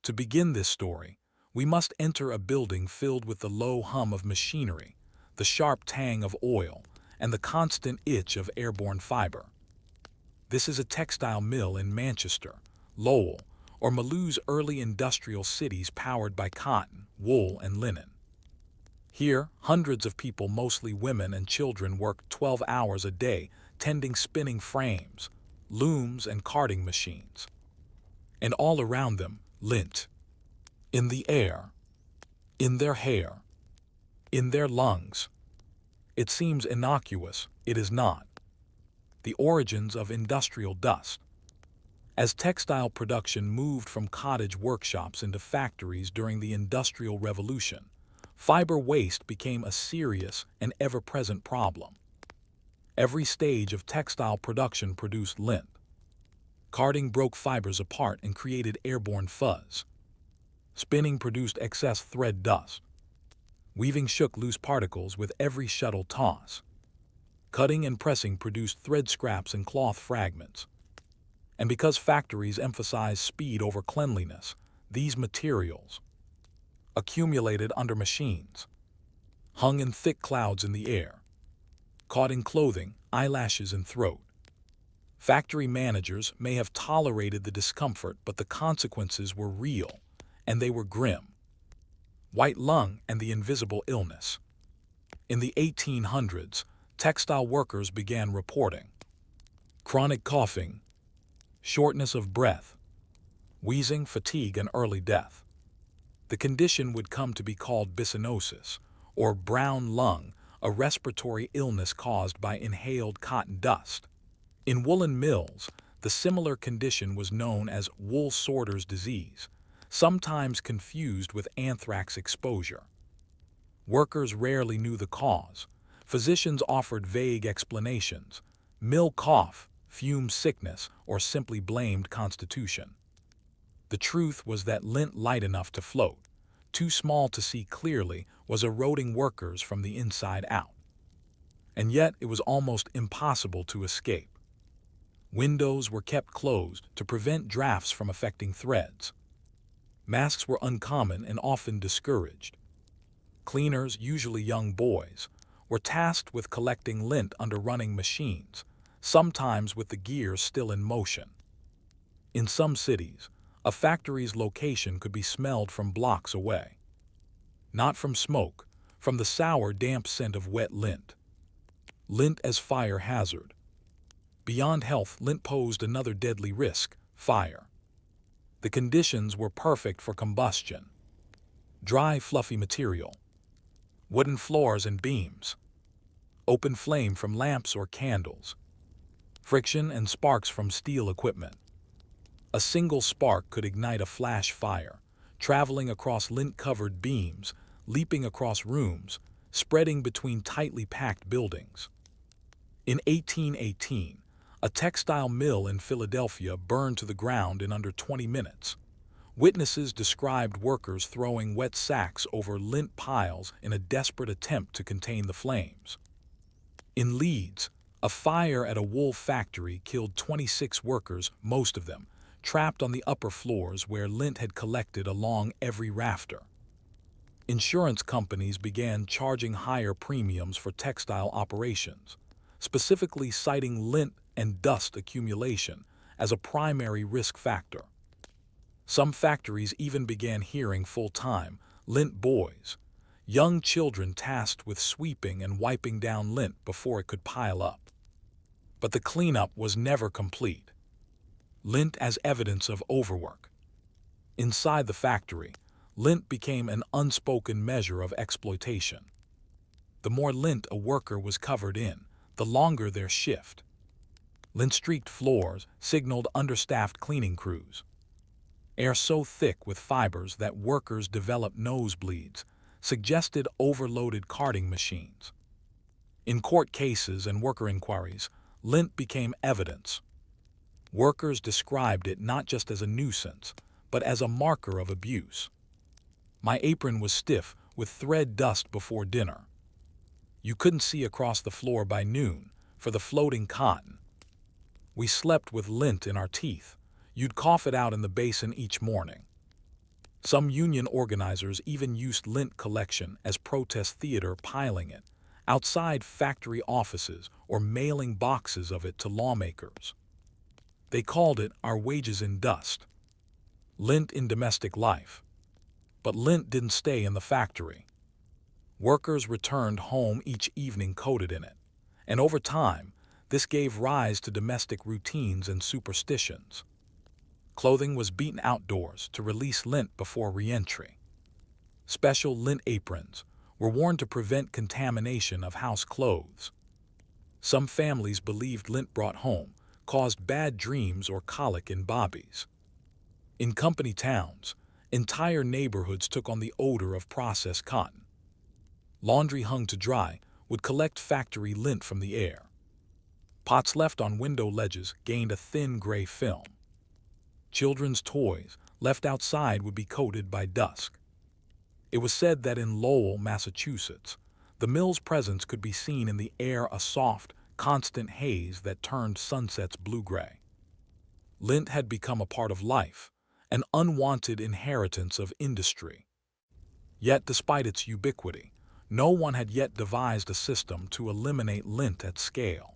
To begin this story, we must enter a building filled with the low hum of machinery, the sharp tang of oil, and the constant itch of airborne fiber. This is a textile mill in Manchester, Lowell, or Maloo's early industrial cities powered by cotton, wool, and linen. Here, hundreds of people, mostly women and children, work 12 hours a day tending spinning frames, looms, and carding machines. And all around them, lint. In the air, in their hair, in their lungs. It seems innocuous, it is not. The origins of industrial dust. As textile production moved from cottage workshops into factories during the Industrial Revolution, fiber waste became a serious and ever-present problem. Every stage of textile production produced lint. Carding broke fibers apart and created airborne fuzz. Spinning produced excess thread dust. Weaving shook loose particles with every shuttle toss. Cutting and pressing produced thread scraps and cloth fragments. And because factories emphasized speed over cleanliness, these materials accumulated under machines, hung in thick clouds in the air, caught in clothing, eyelashes, and throat. Factory managers may have tolerated the discomfort, but the consequences were real, and they were grim. White lung and the invisible illness. In the 1800s, textile workers began reporting chronic coughing, shortness of breath, wheezing, fatigue, and early death. The condition would come to be called byssinosis, or brown lung, a respiratory illness caused by inhaled cotton dust. In woolen mills, the similar condition was known as wool sorter's disease, sometimes confused with anthrax exposure. Workers rarely knew the cause. Physicians offered vague explanations: mill cough, fume sickness, or simply blamed constitution. The truth was that lint light enough to float, too small to see clearly, was eroding workers from the inside out. And yet it was almost impossible to escape. Windows were kept closed to prevent drafts from affecting threads. Masks were uncommon and often discouraged. Cleaners, usually young boys, were tasked with collecting lint under running machines, sometimes with the gears still in motion. In some cities, a factory's location could be smelled from blocks away. Not from smoke, from the sour, damp scent of wet lint. Lint as fire hazard. Beyond health, lint posed another deadly risk: fire. The conditions were perfect for combustion. Dry, fluffy material. Wooden floors and beams. Open flame from lamps or candles. Friction and sparks from steel equipment. A single spark could ignite a flash fire, traveling across lint-covered beams, leaping across rooms, spreading between tightly packed buildings. In 1818, a textile mill in Philadelphia burned to the ground in under 20 minutes. Witnesses described workers throwing wet sacks over lint piles in a desperate attempt to contain the flames. In Leeds, a fire at a wool factory killed 26 workers, most of them trapped on the upper floors where lint had collected along every rafter. Insurance companies began charging higher premiums for textile operations, specifically citing lint and dust accumulation as a primary risk factor. Some factories even began hiring full-time lint boys, young children tasked with sweeping and wiping down lint before it could pile up. But the cleanup was never complete. Lint as evidence of overwork. Inside the factory, lint became an unspoken measure of exploitation. The more lint a worker was covered in, the longer their shift. Lint-streaked floors signaled understaffed cleaning crews. Air so thick with fibers that workers developed nosebleeds suggested overloaded carding machines. In court cases and worker inquiries, lint became evidence. Workers described it not just as a nuisance, but as a marker of abuse. My apron was stiff with thread dust before dinner. You couldn't see across the floor by noon for the floating cotton. We slept with lint in our teeth. You'd cough it out in the basin each morning. Some union organizers even used lint collection as protest theater, piling it outside factory offices or mailing boxes of it to lawmakers. They called it "our wages in dust," lint in domestic life. But lint didn't stay in the factory. Workers returned home each evening coated in it, and over time, this gave rise to domestic routines and superstitions. Clothing was beaten outdoors to release lint before re-entry. Special lint aprons were worn to prevent contamination of house clothes. Some families believed lint brought home caused bad dreams or colic in bobbies. In company towns, entire neighborhoods took on the odor of processed cotton. Laundry hung to dry would collect factory lint from the air. Pots left on window ledges gained a thin gray film. Children's toys left outside would be coated by dusk. It was said that in Lowell, Massachusetts, the mill's presence could be seen in the air, a soft, constant haze that turned sunsets blue-gray. Lint had become a part of life, an unwanted inheritance of industry. Yet, despite its ubiquity, no one had yet devised a system to eliminate lint at scale.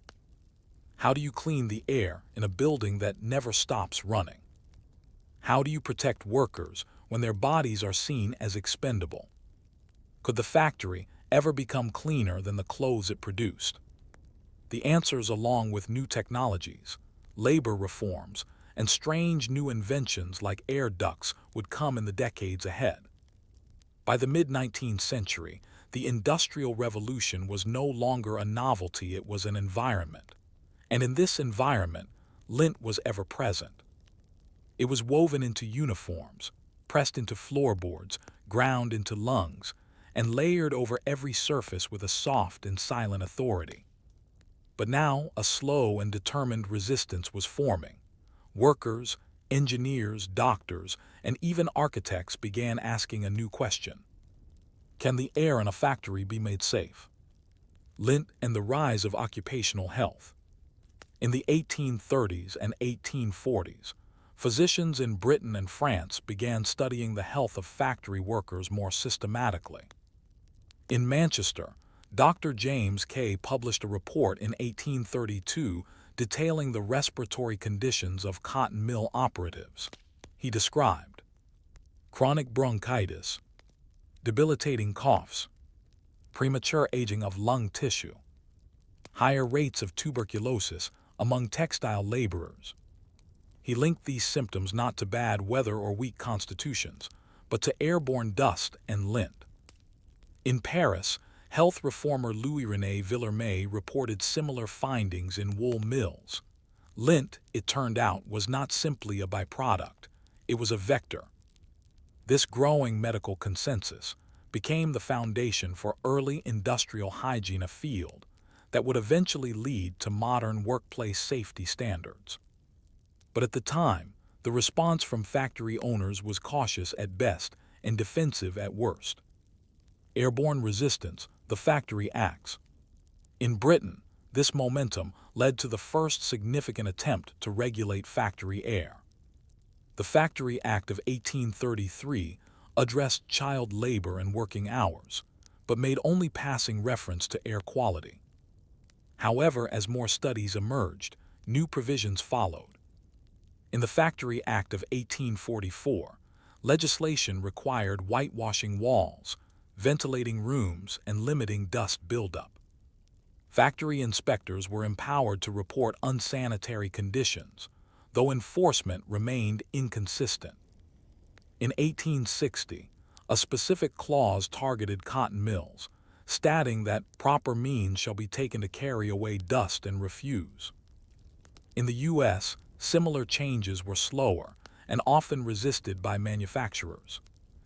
How do you clean the air in a building that never stops running? How do you protect workers when their bodies are seen as expendable? Could the factory ever become cleaner than the clothes it produced? The answers, along with new technologies, labor reforms, and strange new inventions like air ducts, would come in the decades ahead. By the mid-19th century, the Industrial Revolution was no longer a novelty, it was an environment. And in this environment, lint was ever present. It was woven into uniforms, pressed into floorboards, ground into lungs, and layered over every surface with a soft and silent authority. But now a slow and determined resistance was forming. Workers, engineers, doctors, and even architects began asking a new question. Can the air in a factory be made safe? Lint and the rise of occupational health. In the 1830s and 1840s, physicians in Britain and France began studying the health of factory workers more systematically. In Manchester, Dr. James Kay published a report in 1832 detailing the respiratory conditions of cotton mill operatives. He described chronic bronchitis, debilitating coughs, premature aging of lung tissue, higher rates of tuberculosis among textile laborers. He linked these symptoms not to bad weather or weak constitutions, but to airborne dust and lint. In Paris, health reformer Louis-René Villermé reported similar findings in wool mills. Lint, it turned out, was not simply a byproduct, it was a vector. This growing medical consensus became the foundation for early industrial hygiene, a field that would eventually lead to modern workplace safety standards. But at the time, the response from factory owners was cautious at best and defensive at worst. Airborne resistance, the Factory Acts. In Britain, this momentum led to the first significant attempt to regulate factory air. The Factory Act of 1833 addressed child labor and working hours, but made only passing reference to air quality. However, as more studies emerged, new provisions followed. In the Factory Act of 1844, legislation required whitewashing walls, ventilating rooms, and limiting dust buildup. Factory inspectors were empowered to report unsanitary conditions, though enforcement remained inconsistent. In 1860, a specific clause targeted cotton mills, stating that proper means shall be taken to carry away dust and refuse. In the U.S., similar changes were slower and often resisted by manufacturers.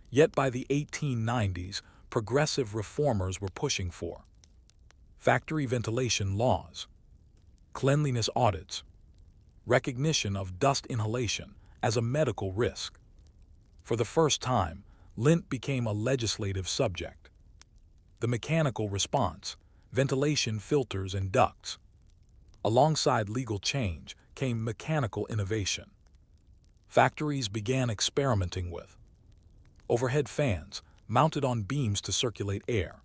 Yet by the 1890s, progressive reformers were pushing for factory ventilation laws, cleanliness audits, recognition of dust inhalation as a medical risk. For the first time, lint became a legislative subject. The mechanical response, ventilation filters and ducts. Alongside legal change came mechanical innovation. Factories began experimenting with overhead fans, mounted on beams to circulate air,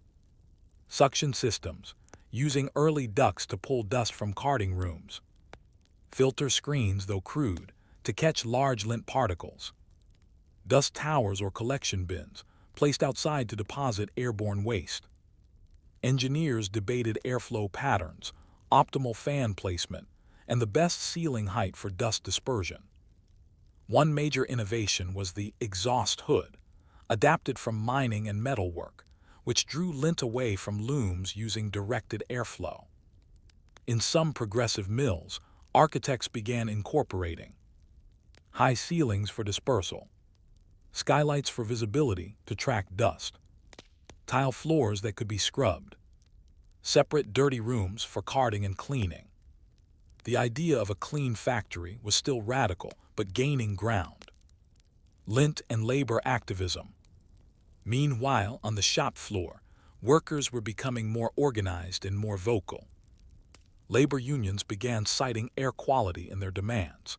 suction systems, using early ducts to pull dust from carding rooms, filter screens, though crude, to catch large lint particles, dust towers or collection bins, placed outside to deposit airborne waste. Engineers debated airflow patterns, optimal fan placement, and the best ceiling height for dust dispersion. One major innovation was the exhaust hood, adapted from mining and metalwork, which drew lint away from looms using directed airflow. In some progressive mills, architects began incorporating high ceilings for dispersal, skylights for visibility to track dust, tile floors that could be scrubbed, separate dirty rooms for carding and cleaning. The idea of a clean factory was still radical, but gaining ground. Lint and labor activism. Meanwhile, on the shop floor, workers were becoming more organized and more vocal. Labor unions began citing air quality in their demands.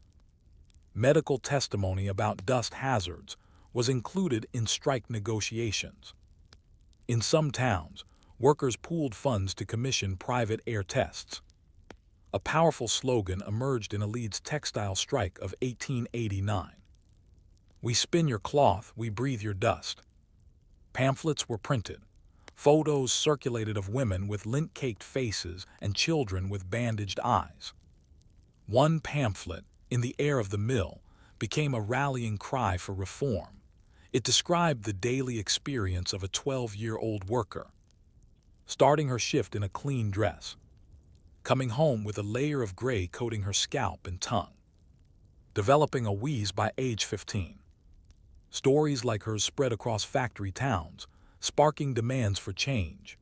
Medical testimony about dust hazards was included in strike negotiations. In some towns, workers pooled funds to commission private air tests. A powerful slogan emerged in a Leeds textile strike of 1889. "We spin your cloth, we breathe your dust." Pamphlets were printed. Photos circulated of women with lint-caked faces and children with bandaged eyes. One pamphlet, "In the Air of the Mill," became a rallying cry for reform. It described the daily experience of a 12-year-old worker, starting her shift in a clean dress, coming home with a layer of gray coating her scalp and tongue, developing a wheeze by age 15. Stories like hers spread across factory towns, sparking demands for change.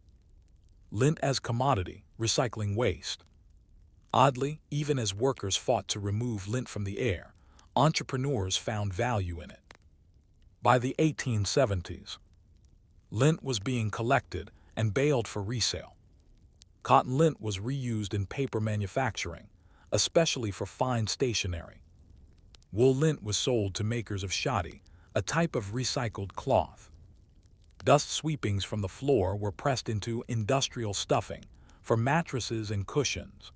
Lint as commodity, recycling waste. Oddly, even as workers fought to remove lint from the air, entrepreneurs found value in it. By the 1870s, lint was being collected and baled for resale. Cotton lint was reused in paper manufacturing, especially for fine stationery. Wool lint was sold to makers of shoddy, a type of recycled cloth. Dust sweepings from the floor were pressed into industrial stuffing for mattresses and cushions.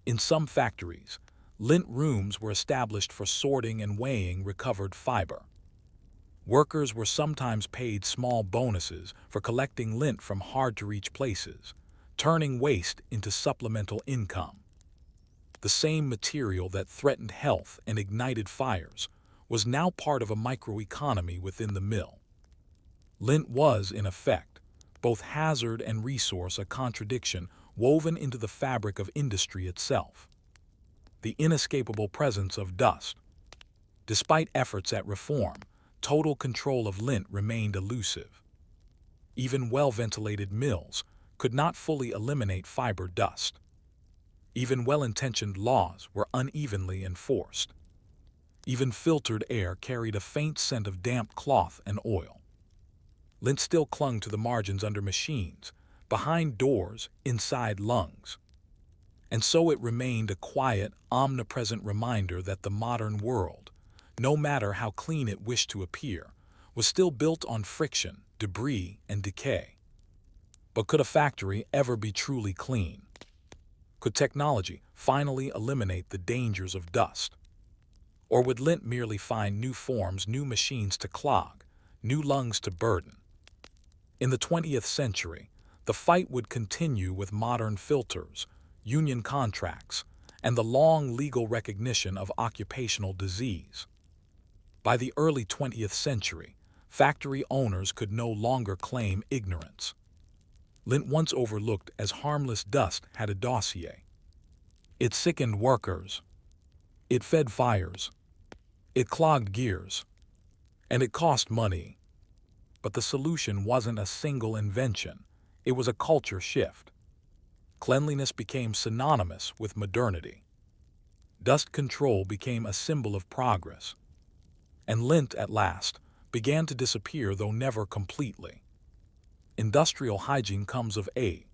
In some factories, lint rooms were established for sorting and weighing recovered fiber. Workers were sometimes paid small bonuses for collecting lint from hard-to-reach places, turning waste into supplemental income. The same material that threatened health and ignited fires was now part of a microeconomy within the mill. Lint was, in effect, both hazard and resource, a contradiction woven into the fabric of industry itself. The inescapable presence of dust. Despite efforts at reform, total control of lint remained elusive. Even well-ventilated mills could not fully eliminate fiber dust. Even well-intentioned laws were unevenly enforced. Even filtered air carried a faint scent of damp cloth and oil. Lint still clung to the margins under machines, behind doors, inside lungs. And so it remained a quiet, omnipresent reminder that the modern world, no matter how clean it wished to appear, was still built on friction, debris, and decay. But could a factory ever be truly clean? Could technology finally eliminate the dangers of dust? Or would lint merely find new forms, new machines to clog, new lungs to burden? In the 20th century, the fight would continue with modern filters, union contracts, and the long legal recognition of occupational disease. By the early 20th century, factory owners could no longer claim ignorance. Lint, once overlooked as harmless dust, had a dossier. It sickened workers. It fed fires. It clogged gears. And it cost money. But the solution wasn't a single invention. It was a culture shift. Cleanliness became synonymous with modernity. Dust control became a symbol of progress. And lint, at last, began to disappear, though never completely. Industrial hygiene comes of age.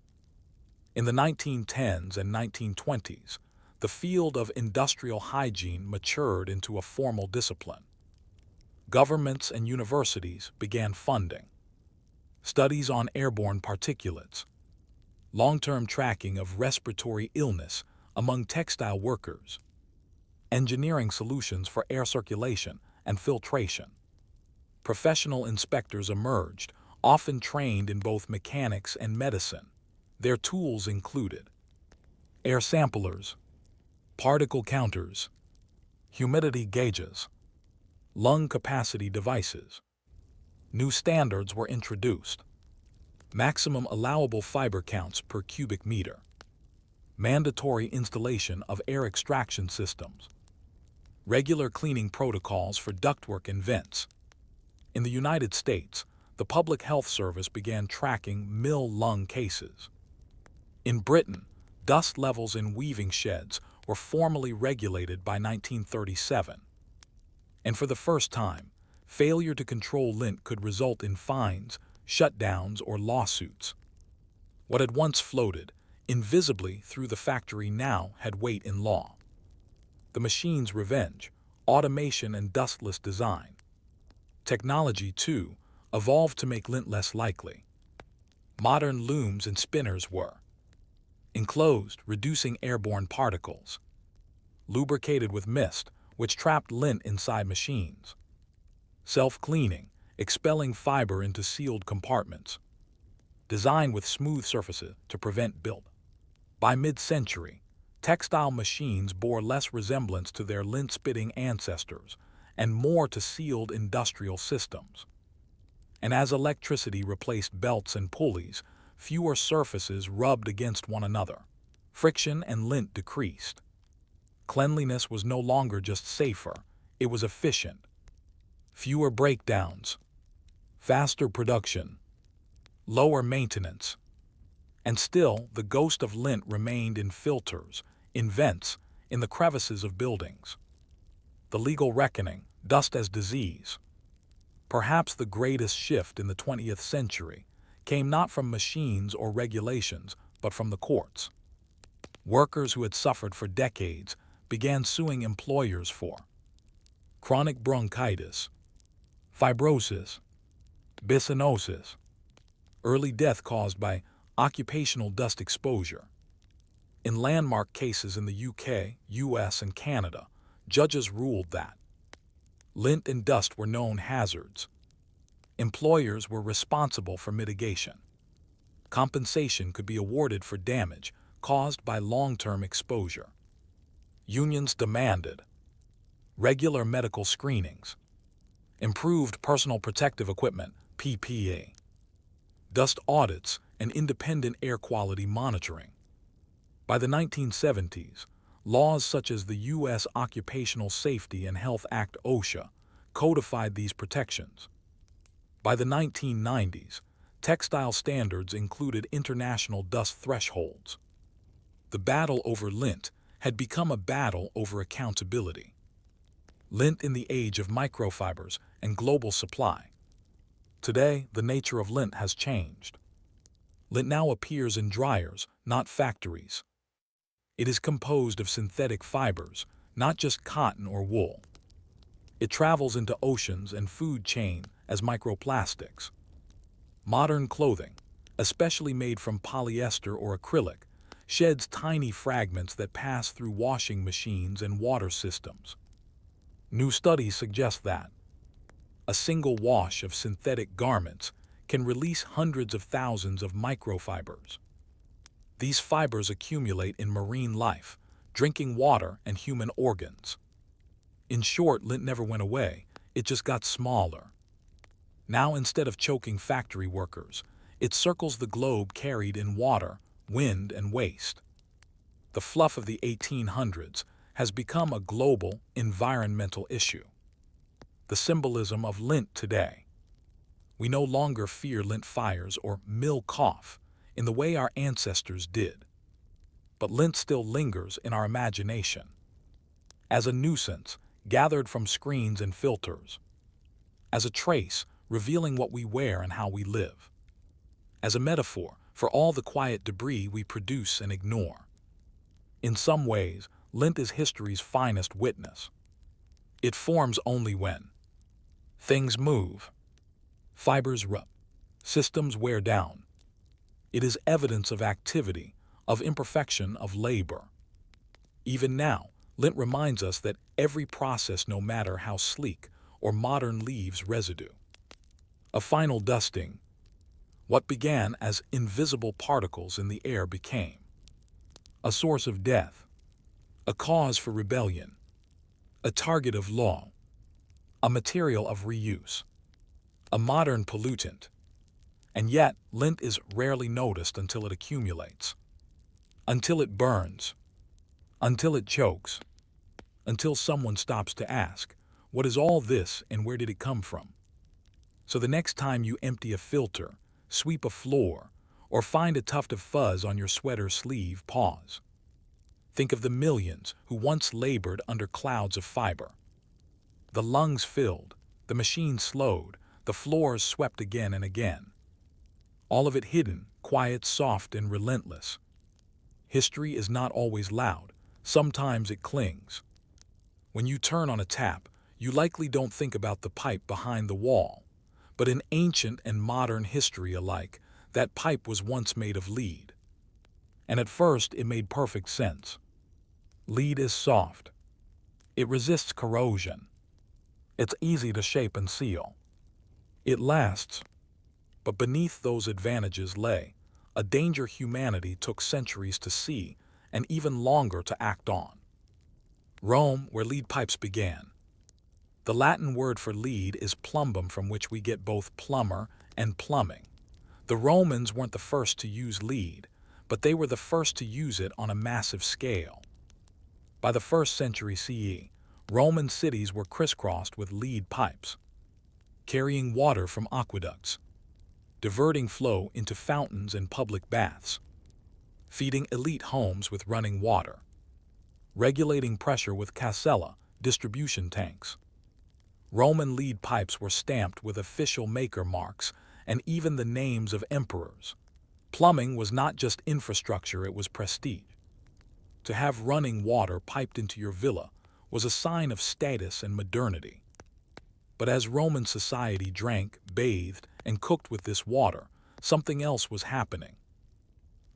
In the 1910s and 1920s, the field of industrial hygiene matured into a formal discipline. governments and universities began funding studies on airborne particulates, long-term tracking of respiratory illness among textile workers, engineering solutions for air circulation and filtration. Professional inspectors emerged, often trained in both mechanics and medicine. Their tools included air samplers, particle counters, humidity gauges, lung capacity devices. New standards were introduced. Maximum allowable fiber counts per cubic meter. Mandatory installation of air extraction systems. Regular cleaning protocols for ductwork and vents. In the United States, the Public Health Service began tracking mill lung cases. In Britain, dust levels in weaving sheds were formally regulated by 1937. And for the first time, failure to control lint could result in fines, shutdowns, or lawsuits. What had once floated invisibly through the factory now had weight in law. The machine's revenge, automation and dustless design. Technology, too, evolved to make lint less likely. Modern looms and spinners were enclosed, reducing airborne particles. Lubricated with mist, which trapped lint inside machines. Self-cleaning, expelling fiber into sealed compartments. Designed with smooth surfaces to prevent build. By mid-century, textile machines bore less resemblance to their lint-spitting ancestors and more to sealed industrial systems. And as electricity replaced belts and pulleys, fewer surfaces rubbed against one another. Friction and lint decreased. Cleanliness was no longer just safer, it was efficient. Fewer breakdowns, faster production, lower maintenance. And still, the ghost of lint remained in filters, in vents, in the crevices of buildings. The legal reckoning, dust as disease. Perhaps the greatest shift in the 20th century came not from machines or regulations, but from the courts. Workers who had suffered for decades began suing employers for chronic bronchitis, fibrosis, bisonosis, early death caused by occupational dust exposure. In landmark cases in the UK, US, and Canada, judges ruled that lint and dust were known hazards. Employers were responsible for mitigation. Compensation could be awarded for damage caused by long-term exposure. Unions demanded regular medical screenings, improved personal protective equipment, PPE, dust audits, and independent air quality monitoring. By the 1970s, laws such as the U.S. Occupational Safety and Health Act (OSHA) codified these protections. By the 1990s, textile standards included international dust thresholds. The battle over lint had become a battle over accountability. Lint in the age of microfibers and global supply. Today, the nature of lint has changed. Lint now appears in dryers, not factories. It is composed of synthetic fibers, not just cotton or wool. It travels into oceans and food chain as microplastics. Modern clothing, especially made from polyester or acrylic, sheds tiny fragments that pass through washing machines and water systems. New studies suggest that a single wash of synthetic garments can release hundreds of thousands of microfibers. These fibers accumulate in marine life, drinking water, and human organs. In short, lint never went away, it just got smaller. Now, instead of choking factory workers, it circles the globe carried in water, wind, and waste. The fluff of the 1800s has become a global environmental issue. The symbolism of lint today. We no longer fear lint fires or mill cough in the way our ancestors did. But lint still lingers in our imagination. As a nuisance gathered from screens and filters. As a trace revealing what we wear and how we live. As a metaphor for all the quiet debris we produce and ignore. In some ways, lint is history's finest witness. It forms only when Things move. Fibers rub. Systems wear down. It is evidence of activity, of imperfection, of labor. Even now, lint reminds us that every process, no matter how sleek or modern, leaves residue. A final dusting. What began as invisible particles in the air became a source of death, a cause for rebellion, a target of law, a material of reuse, a modern pollutant. And yet, lint is rarely noticed until it accumulates, until it burns, until it chokes, until someone stops to ask, what is all this and where did it come from? So the next time you empty a filter, sweep a floor, or find a tuft of fuzz on your sweater sleeve, pause. Think of the millions who once labored under clouds of fiber. The lungs filled, the machine slowed, the floors swept again and again. All of it hidden, quiet, soft, and relentless. History is not always loud. Sometimes it clings. When you turn on a tap, you likely don't think about the pipe behind the wall. But in ancient and modern history alike, that pipe was once made of lead. And at first it made perfect sense. Lead is soft. It resists corrosion. It's easy to shape and seal. It lasts. But beneath those advantages lay a danger humanity took centuries to see and even longer to act on. Rome, where lead pipes began. The Latin word for lead is plumbum, from which we get both plumber and plumbing. The Romans weren't the first to use lead, but they were the first to use it on a massive scale. By the 1st century CE, Roman cities were crisscrossed with lead pipes, carrying water from aqueducts, diverting flow into fountains and public baths, feeding elite homes with running water, regulating pressure with casella, distribution tanks. Roman lead pipes were stamped with official maker marks and even the names of emperors. Plumbing was not just infrastructure, it was prestige. To have running water piped into your villa was a sign of status and modernity. But as Roman society drank, bathed, and cooked with this water, something else was happening.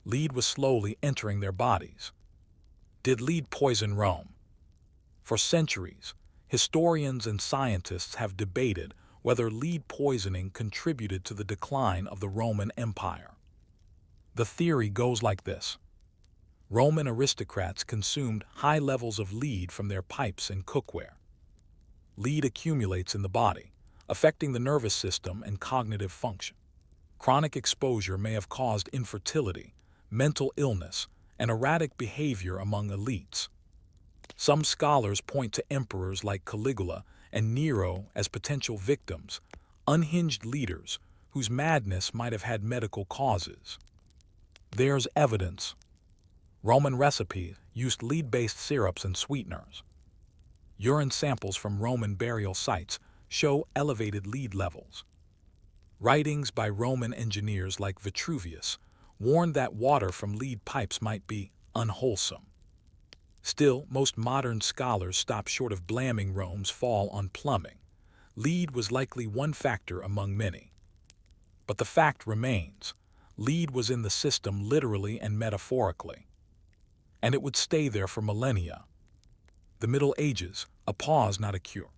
Lead was slowly entering their bodies. Did lead poison Rome? For centuries, historians and scientists have debated whether lead poisoning contributed to the decline of the Roman Empire. The theory goes like this. Roman aristocrats consumed high levels of lead from their pipes and cookware. Lead accumulates in the body, affecting the nervous system and cognitive function. Chronic exposure may have caused infertility, mental illness, and erratic behavior among elites. Some scholars point to emperors like Caligula and Nero as potential victims, unhinged leaders whose madness might have had medical causes. There's evidence. Roman recipes used lead-based syrups and sweeteners. Urine samples from Roman burial sites show elevated lead levels. Writings by Roman engineers like Vitruvius warned that water from lead pipes might be unwholesome. Still, most modern scholars stop short of blaming Rome's fall on plumbing. Lead was likely one factor among many. But the fact remains, lead was in the system literally and metaphorically. And it would stay there for millennia. The Middle Ages, a pause, not a cure.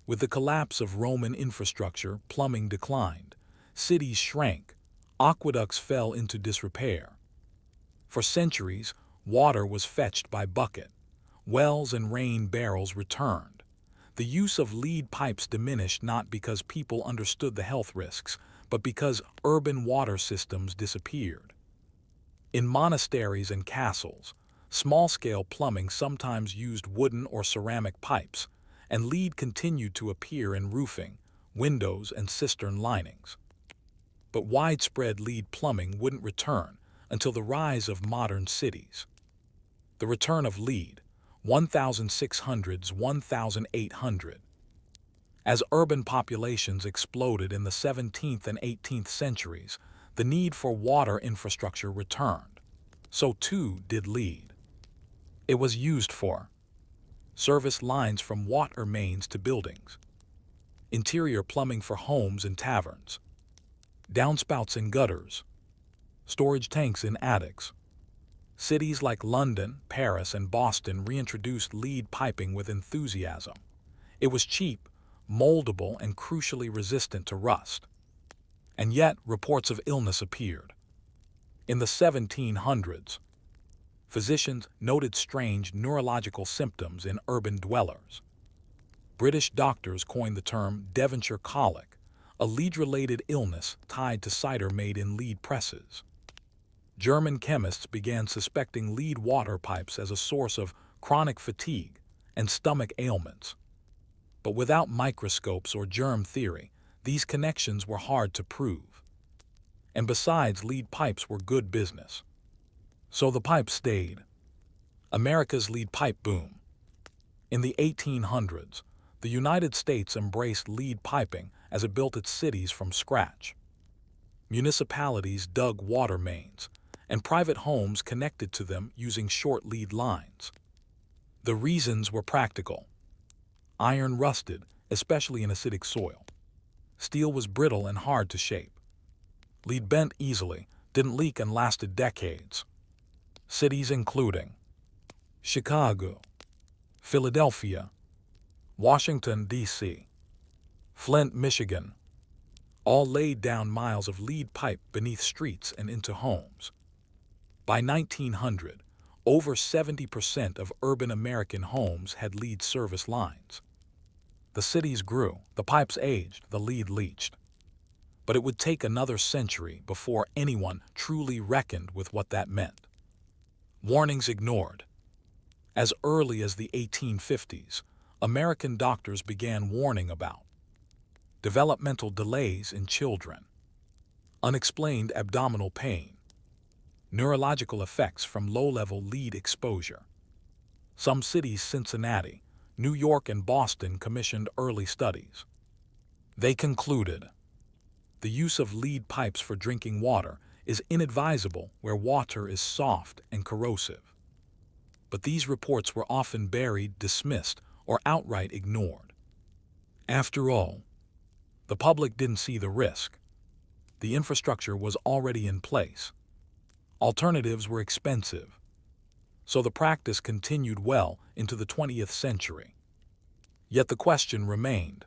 With the collapse of Roman infrastructure, plumbing declined, cities shrank, aqueducts fell into disrepair. For centuries, water was fetched by bucket. Wells and rain barrels returned. The use of lead pipes diminished not because people understood the health risks, but because urban water systems disappeared. In monasteries and castles, small-scale plumbing sometimes used wooden or ceramic pipes, and lead continued to appear in roofing, windows, and cistern linings. But widespread lead plumbing wouldn't return until the rise of modern cities. The return of lead, 1600s, 1800. As urban populations exploded in the 17th and 18th centuries, the need for water infrastructure returned. So too did lead. It was used for service lines from water mains to buildings, interior plumbing for homes and taverns, downspouts in gutters, storage tanks in attics. Cities like London, Paris, and Boston reintroduced lead piping with enthusiasm. It was cheap, moldable, and crucially resistant to rust. And yet, reports of illness appeared. In the 1700s, physicians noted strange neurological symptoms in urban dwellers. British doctors coined the term Devonshire colic, a lead-related illness tied to cider made in lead presses. German chemists began suspecting lead water pipes as a source of chronic fatigue and stomach ailments. But without microscopes or germ theory, these connections were hard to prove. And besides, lead pipes were good business. So the pipe stayed. America's lead pipe boom. In the 1800s, the United States embraced lead piping as it built its cities from scratch. Municipalities dug water mains, and private homes connected to them using short lead lines. The reasons were practical. Iron rusted, especially in acidic soil. Steel was brittle and hard to shape. Lead bent easily, didn't leak, and lasted decades. Cities including Chicago, Philadelphia, Washington, D.C., Flint, Michigan, all laid down miles of lead pipe beneath streets and into homes. By 1900, over 70% of urban American homes had lead service lines. The cities grew, the pipes aged, the lead leached. But it would take another century before anyone truly reckoned with what that meant. Warnings ignored. As early as the 1850s, American doctors began warning about developmental delays in children, unexplained abdominal pain, neurological effects from low-level lead exposure. Some cities, Cincinnati, New York, and Boston, commissioned early studies. They concluded the use of lead pipes for drinking water is inadvisable where water is soft and corrosive. But these reports were often buried, dismissed, or outright ignored. After all, the public didn't see the risk. The infrastructure was already in place. Alternatives were expensive. So the practice continued well into the 20th century. Yet the question remained: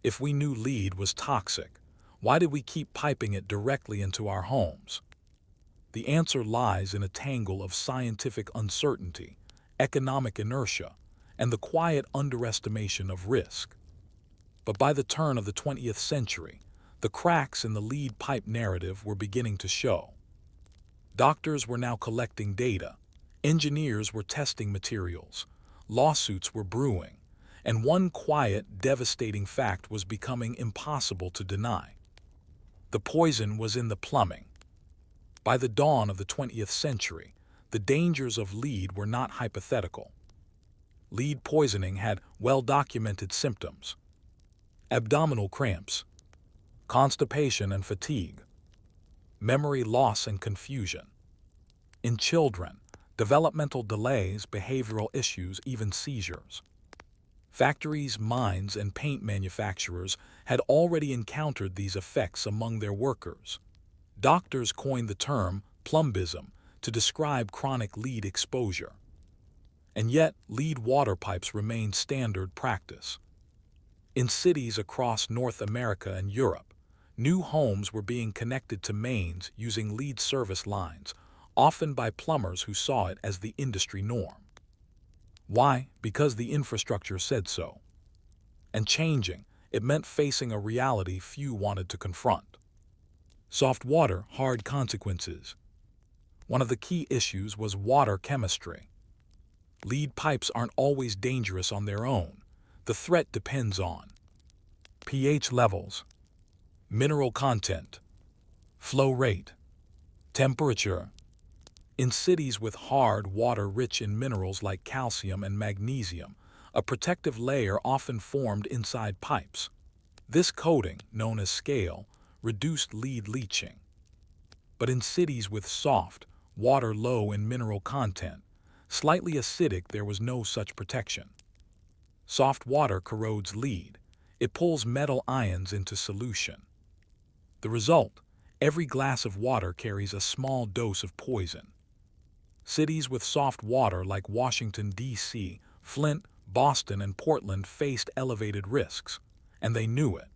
if we knew lead was toxic, why did we keep piping it directly into our homes? The answer lies in a tangle of scientific uncertainty, economic inertia, and the quiet underestimation of risk. But by the turn of the 20th century, the cracks in the lead pipe narrative were beginning to show. Doctors were now collecting data, engineers were testing materials, lawsuits were brewing, and one quiet, devastating fact was becoming impossible to deny. The poison was in the plumbing. By the dawn of the 20th century, the dangers of lead were not hypothetical. Lead poisoning had well-documented symptoms: abdominal cramps, constipation and fatigue, memory loss and confusion. In children, developmental delays, behavioral issues, even seizures. Factories, mines, and paint manufacturers had already encountered these effects among their workers. Doctors coined the term plumbism to describe chronic lead exposure. And yet, lead water pipes remained standard practice. In cities across North America and Europe, new homes were being connected to mains using lead service lines, often by plumbers who saw it as the industry norm. Why? Because the infrastructure said so. And changing, it meant facing a reality few wanted to confront. Soft water, hard consequences. One of the key issues was water chemistry. Lead pipes aren't always dangerous on their own. The threat depends on pH levels, mineral content, flow rate, temperature. In cities with hard water rich in minerals like calcium and magnesium, a protective layer often formed inside pipes. This coating, known as scale, reduced lead leaching. But in cities with soft, water low in mineral content, slightly acidic, there was no such protection. Soft water corrodes lead. It pulls metal ions into solution. The result: every glass of water carries a small dose of poison. Cities with soft water like Washington, D.C., Flint, Boston, and Portland faced elevated risks, and they knew it.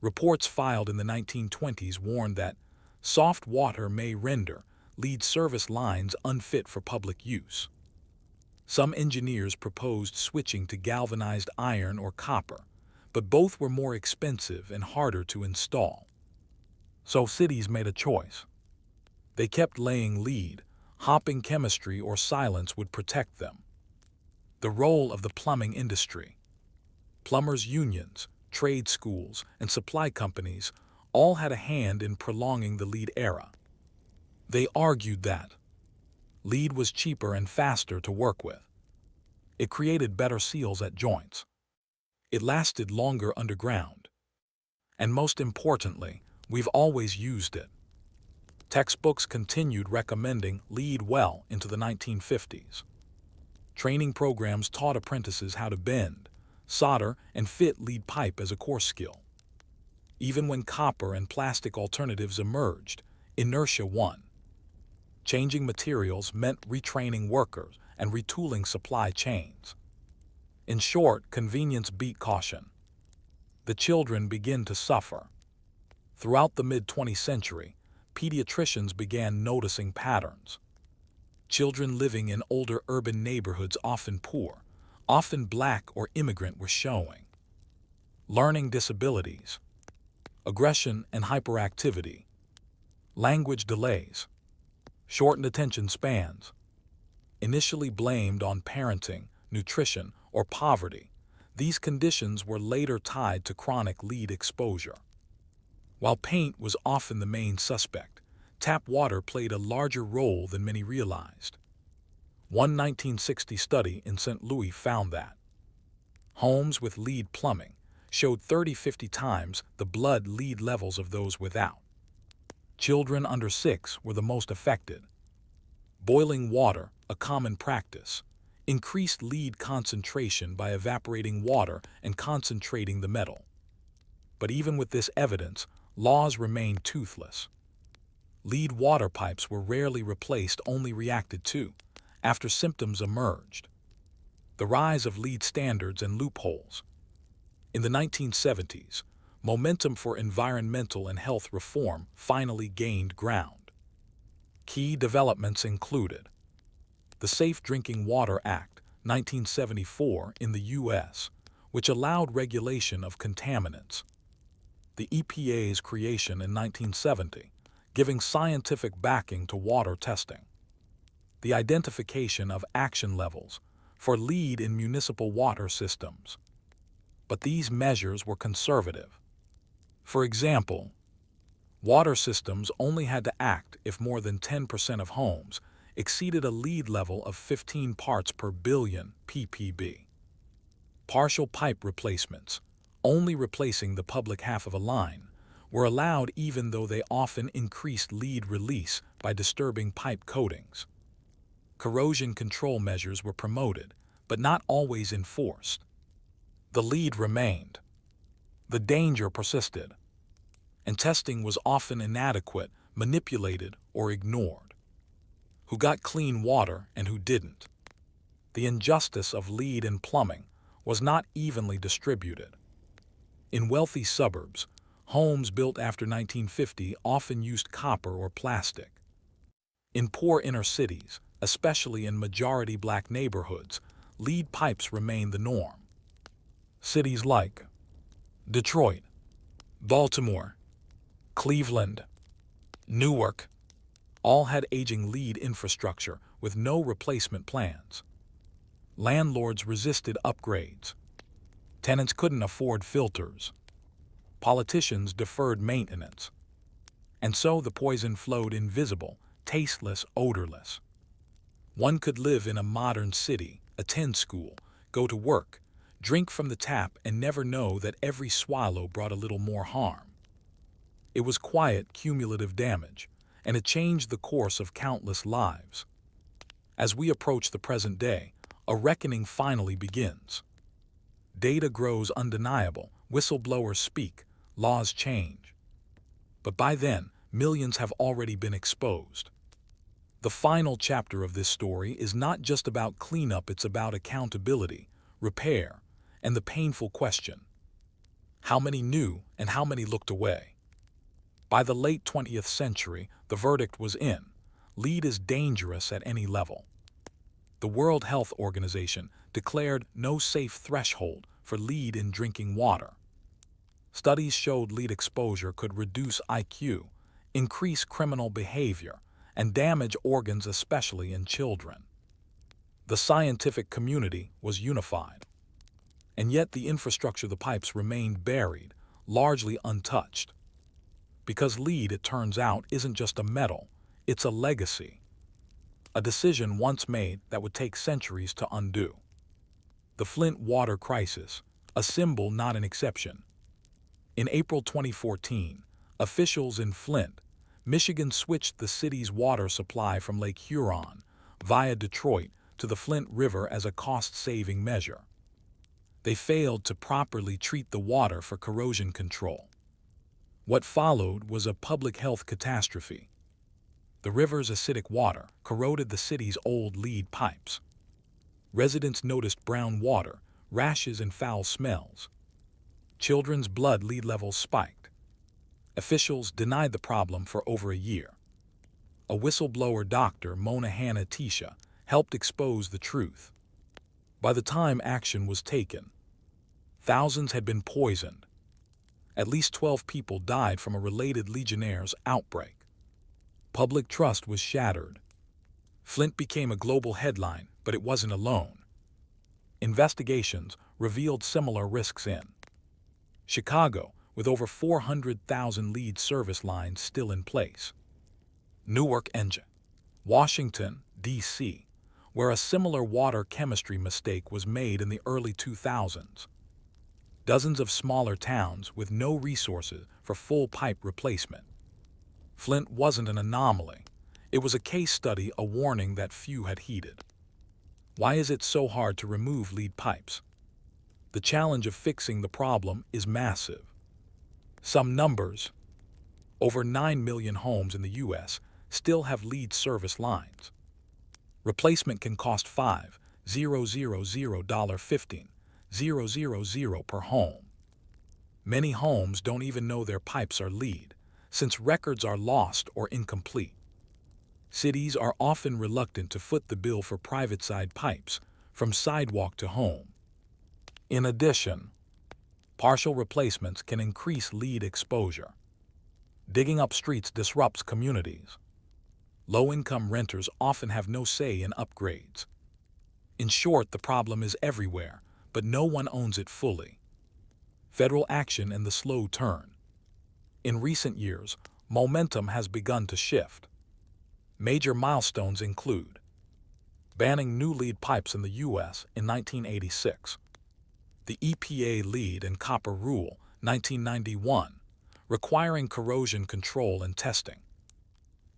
Reports filed in the 1920s warned that soft water may render lead service lines unfit for public use. Some engineers proposed switching to galvanized iron or copper, but both were more expensive and harder to install. So cities made a choice. They kept laying lead, hoping chemistry or silence would protect them. The role of the plumbing industry. Plumbers' unions, trade schools, and supply companies all had a hand in prolonging the lead era. They argued that lead was cheaper and faster to work with. It created better seals at joints. It lasted longer underground. And most importantly, we've always used it. Textbooks continued recommending lead well into the 1950s. Training programs taught apprentices how to bend, solder, and fit lead pipe as a core skill. Even when copper and plastic alternatives emerged, inertia won. Changing materials meant retraining workers and retooling supply chains. In short, convenience beat caution. The children begin to suffer. Throughout the mid-20th century, pediatricians began noticing patterns. Children living in older urban neighborhoods, often poor, often black or immigrant, were showing learning disabilities, aggression and hyperactivity, language delays, shortened attention spans. Initially blamed on parenting, nutrition, or poverty, these conditions were later tied to chronic lead exposure. While paint was often the main suspect, tap water played a larger role than many realized. One 1960 study in St. Louis found that homes with lead plumbing showed 30–50 times the blood lead levels of those without. Children under 6 were the most affected. Boiling water, a common practice, increased lead concentration by evaporating water and concentrating the metal. But even with this evidence, laws remained toothless. Lead water pipes were rarely replaced, only reacted to, after symptoms emerged. The rise of lead standards and loopholes. In the 1970s, momentum for environmental and health reform finally gained ground. Key developments included the Safe Drinking Water Act, 1974 in the U.S., which allowed regulation of contaminants. The EPA's creation in 1970, giving scientific backing to water testing. The identification of action levels for lead in municipal water systems. But these measures were conservative. For example, water systems only had to act if more than 10% of homes exceeded a lead level of 15 parts per billion ppb. Partial pipe replacements, only replacing the public half of a line, were allowed even though they often increased lead release by disturbing pipe coatings. Corrosion control measures were promoted, but not always enforced. The lead remained. The danger persisted. And testing was often inadequate, manipulated, or ignored. Who got clean water and who didn't? The injustice of lead in plumbing was not evenly distributed. In wealthy suburbs, homes built after 1950 often used copper or plastic. In poor inner cities, especially in majority black neighborhoods, lead pipes remained the norm. Cities like Detroit, Baltimore, Cleveland, Newark, all had aging lead infrastructure with no replacement plans. Landlords resisted upgrades. Tenants couldn't afford filters. Politicians deferred maintenance. And so the poison flowed invisible, tasteless, odorless. One could live in a modern city, attend school, go to work, drink from the tap, and never know that every swallow brought a little more harm. It was quiet, cumulative damage, and it changed the course of countless lives. As we approach the present day, a reckoning finally begins. Data grows undeniable, Whistleblowers speak, laws change. But by then, millions have already been exposed. The final chapter of this story is not just about cleanup, it's about accountability, repair, and the painful question: how many knew and how many looked away? By the late 20th century, the verdict was in: lead is dangerous at any level. The World Health Organization declared no safe threshold for lead in drinking water. Studies showed lead exposure could reduce IQ, increase criminal behavior, and damage organs, especially in children. The scientific community was unified. And yet the infrastructure, the pipes, remained buried, largely untouched. Because lead, it turns out, isn't just a metal, it's a legacy. A decision once made that would take centuries to undo. The Flint water crisis, a symbol, not an exception. In April 2014, officials in Flint, Michigan switched the city's water supply from Lake Huron via Detroit to the Flint River as a cost-saving measure. They failed to properly treat the water for corrosion control. What followed was a public health catastrophe. The river's acidic water corroded the city's old lead pipes. Residents noticed brown water, rashes, and foul smells. Children's blood lead levels spiked. Officials denied the problem for over a year. A whistleblower, Dr. Mona Hanna-Tisha, helped expose the truth. By the time action was taken, thousands had been poisoned. At least 12 people died from a related Legionnaire's outbreak. Public trust was shattered. Flint became a global headline, but it wasn't alone. Investigations revealed similar risks in Chicago, with over 400,000 lead service lines still in place. Newark and Washington, D.C., where a similar water chemistry mistake was made in the early 2000s. Dozens of smaller towns with no resources for full pipe replacement. Flint wasn't an anomaly. It was a case study, a warning that few had heeded. Why is it so hard to remove lead pipes? The challenge of fixing the problem is massive. Some numbers: over 9 million homes in the U.S. still have lead service lines. Replacement can cost $15,000 per home. Many homes don't even know their pipes are lead, since records are lost or incomplete. Cities are often reluctant to foot the bill for private side pipes, from sidewalk to home. In addition, partial replacements can increase lead exposure. Digging up streets disrupts communities. Low-income renters often have no say in upgrades. In short, the problem is everywhere, but no one owns it fully. Federal action and the slow turn. In recent years, momentum has begun to shift. Major milestones include banning new lead pipes in the U.S. in 1986, the EPA Lead and Copper Rule, 1991, requiring corrosion control and testing,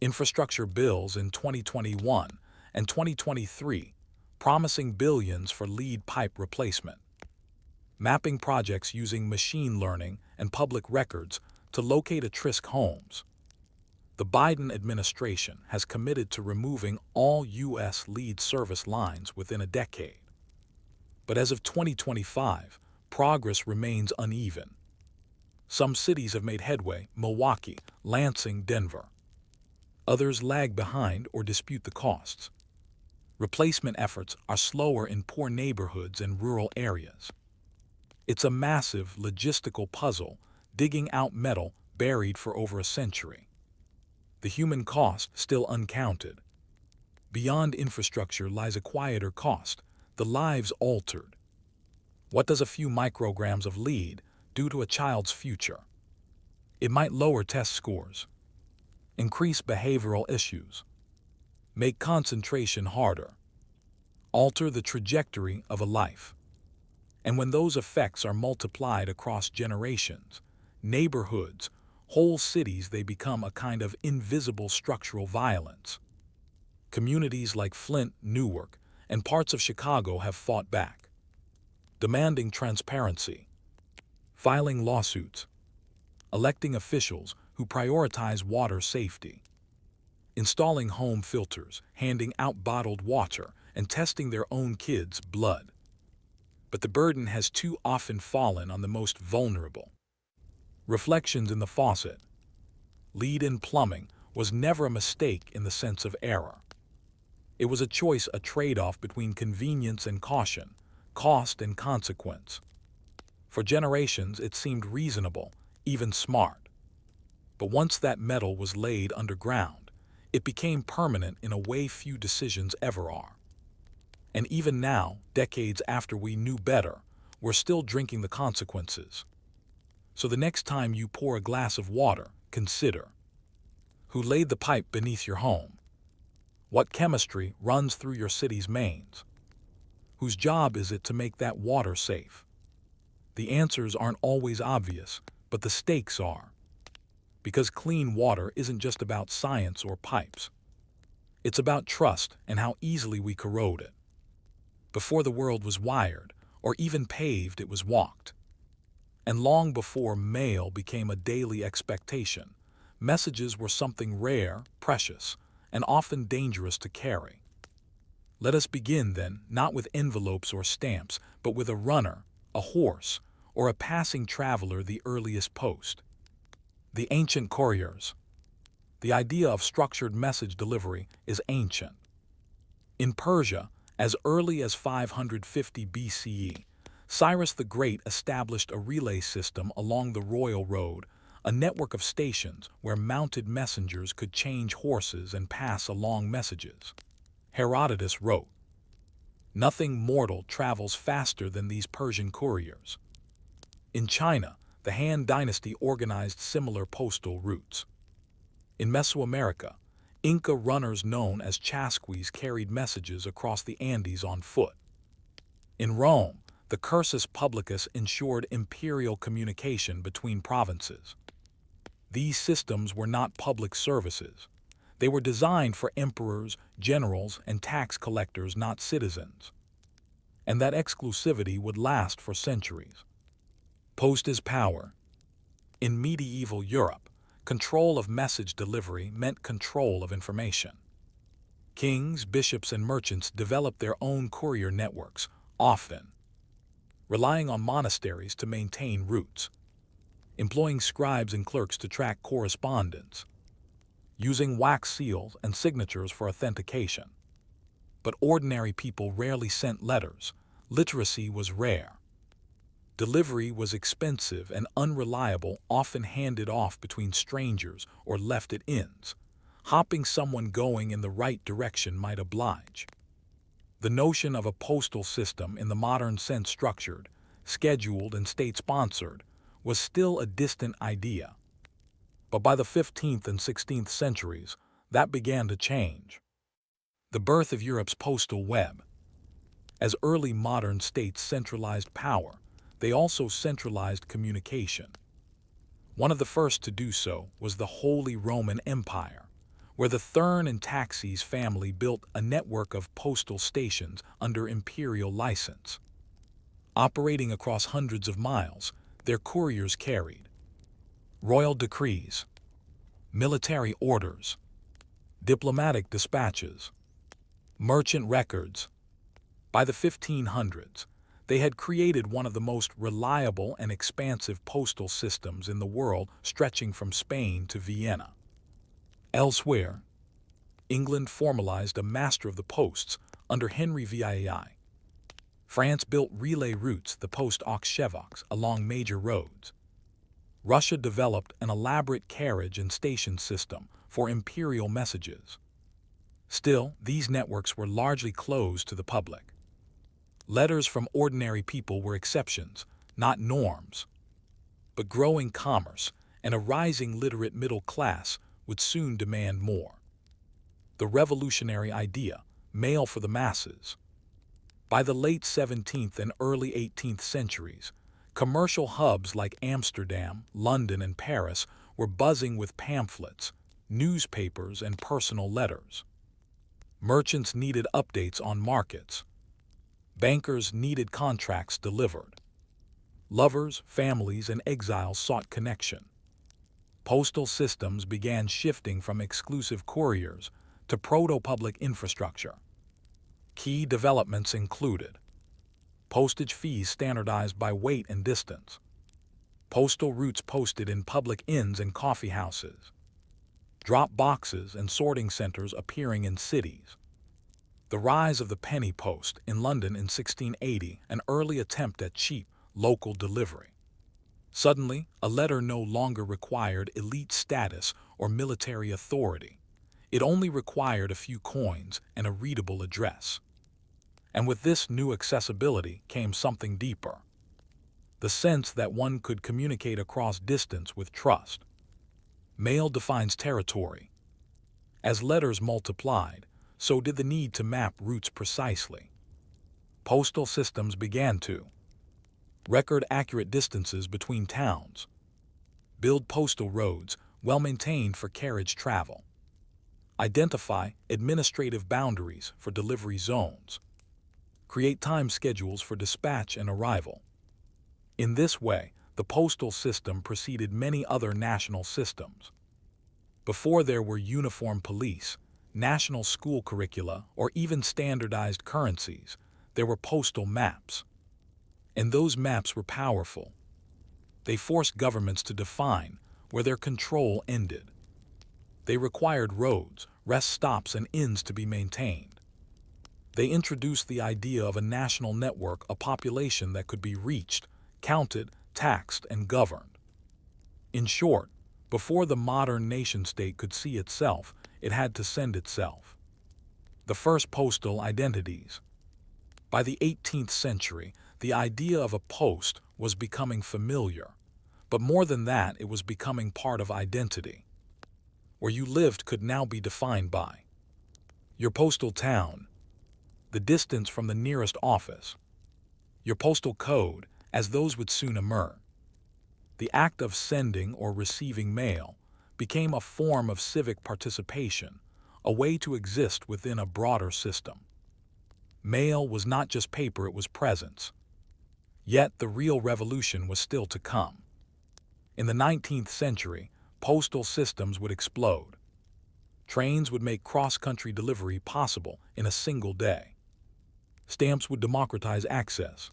infrastructure bills in 2021 and 2023, promising billions for lead pipe replacement, mapping projects using machine learning and public records to locate at-risk homes. The Biden administration has committed to removing all U.S. lead service lines within a decade. But as of 2025, progress remains uneven. Some cities have made headway: Milwaukee, Lansing, Denver. Others lag behind or dispute the costs. Replacement efforts are slower in poor neighborhoods and rural areas. It's a massive logistical puzzle, digging out metal buried for over a century. The human cost still uncounted. Beyond infrastructure lies a quieter cost: the lives altered. What does a few micrograms of lead do to a child's future? It might lower test scores, increase behavioral issues, make concentration harder, alter the trajectory of a life. And when those effects are multiplied across generations, neighborhoods, whole cities, they become a kind of invisible structural violence. Communities like Flint, Newark, and parts of Chicago have fought back, demanding transparency. filing lawsuits, electing officials who prioritize water safety, installing home filters, handing out bottled water, and testing their own kids' blood. But the burden has too often fallen on the most vulnerable. Reflections in the faucet. Lead in plumbing was never a mistake in the sense of error. It was a choice, a trade-off between convenience and caution, cost and consequence. For generations, it seemed reasonable, even smart. But once that metal was laid underground, it became permanent in a way few decisions ever are. And even now, decades after we knew better, we're still drinking the consequences. So the next time you pour a glass of water, consider: who laid the pipe beneath your home? What chemistry runs through your city's mains? Whose job is it to make that water safe? The answers aren't always obvious, but the stakes are. Because clean water isn't just about science or pipes. It's about trust and how easily we corrode it. Before the world was wired, or even paved, it was walked. And long before mail became a daily expectation, messages were something rare, precious, and often dangerous to carry. Let us begin, then, not with envelopes or stamps, but with a runner, a horse, or a passing traveler, the earliest post. The ancient couriers. The idea of structured message delivery is ancient. In Persia, as early as 550 BCE, Cyrus the Great established a relay system along the royal road, a network of stations where mounted messengers could change horses and pass along messages. Herodotus wrote, "Nothing mortal travels faster than these Persian couriers." In China, the Han Dynasty organized similar postal routes. In Mesoamerica, Inca runners known as chasquis carried messages across the Andes on foot. In Rome, the cursus publicus ensured imperial communication between provinces. These systems were not public services. They were designed for emperors, generals, and tax collectors, not citizens. And that exclusivity would last for centuries. Post is power. In medieval Europe, control of message delivery meant control of information. Kings, bishops, and merchants developed their own courier networks, often relying on monasteries to maintain routes, employing scribes and clerks to track correspondence, using wax seals and signatures for authentication. But ordinary people rarely sent letters. Literacy was rare. Delivery was expensive and unreliable, often handed off between strangers or left at inns. Hopping someone going in the right direction might oblige. The notion of a postal system in the modern sense, structured, scheduled, and state-sponsored, was still a distant idea. But by the 15th and 16th centuries, that began to change. The birth of Europe's postal web. As early modern states centralized power, they also centralized communication. One of the first to do so was the Holy Roman Empire, where the Thurn and Taxis family built a network of postal stations under imperial license. Operating across hundreds of miles, their couriers carried royal decrees, military orders, diplomatic dispatches, merchant records. By the 1500s, they had created one of the most reliable and expansive postal systems in the world, stretching from Spain to Vienna. Elsewhere, England formalized a master of the posts under Henry VII. France built relay routes, the post aux chevaux, along major roads. Russia developed an elaborate carriage and station system for imperial messages. Still, these networks were largely closed to the public. Letters from ordinary people were exceptions, not norms. But growing commerce and a rising literate middle class would soon demand more. The revolutionary idea, mail for the masses. By the late 17th and early 18th centuries, commercial hubs like Amsterdam, London, and Paris were buzzing with pamphlets, newspapers, and personal letters. Merchants needed updates on markets. Bankers needed contracts delivered. Lovers, families, and exiles sought connection. Postal systems began shifting from exclusive couriers to proto-public infrastructure. Key developments included postage fees standardized by weight and distance, postal routes posted in public inns and coffee houses, drop boxes and sorting centers appearing in cities, the rise of the penny post in London in 1680, an early attempt at cheap, local delivery. Suddenly, a letter no longer required elite status or military authority. It only required a few coins and a readable address. And with this new accessibility came something deeper. The sense that one could communicate across distance with trust. Mail defines territory. As letters multiplied, so did the need to map routes precisely. Postal systems began to record accurate distances between towns, build postal roads well maintained for carriage travel, identify administrative boundaries for delivery zones, create time schedules for dispatch and arrival. In this way, the postal system preceded many other national systems. Before there were uniform police, national school curricula, or even standardized currencies, there were postal maps. And those maps were powerful. They forced governments to define where their control ended. They required roads, rest stops, and inns to be maintained. They introduced the idea of a national network, a population that could be reached, counted, taxed, and governed. In short, before the modern nation-state could see itself, it had to send itself. The first postal identities. By the 18th century, the idea of a post was becoming familiar. But more than that, it was becoming part of identity. Where you lived could now be defined by your postal town, the distance from the nearest office, your postal code, as those would soon emerge. The act of sending or receiving mail became a form of civic participation, a way to exist within a broader system. Mail was not just paper, it was presence. Yet the real revolution was still to come. In the 19th century, postal systems would explode. Trains would make cross-country delivery possible in a single day. Stamps would democratize access.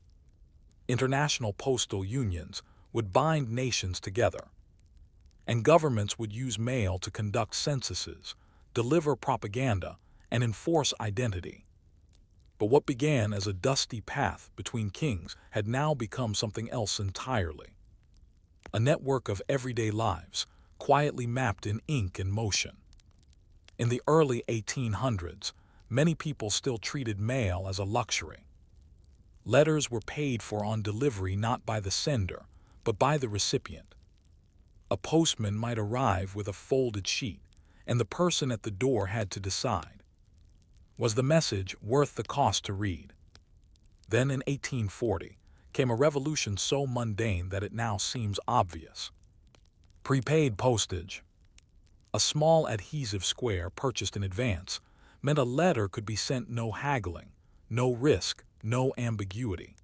International postal unions would bind nations together. And governments would use mail to conduct censuses, deliver propaganda, and enforce identity. But what began as a dusty path between kings had now become something else entirely. A network of everyday lives, quietly mapped in ink and motion. In the early 1800s, many people still treated mail as a luxury. Letters were paid for on delivery not by the sender, but by the recipient. A postman might arrive with a folded sheet, and the person at the door had to decide. Was the message worth the cost to read? Then in 1840 came a revolution so mundane that it now seems obvious. Prepaid postage. A small adhesive square purchased in advance meant a letter could be sent no haggling, no risk, no ambiguity.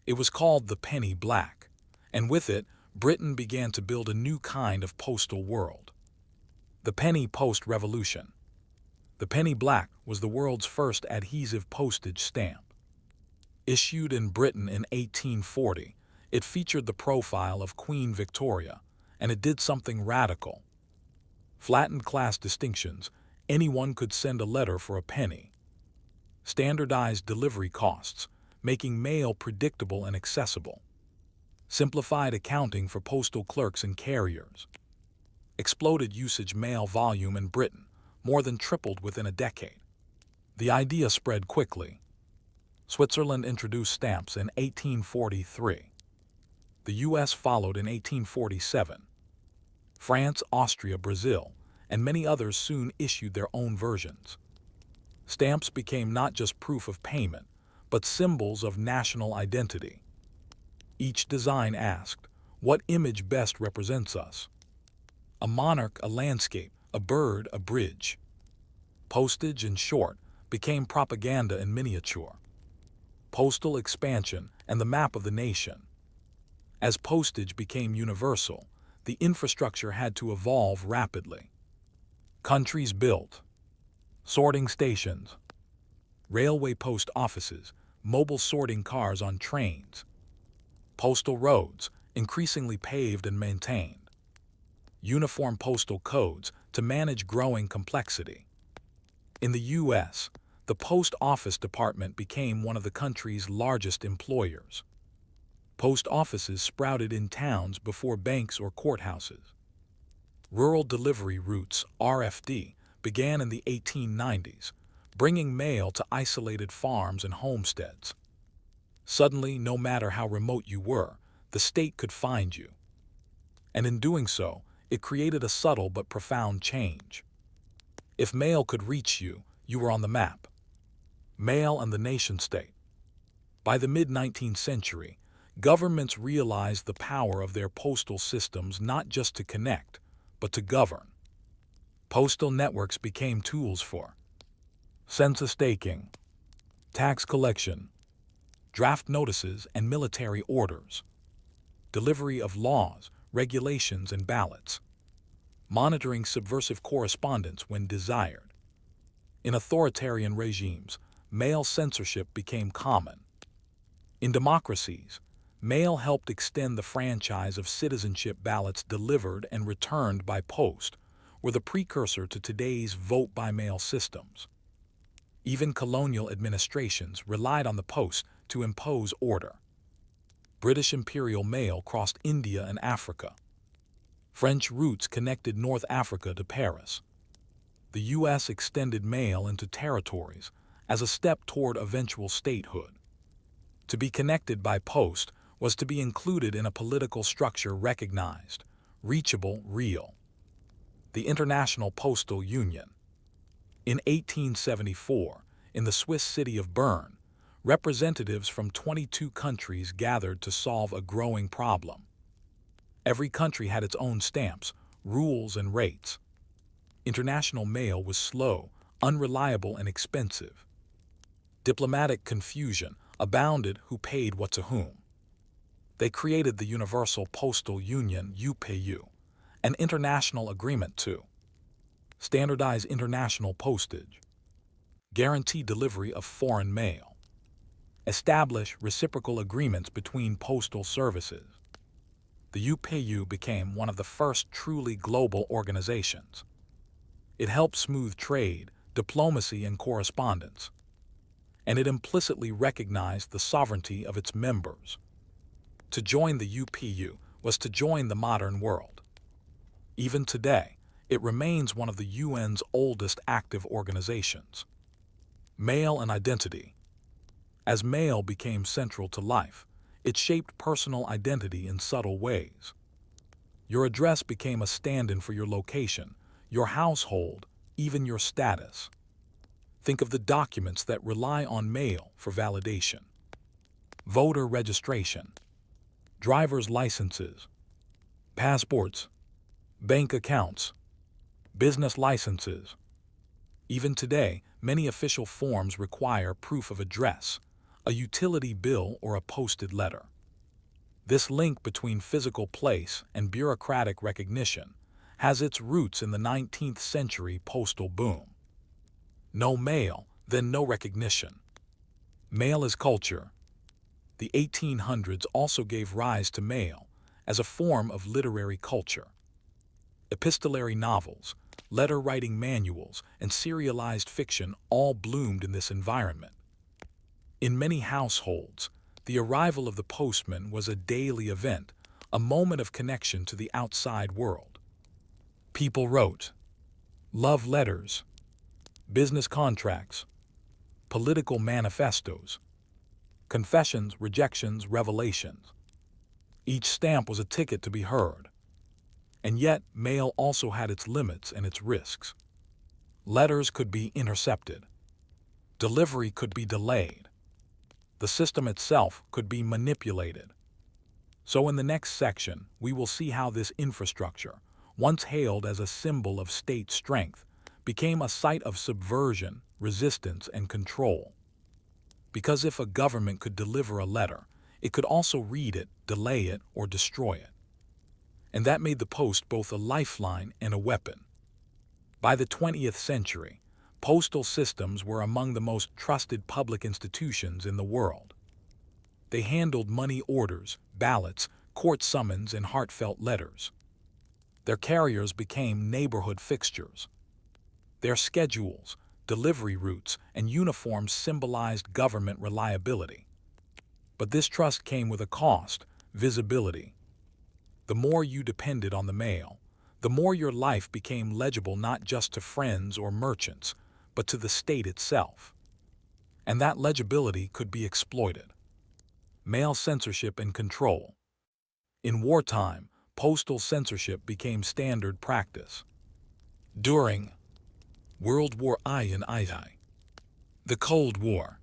It was called the penny black, and with it, Britain began to build a new kind of postal world. The penny post revolution. The penny black was the world's first adhesive postage stamp. Issued in Britain in 1840, it featured the profile of Queen Victoria, and it did something radical. Flattened class distinctions, anyone could send a letter for a penny. Standardized delivery costs, making mail predictable and accessible. Simplified accounting for postal clerks and carriers. Exploded usage mail volume in Britain, more than tripled within a decade. The idea spread quickly. Switzerland introduced stamps in 1843. The U.S. followed in 1847. France, Austria, Brazil, and many others soon issued their own versions. Stamps became not just proof of payment, but symbols of national identity. Each design asked, what image best represents us? A monarch, a landscape, a bird, a bridge. Postage, in short, became propaganda in miniature. Postal expansion and the map of the nation. As postage became universal, the infrastructure had to evolve rapidly. Countries built sorting stations, railway post offices, mobile sorting cars on trains, postal roads, increasingly paved and maintained, uniform postal codes to manage growing complexity. In the U.S., the Post Office Department became one of the country's largest employers. Post offices sprouted in towns before banks or courthouses. Rural delivery routes, RFD, began in the 1890s, bringing mail to isolated farms and homesteads. Suddenly, no matter how remote you were, the state could find you. And in doing so, it created a subtle but profound change. If mail could reach you, you were on the map. Mail and the nation-state. By the mid-19th century, governments realized the power of their postal systems not just to connect, but to govern. Postal networks became tools for census taking, tax collection, draft notices and military orders, delivery of laws, regulations, and ballots, monitoring subversive correspondence when desired. In authoritarian regimes, mail censorship became common. In democracies, mail helped extend the franchise of citizenship. Ballots delivered and returned by post were the precursor to today's vote-by-mail systems. Even colonial administrations relied on the post to impose order. British imperial mail crossed India and Africa. French routes connected North Africa to Paris. The U.S. extended mail into territories as a step toward eventual statehood. To be connected by post was to be included in a political structure recognized, reachable, real. The International Postal Union. In 1874, in the Swiss city of Bern, representatives from 22 countries gathered to solve a growing problem. Every country had its own stamps, rules, and rates. International mail was slow, unreliable, and expensive. Diplomatic confusion abounded who paid what to whom. They created the Universal Postal Union (UPU), an international agreement to standardize international postage, guarantee delivery of foreign mail, establish reciprocal agreements between postal services. The UPU became one of the first truly global organizations. It helped smooth trade, diplomacy, and correspondence, and it implicitly recognized the sovereignty of its members. To join the UPU was to join the modern world. Even today, it remains one of the UN's oldest active organizations. Mail and identity. As mail became central to life, it shaped personal identity in subtle ways. Your address became a stand-in for your location, your household, even your status. Think of the documents that rely on mail for validation. Voter registration, driver's licenses, passports, bank accounts, business licenses. Even today, many official forms require proof of address, a utility bill, or a posted letter. This link between physical place and bureaucratic recognition has its roots in the 19th century postal boom. No mail, then no recognition. Mail is culture. The 1800s also gave rise to mail as a form of literary culture. Epistolary novels, letter-writing manuals, and serialized fiction all bloomed in this environment. In many households, the arrival of the postman was a daily event, a moment of connection to the outside world. People wrote love letters, business contracts, political manifestos, confessions, rejections, revelations. Each stamp was a ticket to be heard. And yet, mail also had its limits and its risks. Letters could be intercepted. Delivery could be delayed. The system itself could be manipulated. So in the next section, we will see how this infrastructure, once hailed as a symbol of state strength, became a site of subversion, resistance, and control. Because if a government could deliver a letter, it could also read it, delay it, or destroy it. And that made the post both a lifeline and a weapon. By the 20th century, postal systems were among the most trusted public institutions in the world. They handled money orders, ballots, court summons, and heartfelt letters. Their carriers became neighborhood fixtures. Their schedules, delivery routes, and uniforms symbolized government reliability. But this trust came with a cost: visibility. The more you depended on the mail, the more your life became legible not just to friends or merchants, but to the state itself. And that legibility could be exploited. Mail censorship and control. In wartime, postal censorship became standard practice. During World War I and II, the Cold War,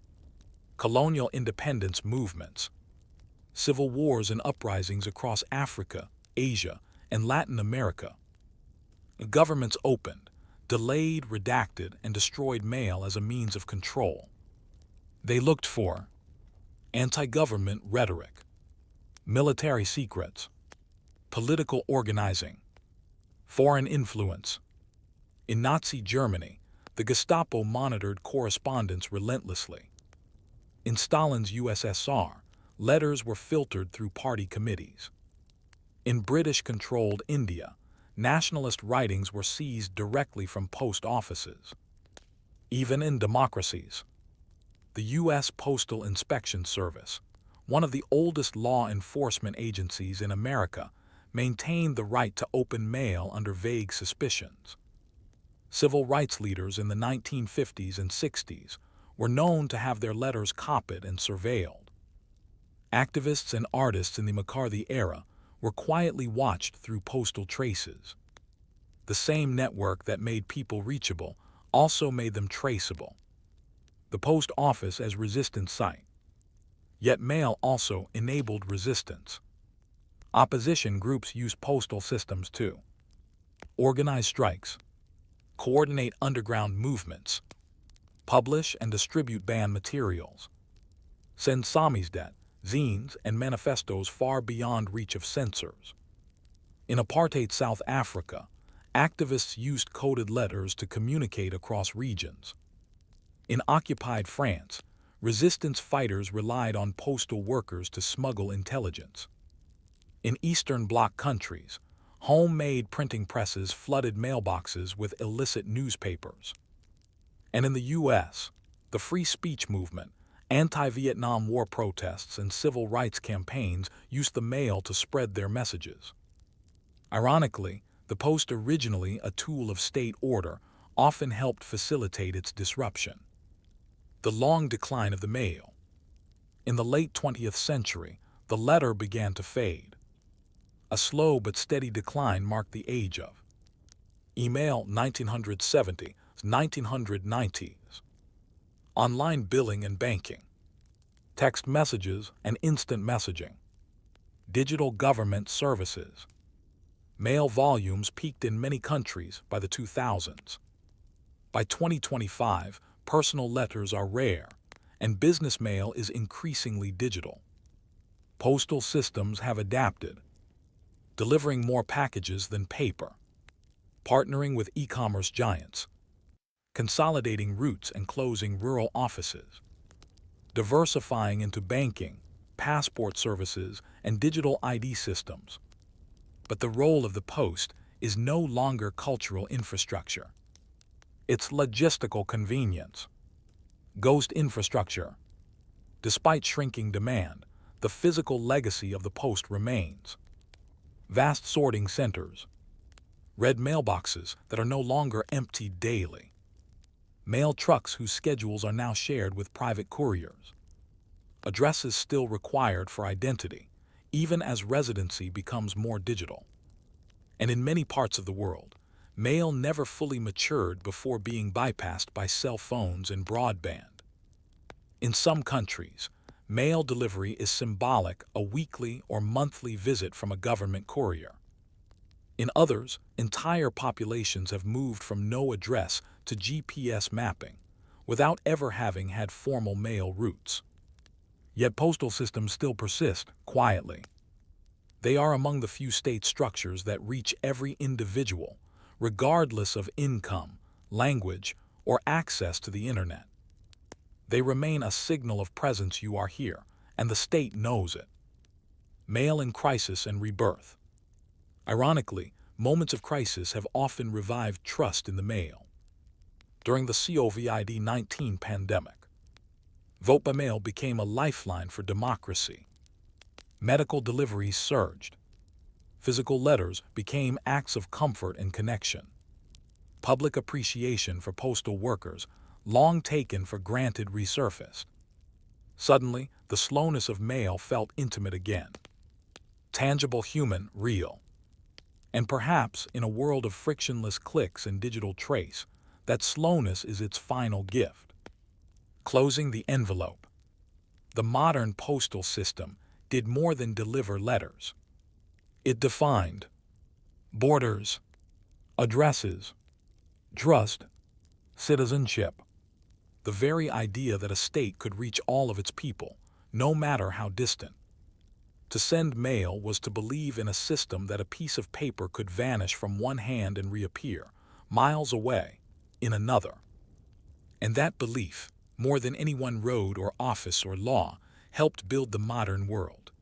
colonial independence movements, civil wars and uprisings across Africa, Asia, and Latin America, governments opened, delayed, redacted, and destroyed mail as a means of control. They looked for anti-government rhetoric, military secrets, political organizing, foreign influence. In Nazi Germany, the Gestapo monitored correspondence relentlessly. In Stalin's USSR, letters were filtered through party committees. In British-controlled India, nationalist writings were seized directly from post offices. Even in democracies, the U.S. Postal Inspection Service, one of the oldest law enforcement agencies in America, maintained the right to open mail under vague suspicions. Civil rights leaders in the 1950s and 60s were known to have their letters copied and surveilled. Activists and artists in the McCarthy era were quietly watched through postal traces. The same network that made people reachable also made them traceable. The post office as resistance site. Yet mail also enabled resistance. Opposition groups used postal systems to organize strikes, coordinate underground movements, publish and distribute banned materials, send samizdat, zines, and manifestos far beyond reach of censors. In apartheid South Africa, activists used coded letters to communicate across regions. In occupied France, resistance fighters relied on postal workers to smuggle intelligence. In Eastern Bloc countries, homemade printing presses flooded mailboxes with illicit newspapers. And in the U.S., the free speech movement, anti-Vietnam War protests, and civil rights campaigns used the mail to spread their messages. Ironically, the post, originally a tool of state order, often helped facilitate its disruption. The long decline of the mail. In the late 20th century, the letter began to fade. A slow but steady decline marked the age of email, 1970s, 1990s, online billing and banking, text messages and instant messaging, digital government services. Mail volumes peaked in many countries by the 2000s. By 2025, personal letters are rare, and business mail is increasingly digital. Postal systems have adapted, delivering more packages than paper, partnering with e-commerce giants, consolidating routes and closing rural offices, diversifying into banking, passport services, and digital ID systems. But the role of the post is no longer cultural infrastructure. It's logistical convenience. Ghost infrastructure. Despite shrinking demand, the physical legacy of the post remains. Vast sorting centers. Red mailboxes that are no longer emptied daily. Mail trucks whose schedules are now shared with private couriers. Addresses still required for identity, even as residency becomes more digital. And in many parts of the world, mail never fully matured before being bypassed by cell phones and broadband. In some countries, mail delivery is symbolic, a weekly or monthly visit from a government courier. In others, entire populations have moved from no address to GPS mapping, without ever having had formal mail routes. Yet postal systems still persist, quietly. They are among the few state structures that reach every individual, regardless of income, language, or access to the internet. They remain a signal of presence: you are here, and the state knows it. Mail in crisis and rebirth. Ironically, moments of crisis have often revived trust in the mail. During the COVID-19 pandemic, vote by mail became a lifeline for democracy. Medical deliveries surged. Physical letters became acts of comfort and connection. Public appreciation for postal workers, long taken for granted, resurfaced. Suddenly, the slowness of mail felt intimate again. Tangible, human, real. And perhaps, in a world of frictionless clicks and digital trace, that slowness is its final gift. Closing the envelope. The modern postal system did more than deliver letters. It defined borders, addresses, trust, citizenship. The very idea that a state could reach all of its people, no matter how distant. To send mail was to believe in a system that a piece of paper could vanish from one hand and reappear, miles away, in another. And that belief, more than any one road or office or law, helped build the modern world.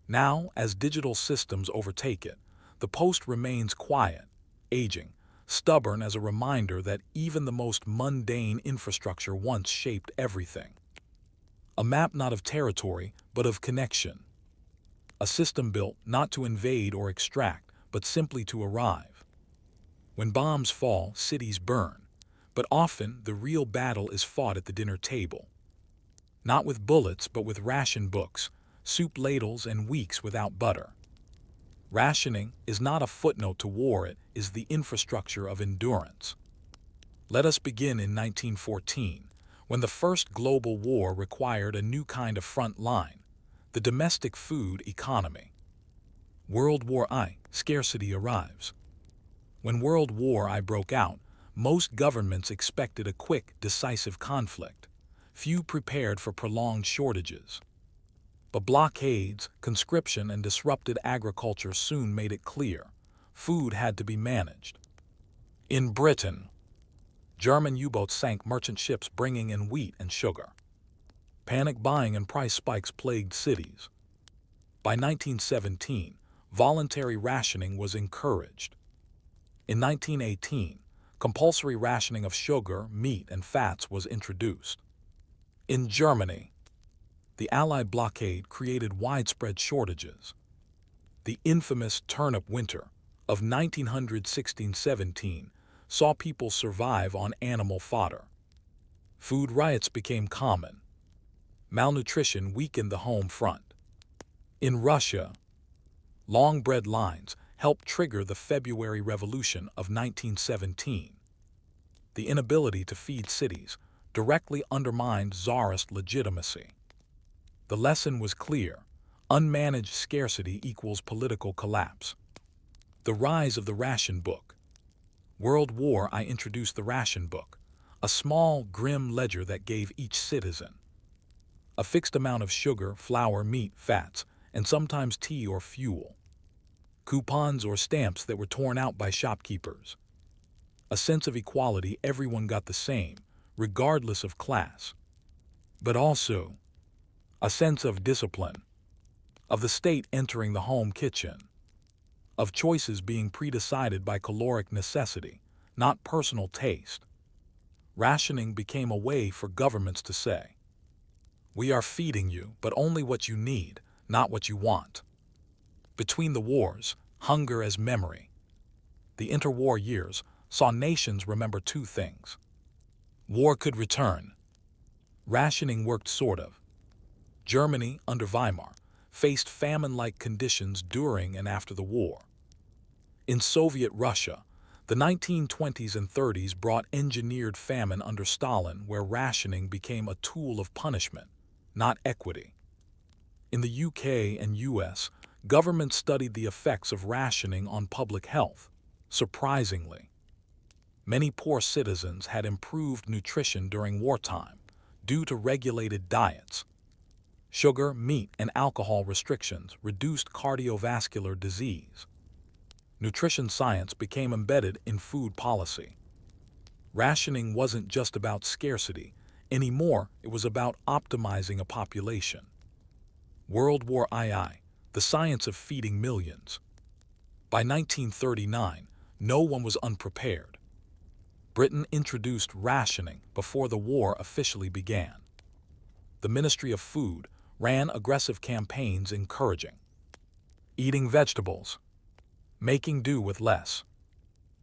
Now, as digital systems overtake it, the post remains quiet, aging, stubborn as a reminder that even the most mundane infrastructure once shaped everything. A map not of territory, but of connection. A system built not to invade or extract, but simply to arrive. When bombs fall, cities burn, but often the real battle is fought at the dinner table. Not with bullets, but with ration books, soup ladles, and weeks without butter. Rationing is not a footnote to war, it is the infrastructure of endurance. Let us begin in 1914, when the first global war required a new kind of front line, the domestic food economy. World War I, scarcity arrives. When World War I broke out, most governments expected a quick, decisive conflict. Few prepared for prolonged shortages. But blockades, conscription, and disrupted agriculture soon made it clear food had to be managed. In Britain, German U-boats sank merchant ships bringing in wheat and sugar. Panic buying and price spikes plagued cities. By 1917, voluntary rationing was encouraged. In 1918, compulsory rationing of sugar, meat, and fats was introduced. In Germany, the Allied blockade created widespread shortages. The infamous turnip winter of 1916-17 saw people survive on animal fodder. Food riots became common. Malnutrition weakened the home front. In Russia, long bread lines helped trigger the February Revolution of 1917. The inability to feed cities directly undermined Tsarist legitimacy. The lesson was clear: unmanaged scarcity equals political collapse. The rise of the ration book. World War I introduced the ration book, a small, grim ledger that gave each citizen a fixed amount of sugar, flour, meat, fats, and sometimes tea or fuel. Coupons or stamps that were torn out by shopkeepers. A sense of equality: everyone got the same, regardless of class. But also a sense of discipline, of the state entering the home kitchen, of choices being pre-decided by caloric necessity, not personal taste. Rationing became a way for governments to say, "We are feeding you, but only what you need, not what you want." Between the wars, hunger as memory. The interwar years saw nations remember two things. War could return. Rationing worked sort of. Germany, under Weimar, faced famine-like conditions during and after the war. In Soviet Russia, the 1920s and 30s brought engineered famine under Stalin, where rationing became a tool of punishment, not equity. In the UK and US, governments studied the effects of rationing on public health. Surprisingly, many poor citizens had improved nutrition during wartime due to regulated diets. Sugar, meat, and alcohol restrictions reduced cardiovascular disease. Nutrition science became embedded in food policy. Rationing wasn't just about scarcity. Anymore, it was about optimizing a population. World War II, the science of feeding millions. By 1939, no one was unprepared. Britain introduced rationing before the war officially began. The Ministry of Food ran aggressive campaigns encouraging eating vegetables, making do with less,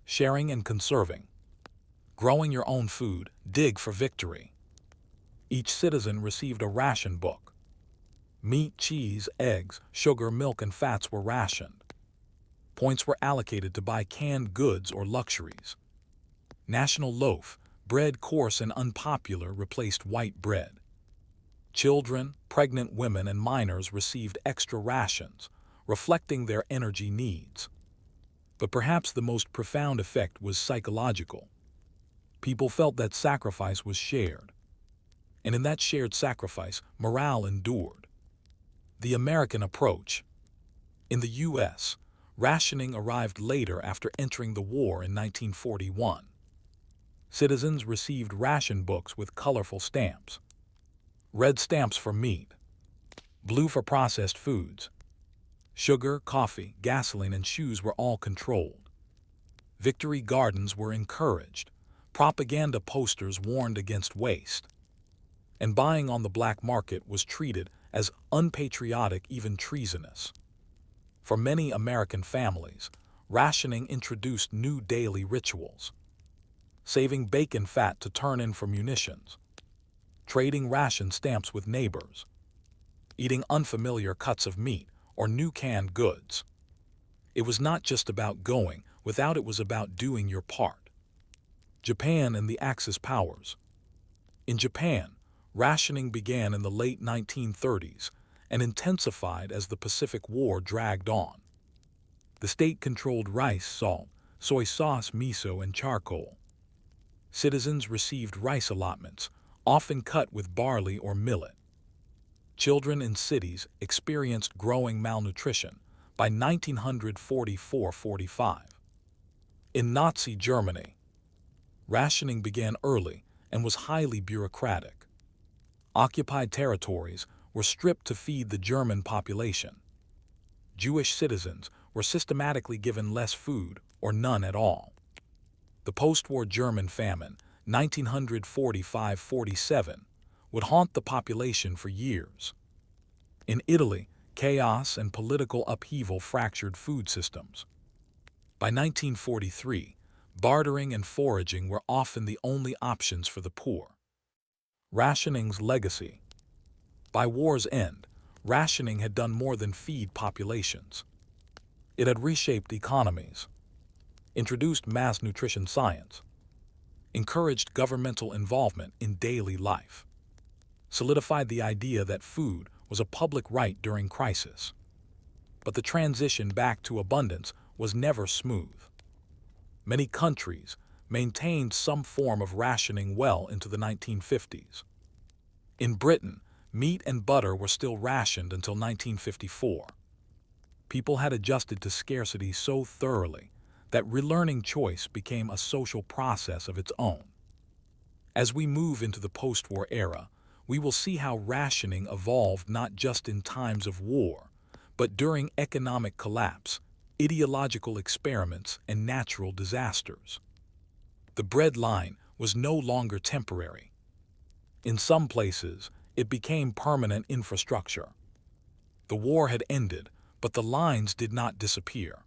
sharing and conserving, growing your own food, dig for victory. Each citizen received a ration book. Meat, cheese, eggs, sugar, milk, and fats were rationed. Points were allocated to buy canned goods or luxuries. National loaf, bread coarse and unpopular, replaced white bread. Children, pregnant women, and minors received extra rations, reflecting their energy needs. But perhaps the most profound effect was psychological. People felt that sacrifice was shared. And in that shared sacrifice, morale endured. The American approach. In the U.S., rationing arrived later after entering the war in 1941. Citizens received ration books with colorful stamps. Red stamps for meat, blue for processed foods. Sugar, coffee, gasoline, and shoes were all controlled. Victory gardens were encouraged. Propaganda posters warned against waste. And buying on the black market was treated as unpatriotic, even treasonous. For many American families, rationing introduced new daily rituals. Saving bacon fat to turn in for munitions. Trading ration stamps with neighbors. Eating unfamiliar cuts of meat or new canned goods. It was not just about going without, it was about doing your part. Japan and the Axis powers. In Japan, rationing began in the late 1930s and intensified as the Pacific War dragged on. The state controlled rice, salt, soy sauce, miso, and charcoal. Citizens received rice allotments, often cut with barley or millet. Children in cities experienced growing malnutrition by 1944-45. In Nazi Germany, rationing began early and was highly bureaucratic. Occupied territories were stripped to feed the German population. Jewish citizens were systematically given less food or none at all. The post-war German famine, 1945-47, would haunt the population for years. In Italy, chaos and political upheaval fractured food systems. By 1943, bartering and foraging were often the only options for the poor. Rationing's legacy. By war's end, rationing had done more than feed populations. It had reshaped economies, introduced mass nutrition science, encouraged governmental involvement in daily life, solidified the idea that food was a public right during crisis. But the transition back to abundance was never smooth. Many countries maintained some form of rationing well into the 1950s. In Britain, meat and butter were still rationed until 1954. People had adjusted to scarcity so thoroughly that relearning choice became a social process of its own. As we move into the post-war era, we will see how rationing evolved not just in times of war, but during economic collapse, ideological experiments, and natural disasters. The bread line was no longer temporary. In some places, it became permanent infrastructure. The war had ended, but the lines did not disappear.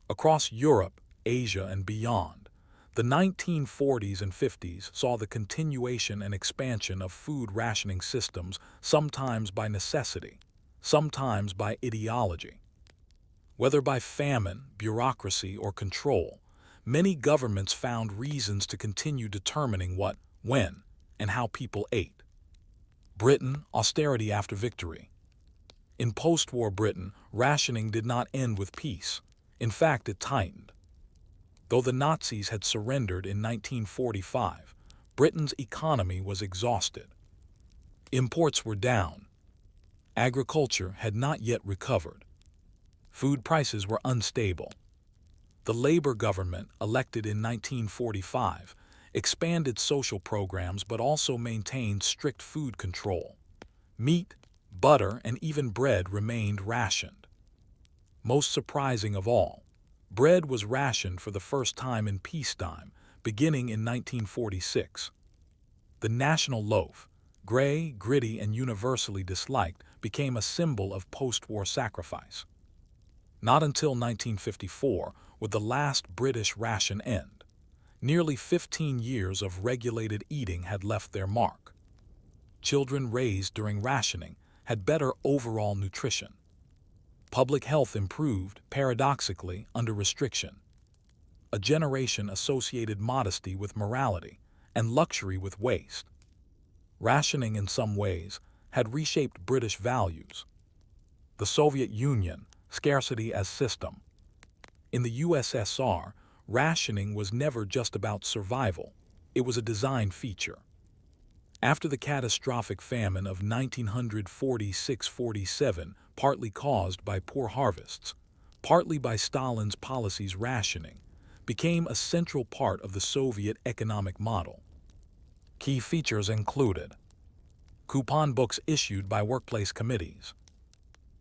Across Europe, Asia, and beyond, the 1940s and 50s saw the continuation and expansion of food rationing systems, sometimes by necessity, sometimes by ideology. Whether by famine, bureaucracy, or control, many governments found reasons to continue determining what, when, and how people ate. Britain, austerity after victory. In post-war Britain, rationing did not end with peace. In fact, it tightened. Though the Nazis had surrendered in 1945, Britain's economy was exhausted. Imports were down. Agriculture had not yet recovered. Food prices were unstable. The Labor government, elected in 1945, expanded social programs but also maintained strict food control. Meat, butter, and even bread remained rationed. Most surprising of all, bread was rationed for the first time in peacetime, beginning in 1946. The national loaf, gray, gritty, and universally disliked, became a symbol of post-war sacrifice. Not until 1954 would the last British ration end. Nearly 15 years of regulated eating had left their mark. Children raised during rationing had better overall nutrition. Public health improved, paradoxically, under restriction. A generation associated modesty with morality and luxury with waste. Rationing, in some ways, had reshaped British values. The Soviet Union, scarcity as system. In the USSR, rationing was never just about survival. It was a design feature. After the catastrophic famine of 1946-47, partly caused by poor harvests, partly by Stalin's policies, rationing became a central part of the Soviet economic model. Key features included coupon books issued by workplace committees,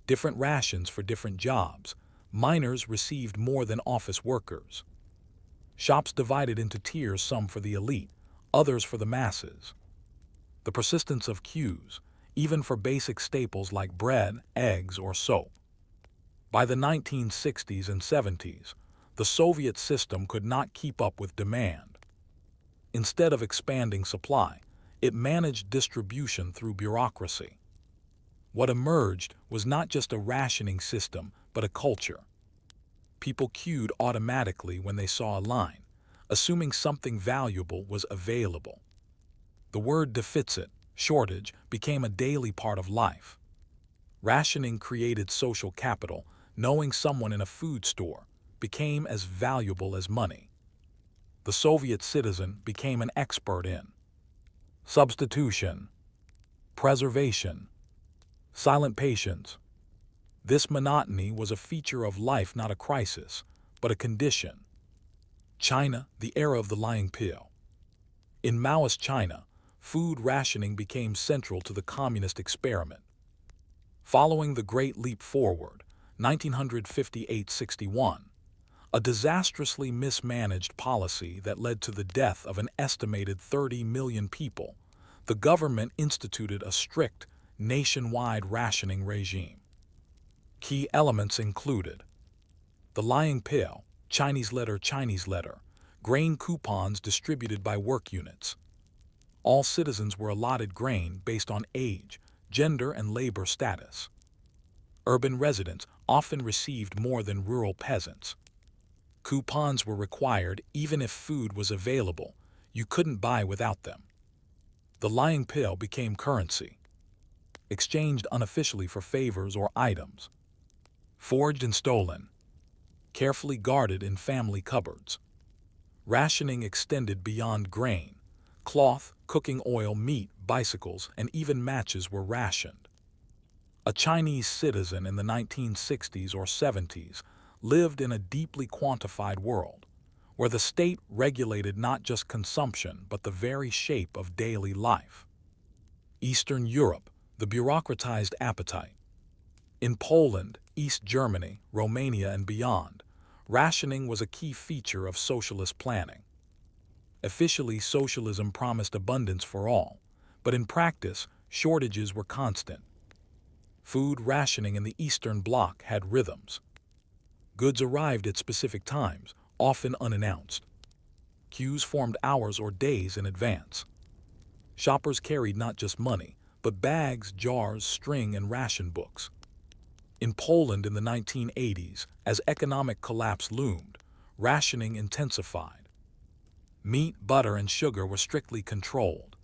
different rations for different jobs. Miners received more than office workers. Shops divided into tiers, some for the elite, others for the masses. The persistence of queues, even for basic staples like bread, eggs, or soap. By the 1960s and 70s, the Soviet system could not keep up with demand. Instead of expanding supply, it managed distribution through bureaucracy. What emerged was not just a rationing system, but a culture. People queued automatically when they saw a line, assuming something valuable was available. The word deficit, shortage, became a daily part of life. Rationing created social capital. Knowing someone in a food store became as valuable as money. The Soviet citizen became an expert in substitution, preservation, silent patience. This monotony was a feature of life, not a crisis, but a condition. China, the era of the lying pill. In Maoist China, food rationing became central to the communist experiment. Following the Great Leap Forward, 1958-61, a disastrously mismanaged policy that led to the death of an estimated 30 million people, the government instituted a strict, nationwide rationing regime. Key elements included the lying pill, Chinese letter, grain coupons distributed by work units. All citizens were allotted grain based on age, gender, and labor status. Urban residents often received more than rural peasants. Coupons were required even if food was available. You couldn't buy without them. The lying pill became currency, exchanged unofficially for favors or items. Forged and stolen, carefully guarded in family cupboards. Rationing extended beyond grain. Cloth, cooking oil, meat, bicycles, and even matches were rationed. A Chinese citizen in the 1960s or 70s lived in a deeply quantified world, where the state regulated not just consumption but the very shape of daily life. Eastern Europe, the bureaucratized appetite. In Poland, East Germany, Romania, and beyond, rationing was a key feature of socialist planning. Officially, socialism promised abundance for all, but in practice, shortages were constant. Food rationing in the Eastern Bloc had rhythms. Goods arrived at specific times, often unannounced. Queues formed hours or days in advance. Shoppers carried not just money, but bags, jars, string, and ration books. In Poland in the 1980s, as economic collapse loomed, rationing intensified. Meat, butter, and sugar were strictly controlled.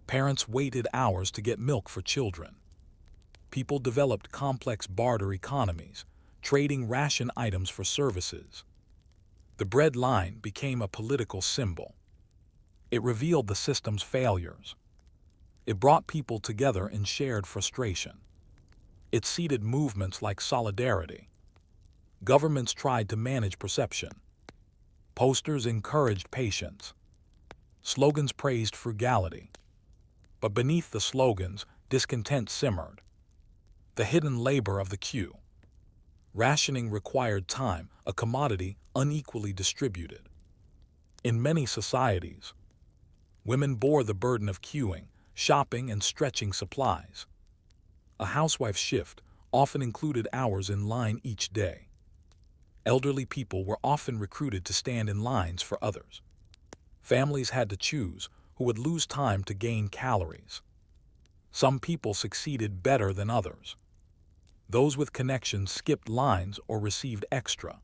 Parents waited hours to get milk for children. People developed complex barter economies, trading ration items for services. The bread line became a political symbol. It revealed the system's failures. It brought people together in shared frustration. It seeded movements like solidarity. Governments tried to manage perception. Posters encouraged patience. Slogans praised frugality. But beneath the slogans, discontent simmered. The hidden labor of the queue. Rationing required time, a commodity unequally distributed. In many societies, women bore the burden of queuing, shopping, and stretching supplies. A housewife's shift often included hours in line each day. Elderly people were often recruited to stand in lines for others. Families had to choose who would lose time to gain calories. Some people succeeded better than others. Those with connections skipped lines or received extra.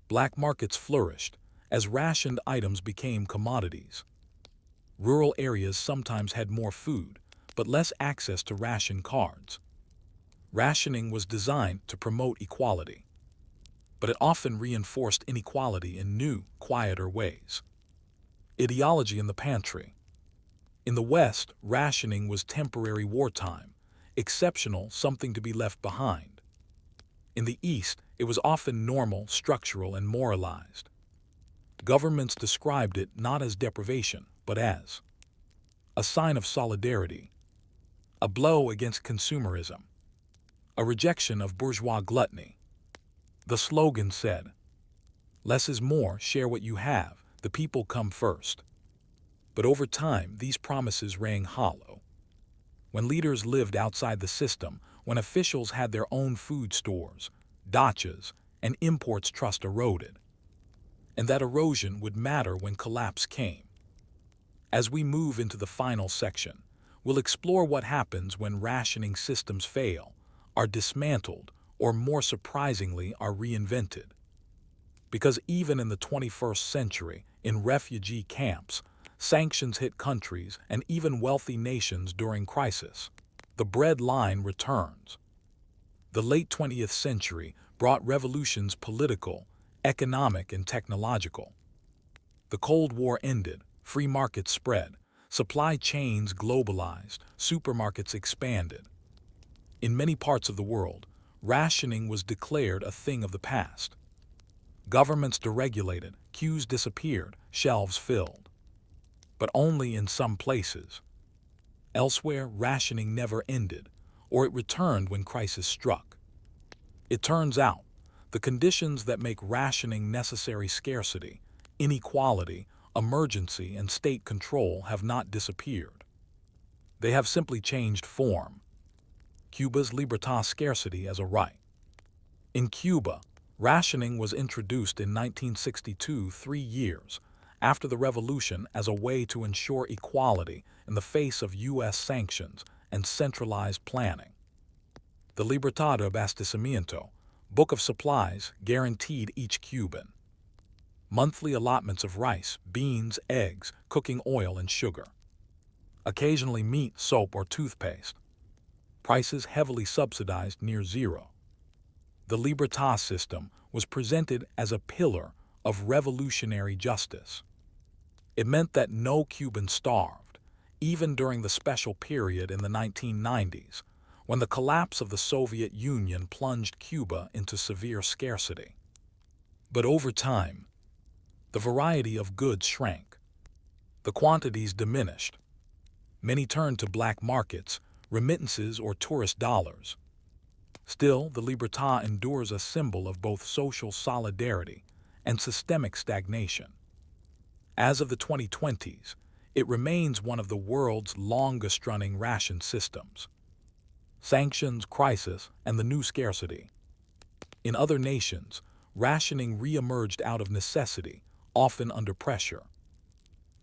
Black markets flourished as rationed items became commodities. Rural areas sometimes had more food, but less access to ration cards. Rationing was designed to promote equality, but it often reinforced inequality in new, quieter ways. Ideology in the pantry. In the West, rationing was temporary wartime, exceptional, something to be left behind. In the East, it was often normal, structural, and moralized. Governments described it not as deprivation, but as a sign of solidarity, a blow against consumerism, a rejection of bourgeois gluttony. The slogan said, "Less is more, share what you have, the people come first." But over time, these promises rang hollow. When leaders lived outside the system, when officials had their own food stores, dachas, and imports, trust eroded. And that erosion would matter when collapse came. As we move into the final section, we'll explore what happens when rationing systems fail, are dismantled, or more surprisingly, are reinvented. Because even in the 21st century, in refugee camps, sanctions hit countries and even wealthy nations during crisis. The bread line returns. The late 20th century brought revolutions political, economic, and technological. The Cold War ended, free markets spread, supply chains globalized, supermarkets expanded. In many parts of the world, rationing was declared a thing of the past. Governments deregulated, queues disappeared, shelves filled. But only in some places. Elsewhere, rationing never ended, or it returned when crisis struck. It turns out, the conditions that make rationing necessary, scarcity, inequality, emergency, and state control, have not disappeared. They have simply changed form. Cuba's libertad, scarcity as a right. In Cuba, rationing was introduced in 1962, 3 years after the revolution, as a way to ensure equality in the face of U.S. sanctions and centralized planning. The Libertad de Abastecimiento, Book of Supplies, guaranteed each Cuban monthly allotments of rice, beans, eggs, cooking oil, and sugar. Occasionally meat, soap, or toothpaste. Prices heavily subsidized, near zero. The Libertad system was presented as a pillar of revolutionary justice. It meant that no Cuban starved, even during the special period in the 1990s, when the collapse of the Soviet Union plunged Cuba into severe scarcity. But over time, the variety of goods shrank. The quantities diminished. Many turned to black markets, remittances, or tourist dollars. Still, the Libertad endures, a symbol of both social solidarity and systemic stagnation. As of the 2020s, it remains one of the world's longest-running ration systems. Sanctions, crisis, and the new scarcity. In other nations, rationing re-emerged out of necessity, often under pressure.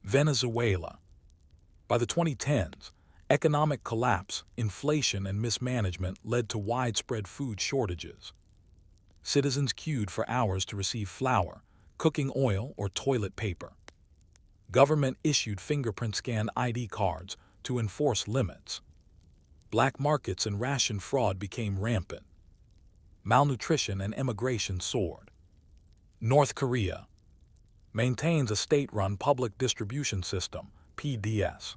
Venezuela. By the 2010s, economic collapse, inflation, and mismanagement led to widespread food shortages. Citizens queued for hours to receive flour, cooking oil, or toilet paper. Government issued fingerprint scan ID cards to enforce limits. Black markets and ration fraud became rampant. Malnutrition and emigration soared. North Korea maintains a state-run public distribution system, PDS.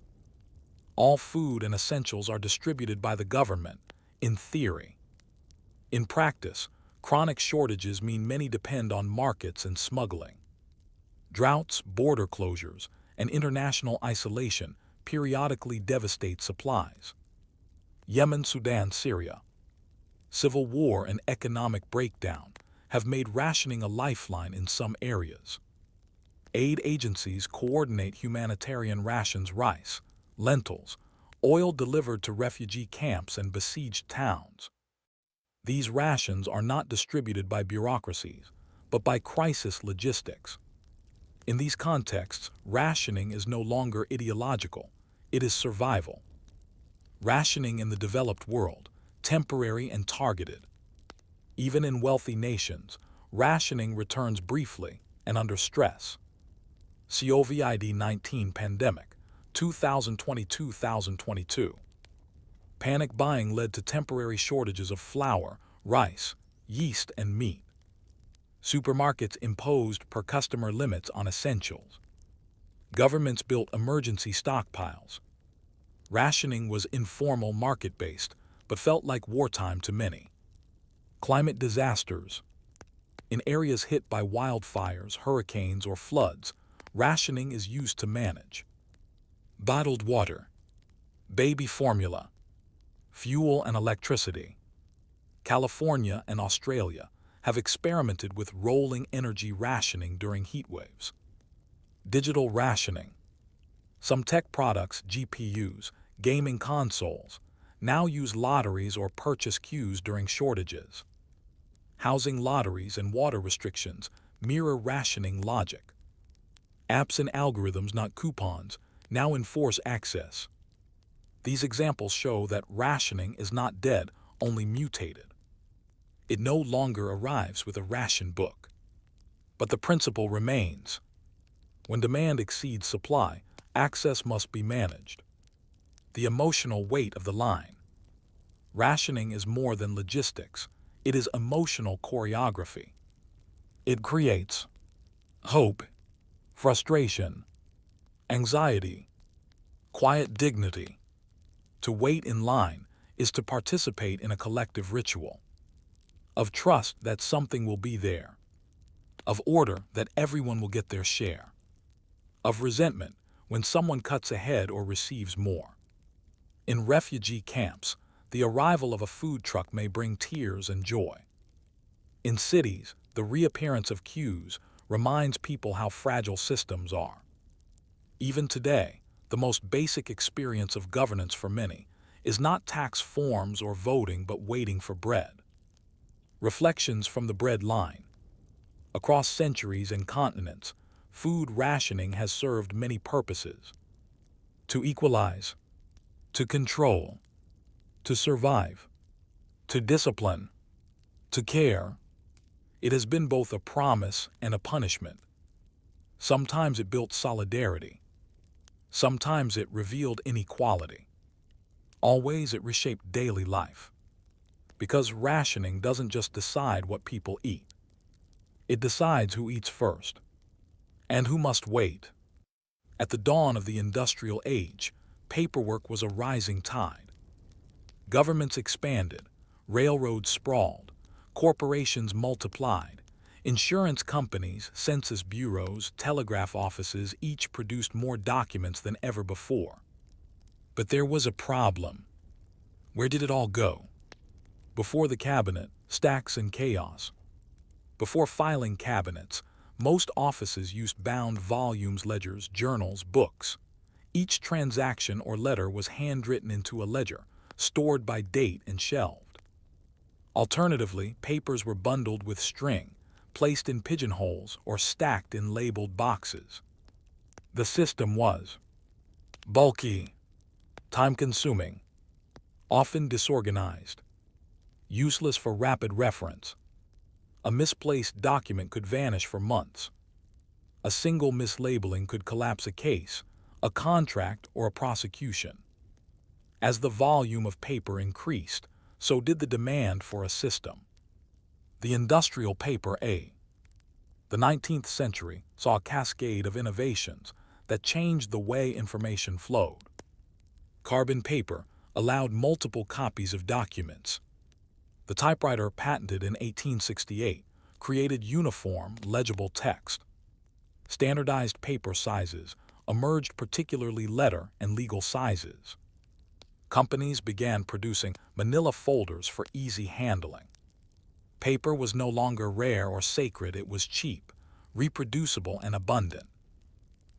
All food and essentials are distributed by the government, in theory. In practice, chronic shortages mean many depend on markets and smuggling. Droughts, border closures, and international isolation periodically devastate supplies. Yemen, Sudan, Syria. Civil war and economic breakdown have made rationing a lifeline in some areas. Aid agencies coordinate humanitarian rations: rice, lentils, oil delivered to refugee camps and besieged towns. These rations are not distributed by bureaucracies, but by crisis logistics. In these contexts, rationing is no longer ideological, it is survival. Rationing in the developed world, temporary and targeted. Even in wealthy nations, rationing returns briefly and under stress. COVID-19 pandemic, 2020-2022. Panic buying led to temporary shortages of flour, rice, yeast, and meat. Supermarkets imposed per-customer limits on essentials. Governments built emergency stockpiles. Rationing was informal, market-based, but felt like wartime to many. Climate disasters. In areas hit by wildfires, hurricanes, or floods, rationing is used to manage. Bottled water, baby formula, fuel and electricity. California and Australia have experimented with rolling energy rationing during heat waves. Digital rationing. Some tech products, GPUs, gaming consoles, now use lotteries or purchase queues during shortages. Housing lotteries and water restrictions mirror rationing logic. Apps and algorithms, not coupons, now enforce access. These examples show that rationing is not dead, only mutated. It no longer arrives with a ration book. But the principle remains. When demand exceeds supply, access must be managed. The emotional weight of the line. Rationing is more than logistics. It is emotional choreography. It creates hope, frustration, anxiety, quiet dignity. To wait in line is to participate in a collective ritual. Of trust that something will be there. Of order that everyone will get their share. Of resentment when someone cuts ahead or receives more. In refugee camps, the arrival of a food truck may bring tears and joy. In cities, the reappearance of queues reminds people how fragile systems are. Even today, the most basic experience of governance for many is not tax forms or voting, but waiting for bread. Reflections from the bread line. Across centuries and continents, food rationing has served many purposes. To equalize, to control, to survive, to discipline, to care. It has been both a promise and a punishment. Sometimes it built solidarity. Sometimes it revealed inequality. Always it reshaped daily life. Because rationing doesn't just decide what people eat. It decides who eats first and who must wait. At the dawn of the industrial age, paperwork was a rising tide. Governments expanded, railroads sprawled, corporations multiplied, insurance companies, census bureaus, telegraph offices each produced more documents than ever before. But there was a problem. Where did it all go? Before the cabinet, stacks and chaos. Before filing cabinets, most offices used bound volumes, ledgers, journals, books. Each transaction or letter was handwritten into a ledger, stored by date and shelved. Alternatively, papers were bundled with string, placed in pigeonholes, or stacked in labeled boxes. The system was bulky, time-consuming, often disorganized, useless for rapid reference. A misplaced document could vanish for months. A single mislabeling could collapse a case, a contract, or a prosecution. As the volume of paper increased, so did the demand for a system. The industrial paper age. The 19th century saw a cascade of innovations that changed the way information flowed. Carbon paper, allowed multiple copies of documents. The typewriter, patented in 1868, created uniform, legible text. Standardized paper sizes emerged, particularly letter and legal sizes. Companies began producing manila folders for easy handling. Paper was no longer rare or sacred, it was cheap, reproducible, and abundant.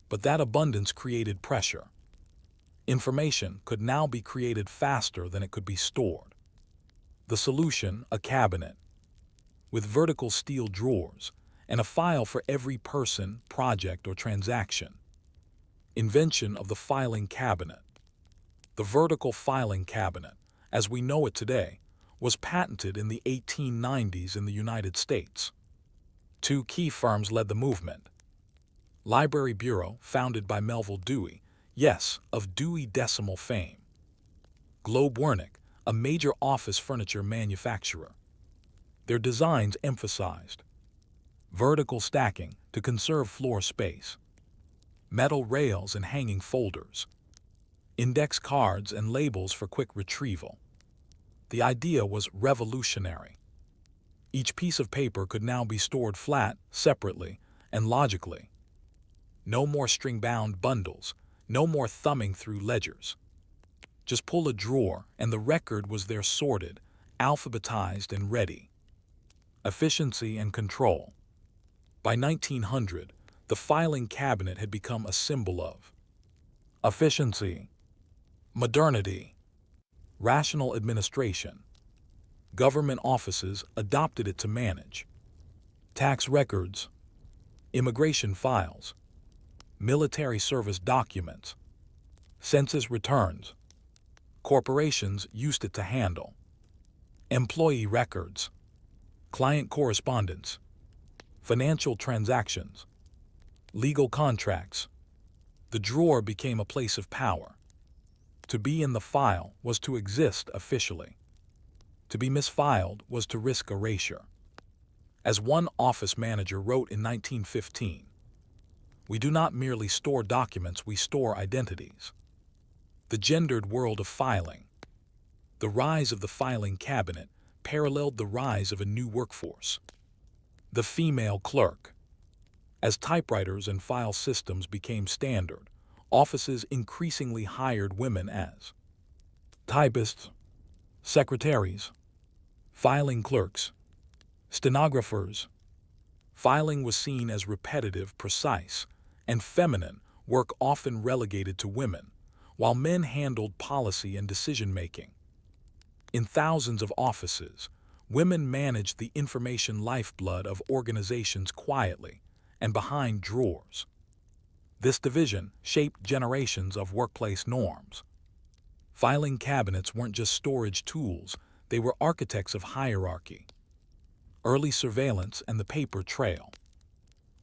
But that abundance created pressure. Information could now be created faster than it could be stored. The solution: a cabinet with vertical steel drawers and a file for every person, project, or transaction. Invention of the filing cabinet. The vertical filing cabinet, as we know it today, was patented in the 1890s in the United States. Two key firms led the movement. Library Bureau, founded by Melville Dewey, yes, of Dewey Decimal fame. Globe Wernick, a major office furniture manufacturer. Their designs emphasized vertical stacking to conserve floor space, metal rails and hanging folders, index cards and labels for quick retrieval. The idea was revolutionary. Each piece of paper could now be stored flat, separately, and logically. No more string-bound bundles, no more thumbing through ledgers. Just pull a drawer and the record was there, sorted, alphabetized, and ready. Efficiency and control. By 1900, the filing cabinet had become a symbol of efficiency, modernity, rational administration. Government offices adopted it to manage tax records, immigration files, military service documents, census returns. Corporations used it to handle employee records, client correspondence, financial transactions, legal contracts. The drawer became a place of power. To be in the file was to exist officially. To be misfiled was to risk erasure. As one office manager wrote in 1915, "We do not merely store documents, we store identities." The gendered world of filing. The rise of the filing cabinet paralleled the rise of a new workforce. The female clerk. As typewriters and file systems became standard, offices increasingly hired women as typists, secretaries, filing clerks, stenographers. Filing was seen as repetitive, precise, and feminine work, often relegated to women, while men handled policy and decision-making. In thousands of offices, women managed the information lifeblood of organizations quietly and behind drawers. This division shaped generations of workplace norms. Filing cabinets weren't just storage tools, they were architects of hierarchy. Early surveillance and the paper trail.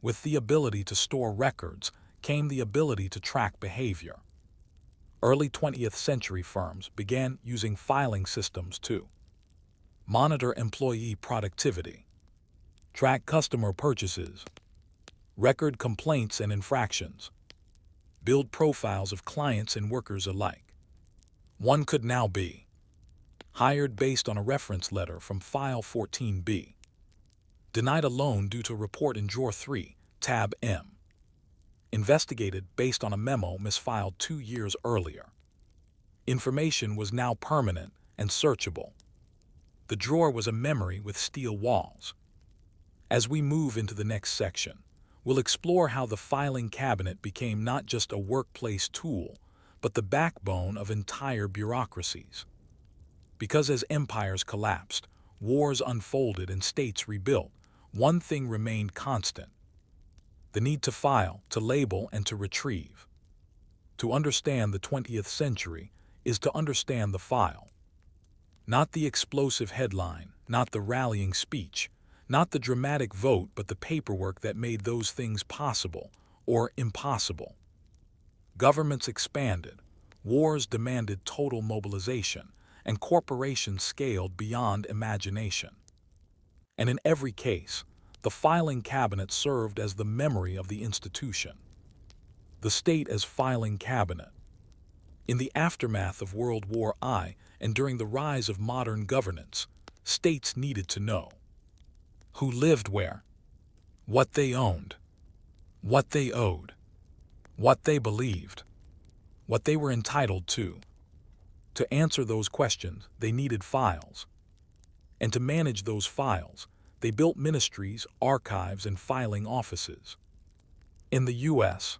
With the ability to store records came the ability to track behavior. Early 20th century firms began using filing systems to monitor employee productivity, track customer purchases, record complaints and infractions, build profiles of clients and workers alike. One could now be hired based on a reference letter from File 14B, denied a loan due to report in Drawer 3, Tab M, investigated based on a memo misfiled 2 years earlier. Information was now permanent and searchable. The drawer was a memory with steel walls. As we move into the next section, we'll explore how the filing cabinet became not just a workplace tool, but the backbone of entire bureaucracies. Because as empires collapsed, wars unfolded, and states rebuilt, one thing remained constant: the need to file, to label, and to retrieve. To understand the 20th century is to understand the file. Not the explosive headline, not the rallying speech, not the dramatic vote, but the paperwork that made those things possible or impossible. Governments expanded, wars demanded total mobilization, and corporations scaled beyond imagination. And in every case, the filing cabinet served as the memory of the institution. The state as filing cabinet. In the aftermath of World War I and during the rise of modern governance, states needed to know who lived where, what they owned, what they owed, what they believed, what they were entitled to. To answer those questions, they needed files. And to manage those files, they built ministries, archives, and filing offices. In the U.S.,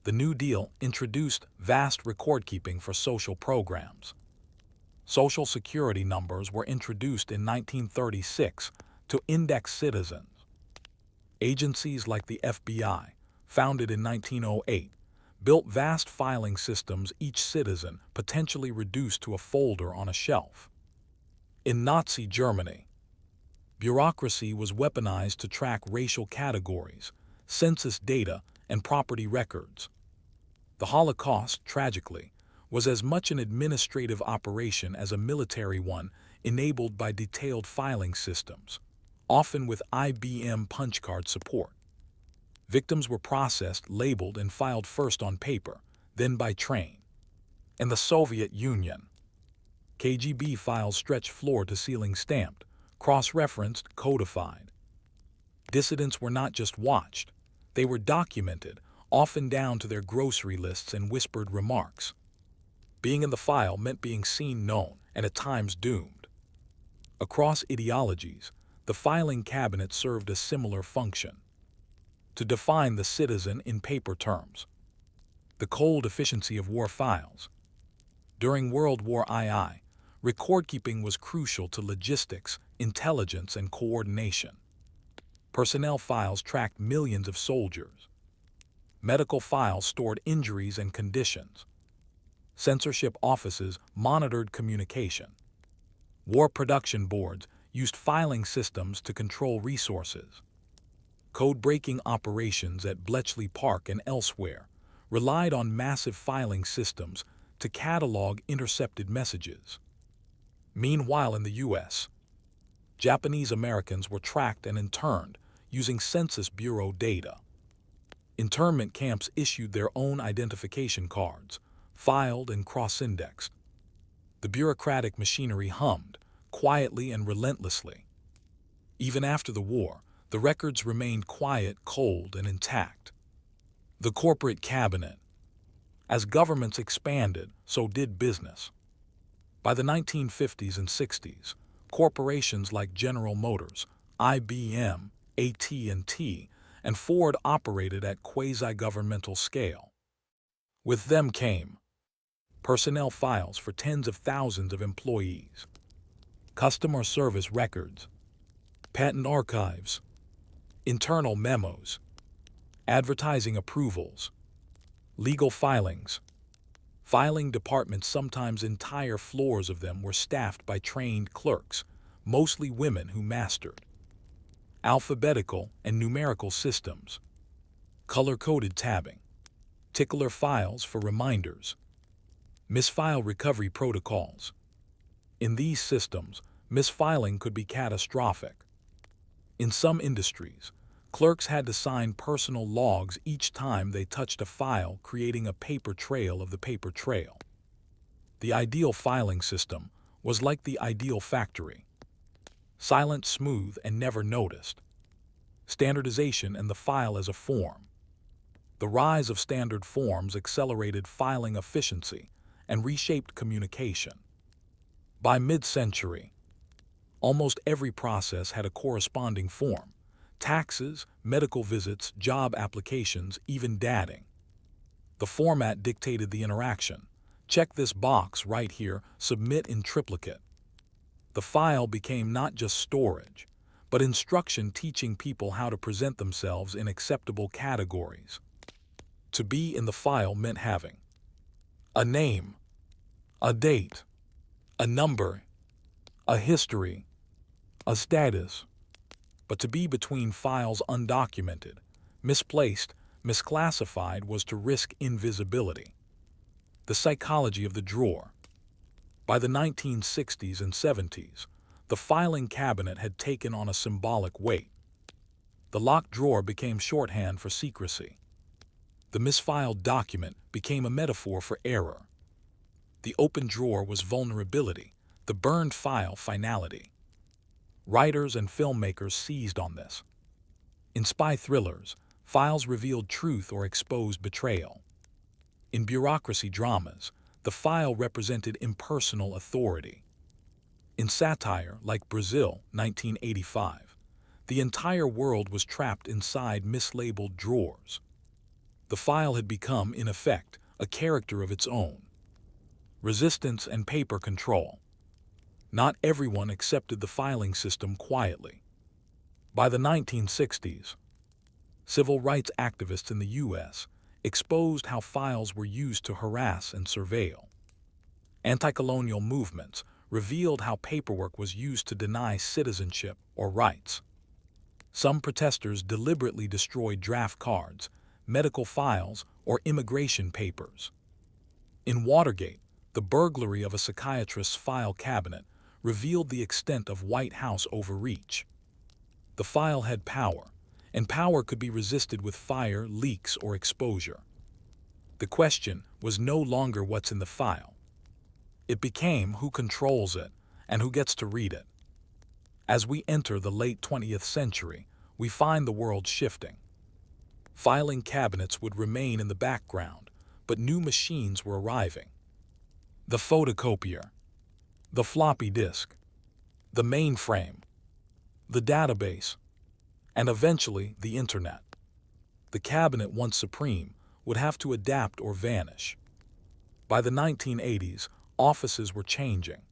the New Deal introduced vast record-keeping for social programs. Social Security numbers were introduced in 1936 to index citizens. Agencies like the FBI, founded in 1908, built vast filing systems, each citizen potentially reduced to a folder on a shelf. In Nazi Germany, bureaucracy was weaponized to track racial categories, census data, and property records. The Holocaust, tragically, was as much an administrative operation as a military one, enabled by detailed filing systems, often with IBM punch card support. Victims were processed, labeled, and filed first on paper, then by train. In the Soviet Union, KGB files stretched floor-to-ceiling stamped, cross-referenced, codified. Dissidents were not just watched, they were documented, often down to their grocery lists and whispered remarks. Being in the file meant being seen, known, and at times doomed. Across ideologies, the filing cabinet served a similar function: to define the citizen in paper terms. The cold efficiency of war files. During World War II, record-keeping was crucial to logistics, intelligence, and coordination. Personnel files tracked millions of soldiers. Medical files stored injuries and conditions. Censorship offices monitored communication. War production boards used filing systems to control resources. Code-breaking operations at Bletchley Park and elsewhere relied on massive filing systems to catalog intercepted messages. Meanwhile, in the U.S., Japanese Americans were tracked and interned using Census Bureau data. Internment camps issued their own identification cards, filed and cross-indexed. The bureaucratic machinery hummed, quietly and relentlessly. Even after the war, the records remained quiet, cold, and intact. The corporate cabinet. As governments expanded, so did business. By the 1950s and 60s, corporations like General Motors, IBM, AT&T, and Ford operated at quasi-governmental scale. With them came personnel files for tens of thousands of employees, customer service records, patent archives, internal memos, advertising approvals, legal filings. Filing departments, sometimes entire floors of them, were staffed by trained clerks, mostly women who mastered alphabetical and numerical systems, color-coded tabbing, tickler files for reminders, misfile recovery protocols. In these systems, misfiling could be catastrophic. In some industries, clerks had to sign personal logs each time they touched a file, creating a paper trail of the paper trail. The ideal filing system was like the ideal factory: silent, smooth, and never noticed. Standardization and the file as a form. The rise of standard forms accelerated filing efficiency and reshaped communication. By mid-century, almost every process had a corresponding form: taxes, medical visits, job applications, even dating. The format dictated the interaction. Check this box right here, submit in triplicate. The file became not just storage, but instruction, teaching people how to present themselves in acceptable categories. To be in the file meant having a name, a date, a number, a history, a status. But to be between files, undocumented, misplaced, misclassified, was to risk invisibility. The psychology of the drawer. By the 1960s and 70s, the filing cabinet had taken on a symbolic weight. The locked drawer became shorthand for secrecy. The misfiled document became a metaphor for error. The open drawer was vulnerability, the burned file finality. Writers and filmmakers seized on this. In spy thrillers, files revealed truth or exposed betrayal. In bureaucracy dramas, the file represented impersonal authority. In satire like Brazil, 1985, the entire world was trapped inside mislabeled drawers. The file had become, in effect, a character of its own. Resistance and paper control. Not everyone accepted the filing system quietly. By the 1960s, civil rights activists in the U.S. exposed how files were used to harass and surveil. Anti-colonial movements revealed how paperwork was used to deny citizenship or rights. Some protesters deliberately destroyed draft cards, medical files, or immigration papers. In Watergate, the burglary of a psychiatrist's file cabinet revealed the extent of White House overreach. The file had power, and power could be resisted with fire, leaks, or exposure. The question was no longer what's in the file. It became who controls it and who gets to read it. As we enter the late 20th century, we find the world shifting. Filing cabinets would remain in the background, but new machines were arriving. The photocopier, the floppy disk, the mainframe, the database, and eventually the internet. The cabinet, once supreme, would have to adapt or vanish. By the 1980s, offices were changing.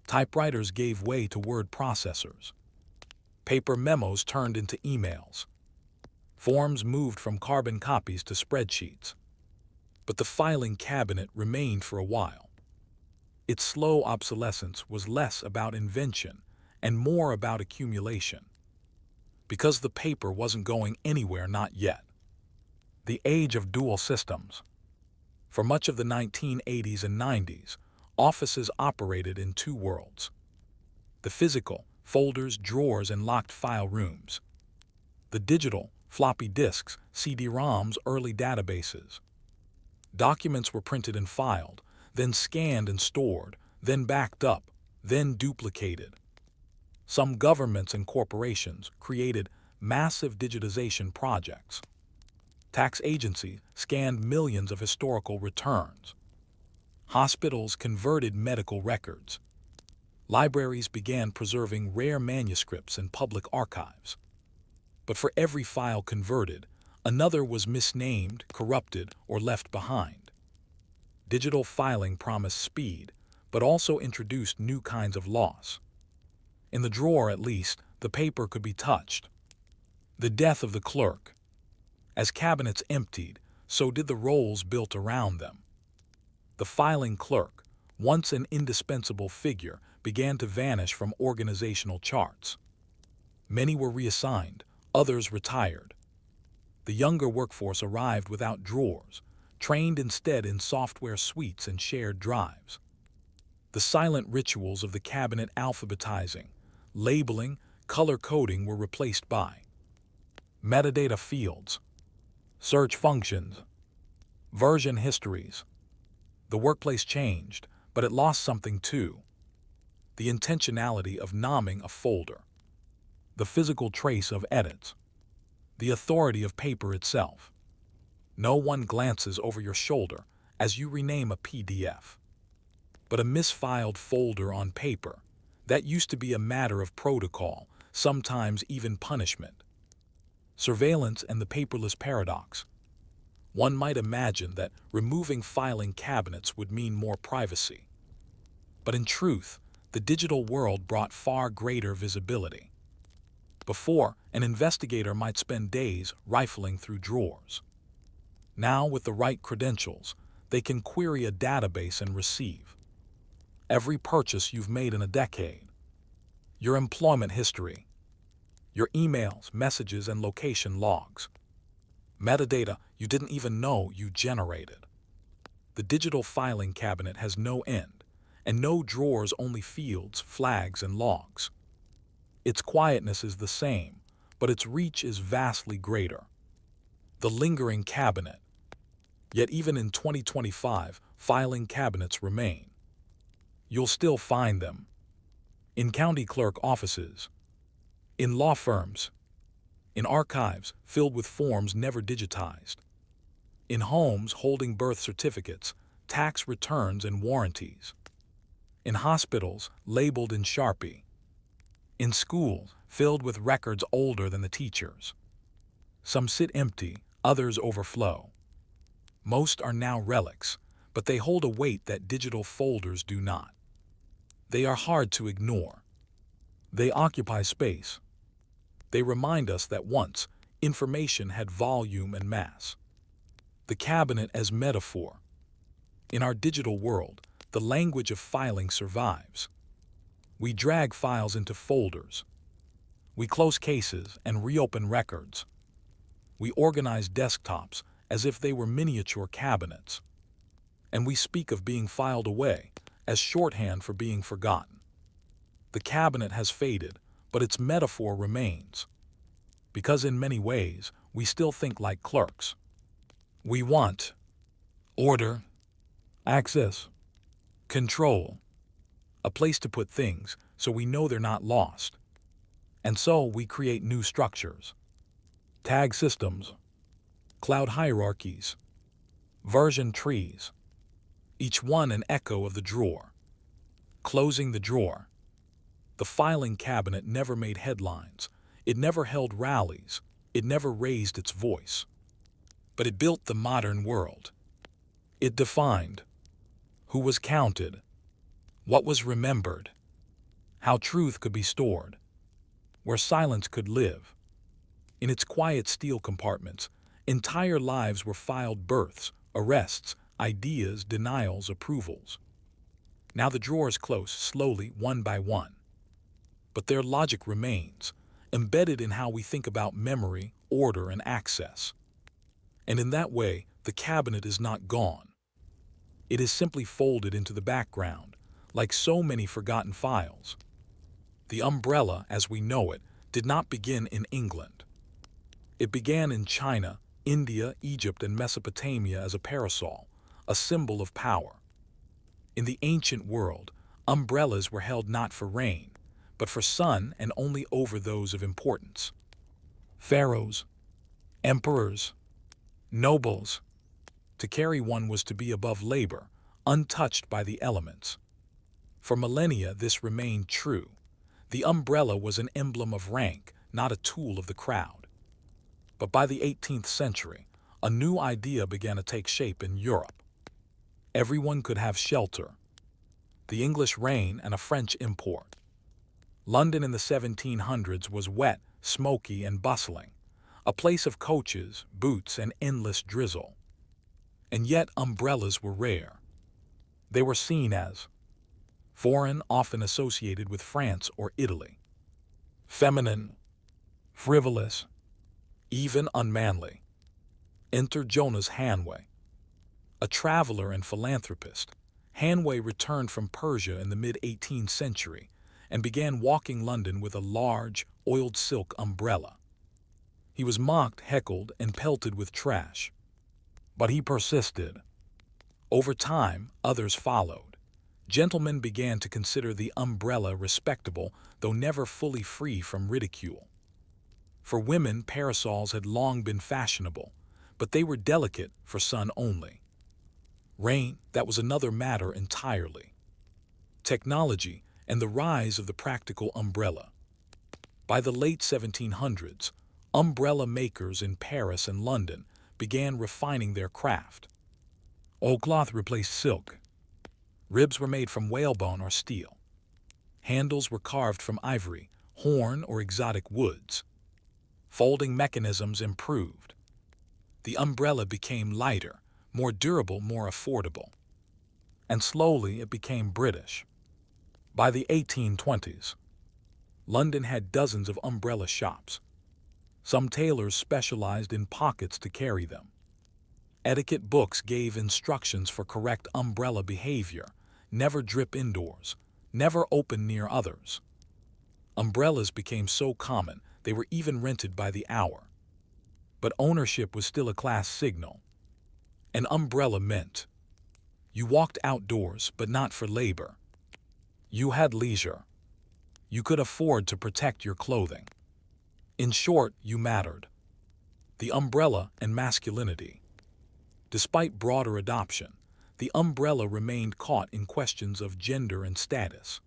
Typewriters gave way to word processors. Paper memos turned into emails. Forms moved from carbon copies to spreadsheets. But the filing cabinet remained for a while. Its slow obsolescence was less about invention and more about accumulation. Because the paper wasn't going anywhere, not yet. The age of dual systems. For much of the 1980s and 90s, offices operated in two worlds. The physical, folders, drawers, and locked file rooms. The digital, floppy disks, CD-ROMs, early databases. Documents were printed and filed, then scanned and stored, then backed up, then duplicated. Some governments and corporations created massive digitization projects. Tax agencies scanned millions of historical returns. Hospitals converted medical records. Libraries began preserving rare manuscripts in public archives. But for every file converted, another was misnamed, corrupted, or left behind. Digital filing promised speed, but also introduced new kinds of loss. In the drawer, at least, the paper could be touched. The death of the clerk. As cabinets emptied, so did the roles built around them. The filing clerk, once an indispensable figure, began to vanish from organizational charts. Many were reassigned, others retired. The younger workforce arrived without drawers, trained instead in software suites and shared drives. The silent rituals of the cabinet, alphabetizing, labeling, color coding, were replaced by metadata fields, search functions, version histories. The workplace changed, but it lost something too. The intentionality of nomming a folder, the physical trace of edits, the authority of paper itself. No one glances over your shoulder as you rename a PDF. But a misfiled folder on paper, that used to be a matter of protocol, sometimes even punishment. Surveillance and the paperless paradox. One might imagine that removing filing cabinets would mean more privacy. But in truth, the digital world brought far greater visibility. Before, an investigator might spend days rifling through drawers. Now, with the right credentials, they can query a database and receive every purchase you've made in a decade, your employment history, your emails, messages, and location logs, metadata you didn't even know you generated. The digital filing cabinet has no end, and no drawers, only fields, flags, and logs. Its quietness is the same, but its reach is vastly greater. The lingering cabinet. Yet even in 2025, filing cabinets remain. You'll still find them in county clerk offices, in law firms, in archives filled with forms never digitized, in homes holding birth certificates, tax returns, and warranties, in hospitals labeled in Sharpie, in schools filled with records older than the teachers. Some sit empty, others overflow. Most are now relics, but they hold a weight that digital folders do not. They are hard to ignore. They occupy space. They remind us that once, information had volume and mass. The cabinet as metaphor. In our digital world, the language of filing survives. We drag files into folders. We close cases and reopen records. We organize desktops as if they were miniature cabinets. And we speak of being filed away as shorthand for being forgotten. The cabinet has faded, but its metaphor remains. Because in many ways, we still think like clerks. We want order, access, control, a place to put things so we know they're not lost. And so we create new structures, tag systems, cloud hierarchies, version trees, each one an echo of the drawer. Closing the drawer. The filing cabinet never made headlines. It never held rallies. It never raised its voice. But it built the modern world. It defined who was counted, what was remembered, how truth could be stored, where silence could live. In its quiet steel compartments, entire lives were filed: births, arrests, ideas, denials, approvals. Now the drawers close slowly, one by one. But their logic remains, embedded in how we think about memory, order, and access. And in that way, the cabinet is not gone. It is simply folded into the background, like so many forgotten files. The umbrella, as we know it, did not begin in England. It began in China, India, Egypt, and Mesopotamia as a parasol, a symbol of power. In the ancient world, umbrellas were held not for rain, but for sun, and only over those of importance. Pharaohs, emperors, nobles. To carry one was to be above labor, untouched by the elements. For millennia this remained true. The umbrella was an emblem of rank, not a tool of the crowd. But by the 18th century, a new idea began to take shape in Europe. Everyone could have shelter. The English rain and a French import. London in the 1700s was wet, smoky, and bustling, a place of coaches, boots, and endless drizzle. And yet umbrellas were rare. They were seen as foreign, often associated with France or Italy, feminine, frivolous, even unmanly. Enter Jonas Hanway, a traveler and philanthropist. Hanway returned from Persia in the mid-18th century and began walking London with a large, oiled silk umbrella. He was mocked, heckled, and pelted with trash. But he persisted. Over time, others followed. Gentlemen began to consider the umbrella respectable, though never fully free from ridicule. For women, parasols had long been fashionable, but they were delicate for sun only. Rain, that was another matter entirely. Technology and the rise of the practical umbrella. By the late 1700s, umbrella makers in Paris and London began refining their craft. Oilcloth replaced silk. Ribs were made from whalebone or steel. Handles were carved from ivory, horn, or exotic woods. Folding mechanisms improved. The umbrella became lighter, more durable, more affordable. And slowly it became British. By the 1820s, London had dozens of umbrella shops. Some tailors specialized in pockets to carry them. Etiquette books gave instructions for correct umbrella behavior: never drip indoors, never open near others. Umbrellas became so common they were even rented by the hour. But ownership was still a class signal. An umbrella meant you walked outdoors, but not for labor. You had leisure. You could afford to protect your clothing. In short, you mattered. The umbrella and masculinity. Despite broader adoption, the umbrella remained caught in questions of gender and status.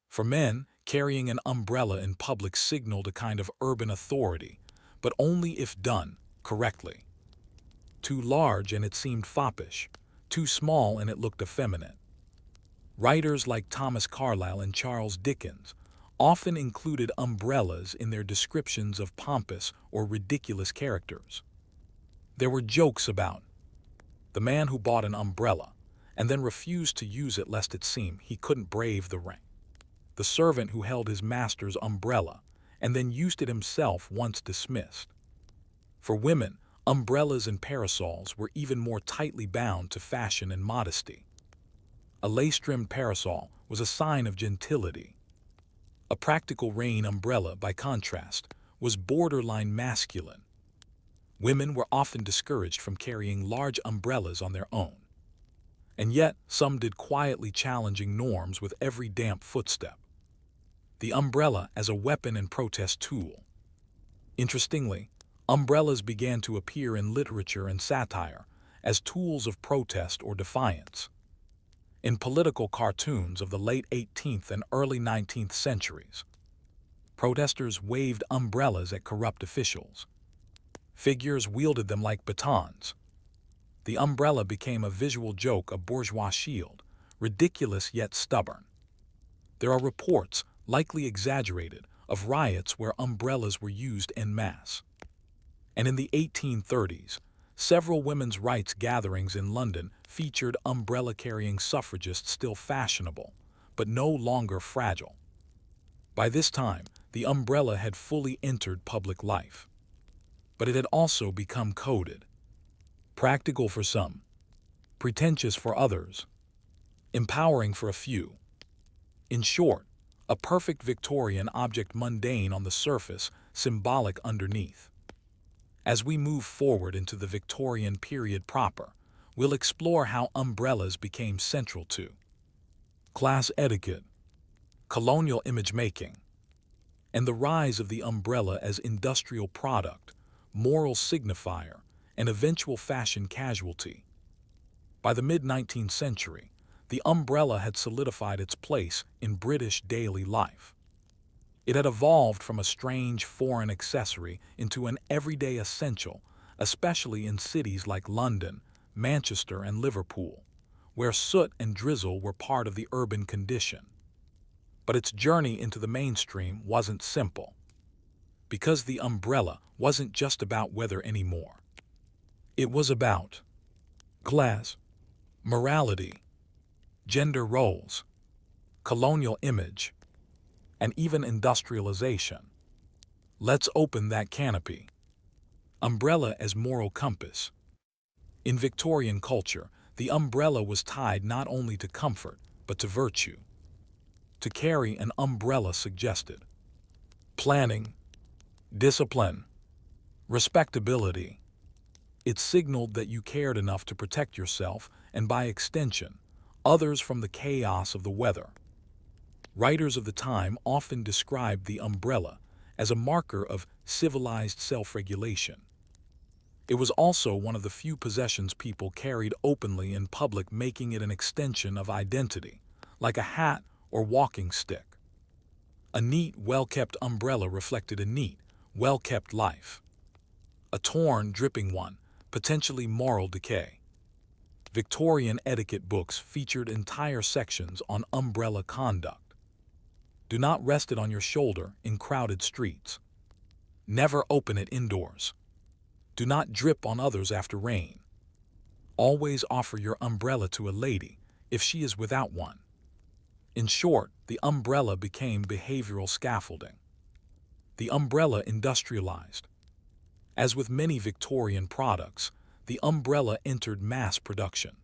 For men, carrying an umbrella in public signaled a kind of urban authority, but only if done correctly. Too large and it seemed foppish, too small and it looked effeminate. Writers like Thomas Carlyle and Charles Dickens often included umbrellas in their descriptions of pompous or ridiculous characters. There were jokes about the man who bought an umbrella and then refused to use it lest it seem he couldn't brave the rain. The servant who held his master's umbrella and then used it himself once dismissed. For women, umbrellas and parasols were even more tightly bound to fashion and modesty. A lace-trimmed parasol was a sign of gentility. A practical rain umbrella, by contrast, was borderline masculine. Women were often discouraged from carrying large umbrellas on their own. And yet, some did quietly challenging norms with every damp footstep. The umbrella as a weapon and protest tool. Interestingly, umbrellas began to appear in literature and satire as tools of protest or defiance. In political cartoons of the late 18th and early 19th centuries, protesters waved umbrellas at corrupt officials. Figures wielded them like batons. The umbrella became a visual joke, a bourgeois shield, ridiculous yet stubborn. There are reports, likely exaggerated, of riots where umbrellas were used en masse. And in the 1830s, several women's rights gatherings in London featured umbrella-carrying suffragists, still fashionable, but no longer fragile. By this time, the umbrella had fully entered public life. But it had also become coded. Practical for some, pretentious for others, empowering for a few. In short, a perfect Victorian object, mundane on the surface, symbolic underneath. As we move forward into the Victorian period proper, we'll explore how umbrellas became central to class etiquette, colonial image-making, and the rise of the umbrella as industrial product, moral signifier, and eventual fashion casualty. By the mid-19th century, the umbrella had solidified its place in British daily life. It had evolved from a strange foreign accessory into an everyday essential, especially in cities like London, Manchester, and Liverpool, where soot and drizzle were part of the urban condition. But its journey into the mainstream wasn't simple, because the umbrella wasn't just about weather anymore. It was about class, morality, gender roles, colonial image, and even industrialization. Let's open that canopy. Umbrella as moral compass. In Victorian culture, the umbrella was tied not only to comfort, but to virtue. To carry an umbrella suggested planning, discipline, respectability. It signaled that you cared enough to protect yourself and, by extension, others from the chaos of the weather. Writers of the time often described the umbrella as a marker of civilized self-regulation. It was also one of the few possessions people carried openly in public, making it an extension of identity, like a hat or walking stick. A neat, well-kept umbrella reflected a neat, well-kept life. A torn, dripping one, potentially moral decay. Victorian etiquette books featured entire sections on umbrella conduct. Do not rest it on your shoulder in crowded streets. Never open it indoors. Do not drip on others after rain. Always offer your umbrella to a lady if she is without one. In short, the umbrella became behavioral scaffolding. The umbrella industrialized. As with many Victorian products, the umbrella entered mass production.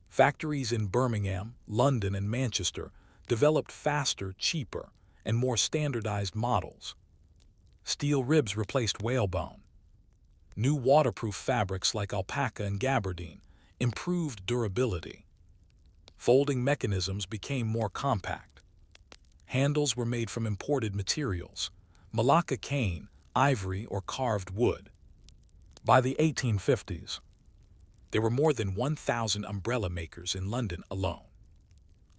Factories in Birmingham, London, and Manchester developed faster, cheaper, and more standardized models. Steel ribs replaced whalebone. New waterproof fabrics like alpaca and gabardine improved durability. Folding mechanisms became more compact. Handles were made from imported materials, Malacca cane, ivory, or carved wood. By the 1850s, there were more than 1,000 umbrella makers in London alone.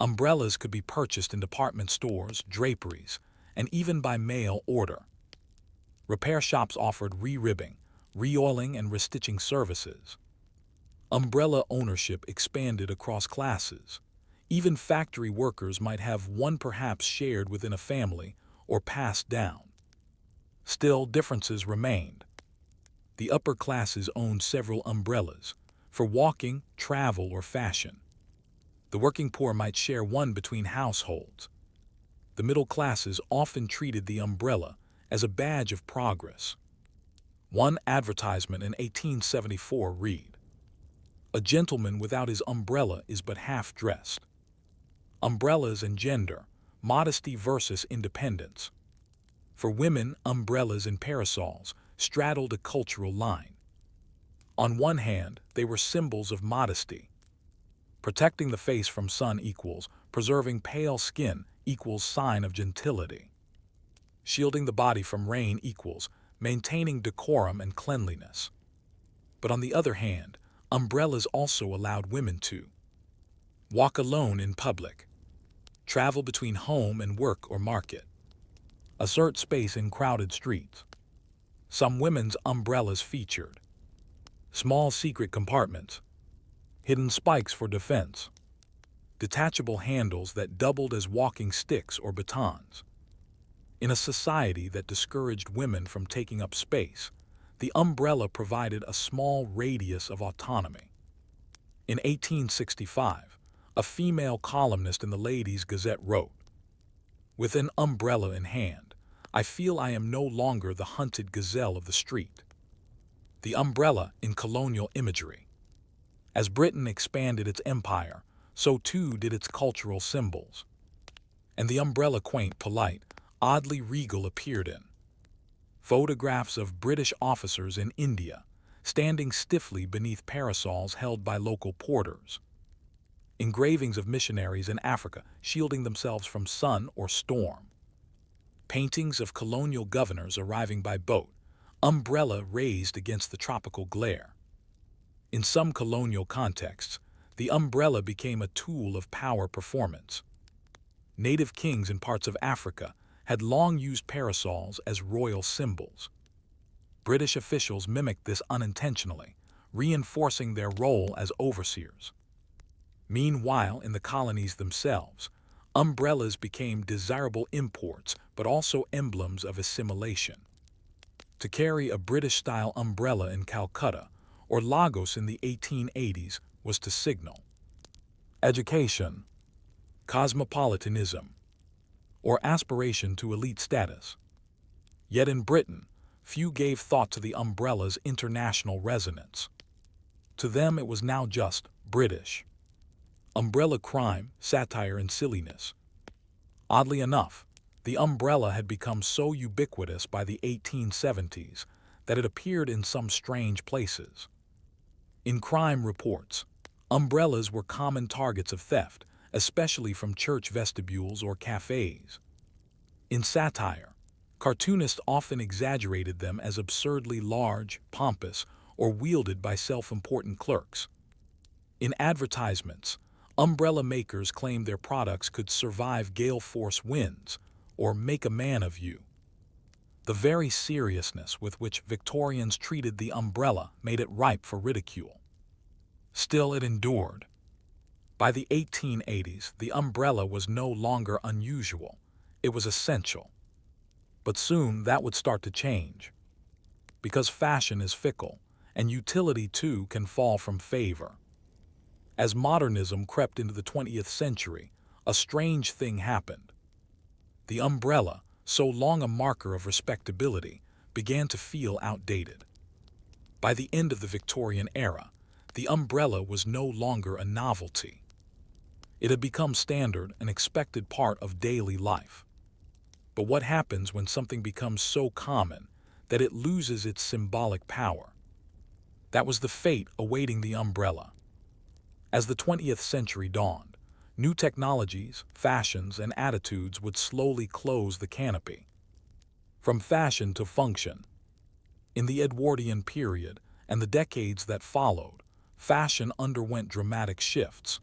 Umbrellas could be purchased in department stores, draperies, and even by mail order. Repair shops offered re-ribbing, re-oiling, and restitching services. Umbrella ownership expanded across classes. Even factory workers might have one, perhaps shared within a family or passed down. Still, differences remained. The upper classes owned several umbrellas for walking, travel, or fashion. The working poor might share one between households. The middle classes often treated the umbrella as a badge of progress. One advertisement in 1874 read, "A gentleman without his umbrella is but half dressed." Umbrellas and gender, modesty versus independence. For women, umbrellas and parasols straddled a cultural line. On one hand, they were symbols of modesty. Protecting the face from sun equals preserving pale skin equals sign of gentility. Shielding the body from rain equals maintaining decorum and cleanliness. But on the other hand, umbrellas also allowed women to walk alone in public, travel between home and work or market, assert space in crowded streets. Some women's umbrellas featured small secret compartments, hidden spikes for defense, detachable handles that doubled as walking sticks or batons. In a society that discouraged women from taking up space, the umbrella provided a small radius of autonomy. In 1865, a female columnist in the Ladies' Gazette wrote, "With an umbrella in hand, I feel I am no longer the hunted gazelle of the street." The umbrella in colonial imagery. As Britain expanded its empire, so too did its cultural symbols. And the umbrella, quaint, polite, oddly regal, appeared in photographs of British officers in India, standing stiffly beneath parasols held by local porters. Engravings of missionaries in Africa shielding themselves from sun or storm. Paintings of colonial governors arriving by boat, umbrella raised against the tropical glare. In some colonial contexts, the umbrella became a tool of power performance. Native kings in parts of Africa had long used parasols as royal symbols. British officials mimicked this unintentionally, reinforcing their role as overseers. Meanwhile, in the colonies themselves, umbrellas became desirable imports but also emblems of assimilation. To carry a British-style umbrella in Calcutta or Lagos in the 1880s was to signal education, cosmopolitanism, or aspiration to elite status. Yet in Britain, few gave thought to the umbrella's international resonance. To them it was now just British. Umbrella crime, satire, and silliness. Oddly enough, the umbrella had become so ubiquitous by the 1870s that it appeared in some strange places. In crime reports, umbrellas were common targets of theft, especially from church vestibules or cafes. In satire, cartoonists often exaggerated them as absurdly large, pompous, or wielded by self-important clerks. In advertisements, umbrella makers claimed their products could survive gale force winds or make a man of you. The very seriousness with which Victorians treated the umbrella made it ripe for ridicule. Still, it endured. By the 1880s, the umbrella was no longer unusual. It was essential. But soon that would start to change. Because fashion is fickle, and utility too can fall from favor. As modernism crept into the 20th century, a strange thing happened. The umbrella, so long a marker of respectability, began to feel outdated. By the end of the Victorian era, the umbrella was no longer a novelty. It had become standard and expected part of daily life. But what happens when something becomes so common that it loses its symbolic power? That was the fate awaiting the umbrella. As the 20th century dawned, new technologies, fashions, and attitudes would slowly close the canopy. From fashion to function. In the Edwardian period and the decades that followed, fashion underwent dramatic shifts.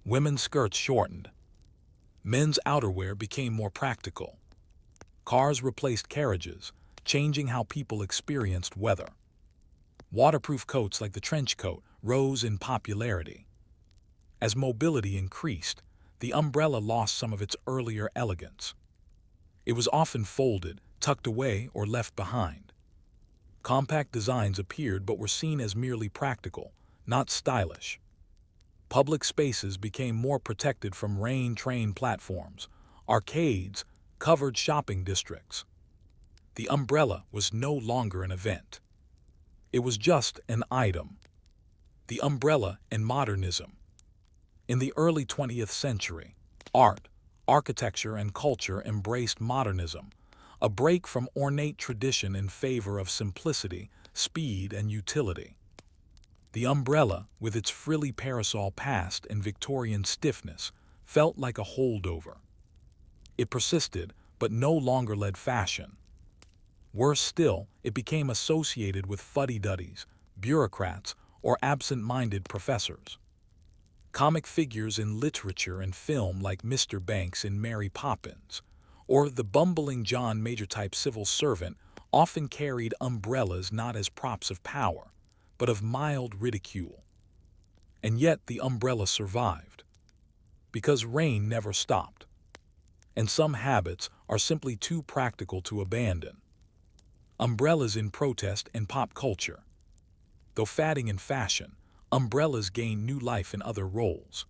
Women's skirts shortened. Men's outerwear became more practical. Cars replaced carriages, changing how people experienced weather. Waterproof coats like the trench coat rose in popularity. As mobility increased, the umbrella lost some of its earlier elegance. It was often folded, tucked away, or left behind. Compact designs appeared but were seen as merely practical, not stylish. Public spaces became more protected from rain train platforms, arcades, covered shopping districts. The umbrella was no longer an event. It was just an item. The umbrella and modernism. In the early 20th century, art, architecture, and culture embraced modernism, a break from ornate tradition in favor of simplicity, speed, and utility. The umbrella, with its frilly parasol past and Victorian stiffness, felt like a holdover. It persisted, but no longer led fashion. Worse still, it became associated with fuddy-duddies, bureaucrats, or absent-minded professors. Comic figures in literature and film like Mr. Banks in Mary Poppins, or the bumbling John Major-type civil servant often carried umbrellas not as props of power, but of mild ridicule. And yet the umbrella survived. Because rain never stopped. And some habits are simply too practical to abandon. Umbrellas in protest and pop culture. Though fading in fashion, umbrellas gain new life in other roles.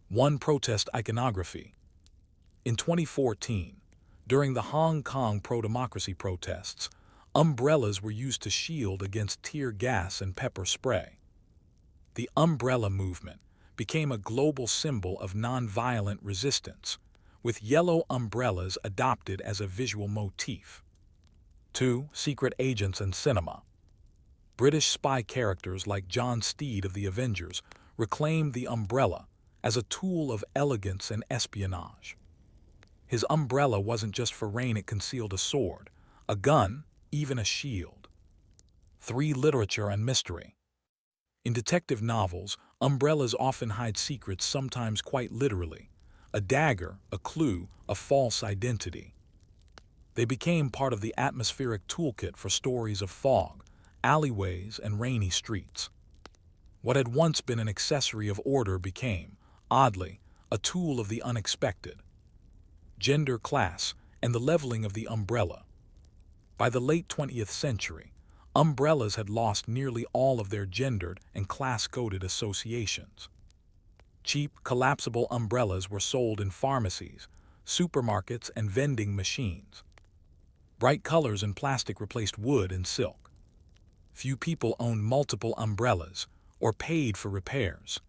1. Protest iconography. In 2014, during the Hong Kong pro-democracy protests, umbrellas were used to shield against tear gas and pepper spray. The umbrella movement became a global symbol of nonviolent resistance, with yellow umbrellas adopted as a visual motif. 2. Secret agents and cinema. British spy characters like John Steed of the Avengers reclaimed the umbrella as a tool of elegance and espionage. His umbrella wasn't just for rain, it concealed a sword, a gun, even a shield. 3. Literature and mystery. In detective novels, umbrellas often hide secrets, sometimes quite literally. A dagger, a clue, a false identity. They became part of the atmospheric toolkit for stories of fog, alleyways, and rainy streets. What had once been an accessory of order became, oddly, a tool of the unexpected. Gender, class, and the leveling of the umbrella. By the late 20th century, umbrellas had lost nearly all of their gendered and class-coded associations. Cheap, collapsible umbrellas were sold in pharmacies, supermarkets, and vending machines. Bright colors and plastic replaced wood and silk. Few people owned multiple umbrellas or paid for repairs.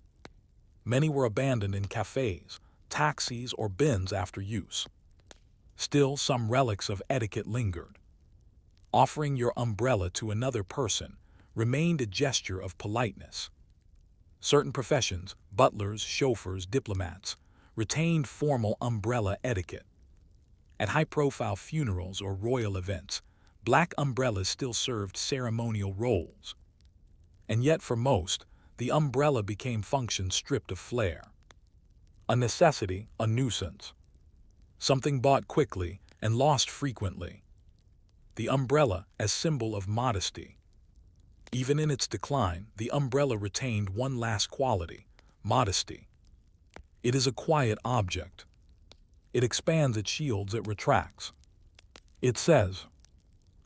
Many were abandoned in cafes, taxis, or bins after use. Still, some relics of etiquette lingered. Offering your umbrella to another person remained a gesture of politeness. Certain professions, butlers, chauffeurs, diplomats, retained formal umbrella etiquette. At high-profile funerals or royal events, black umbrellas still served ceremonial roles. And yet for most, the umbrella became function stripped of flair. A necessity, a nuisance. Something bought quickly and lost frequently. The umbrella as symbol of modesty. Even in its decline, the umbrella retained one last quality, modesty. It is a quiet object. It expands, it shields, it retracts. It says,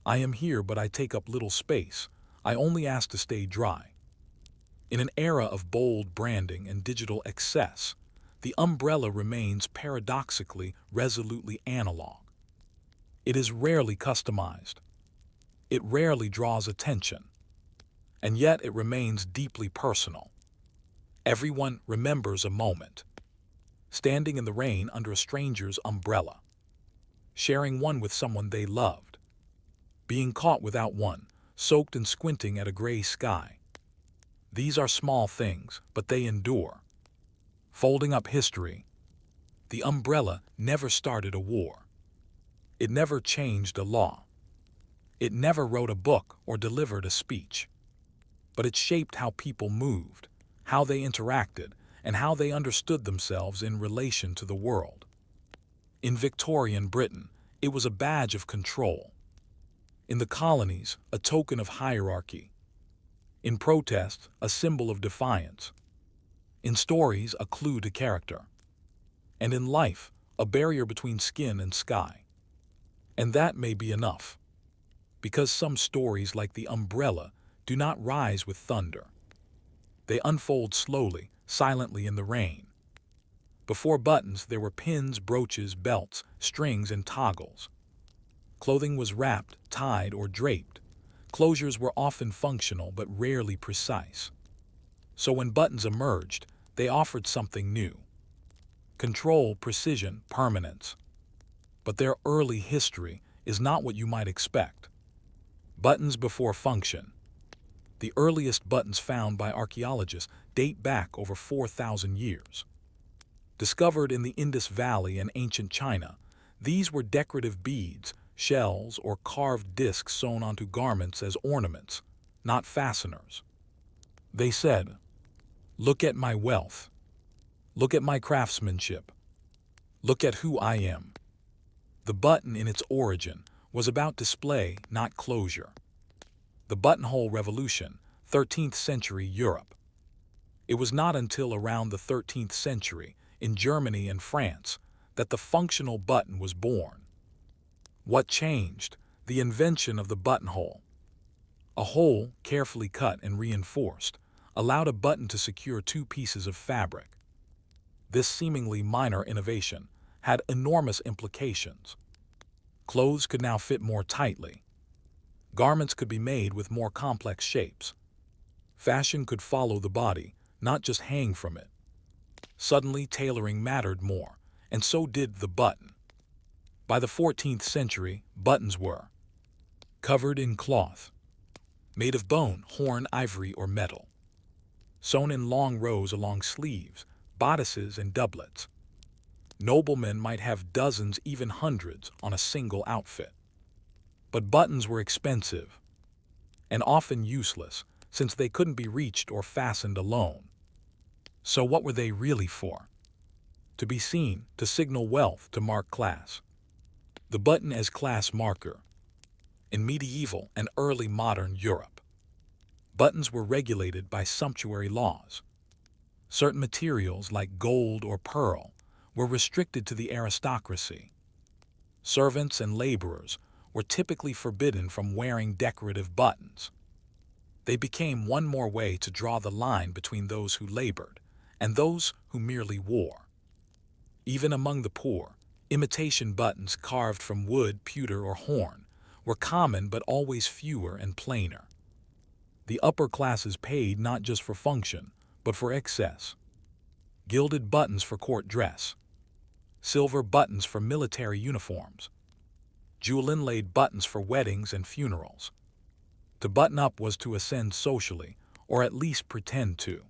"I am here, but I take up little space. I only ask to stay dry." In an era of bold branding and digital excess, the umbrella remains paradoxically, resolutely analog. It is rarely customized. It rarely draws attention. And yet it remains deeply personal. Everyone remembers a moment. Standing in the rain under a stranger's umbrella. Sharing one with someone they loved. Being caught without one, soaked and squinting at a gray sky. These are small things, but they endure. Folding up history. The umbrella never started a war. It never changed a law. It never wrote a book or delivered a speech. But it shaped how people moved, how they interacted, and how they understood themselves in relation to the world. In Victorian Britain, it was a badge of control. In the colonies, a token of hierarchy. In protest, a symbol of defiance. In stories, a clue to character. And in life, a barrier between skin and sky. And that may be enough. Because some stories, like the umbrella, do not rise with thunder. They unfold slowly, silently in the rain. Before buttons, there were pins, brooches, belts, strings, and toggles. Clothing was wrapped, tied, or draped. Closures were often functional but rarely precise. So when buttons emerged, they offered something new. Control, precision, permanence. But their early history is not what you might expect. Buttons before function. The earliest buttons found by archaeologists date back over 4,000 years. Discovered in the Indus Valley and ancient China, these were decorative beads, shells, or carved discs sewn onto garments as ornaments, not fasteners. They said, "Look at my wealth. Look at my craftsmanship. Look at who I am." The button in its origin was about display, not closure. The buttonhole revolution, 13th century Europe. It was not until around the 13th century, in Germany and France, that the functional button was born. What changed? The invention of the buttonhole. A hole, carefully cut and reinforced, allowed a button to secure two pieces of fabric. This seemingly minor innovation had enormous implications. Clothes could now fit more tightly. Garments could be made with more complex shapes. Fashion could follow the body, not just hang from it. Suddenly, tailoring mattered more, and so did the button. By the 14th century, buttons were covered in cloth, made of bone, horn, ivory, or metal, sewn in long rows along sleeves, bodices, and doublets. Noblemen might have dozens, even hundreds, on a single outfit. But buttons were expensive and often useless, since they couldn't be reached or fastened alone. So what were they really for? To be seen, to signal wealth, to mark class. The button as class marker. In medieval and early modern Europe, buttons were regulated by sumptuary laws. Certain materials, like gold or pearl, were restricted to the aristocracy. Servants and laborers were typically forbidden from wearing decorative buttons. They became one more way to draw the line between those who labored and those who merely wore. Even among the poor, imitation buttons carved from wood, pewter, or horn were common, but always fewer and plainer. The upper classes paid not just for function, but for excess. Gilded buttons for court dress, silver buttons for military uniforms, jewel-inlaid buttons for weddings and funerals. To button up was to ascend socially, or at least pretend to.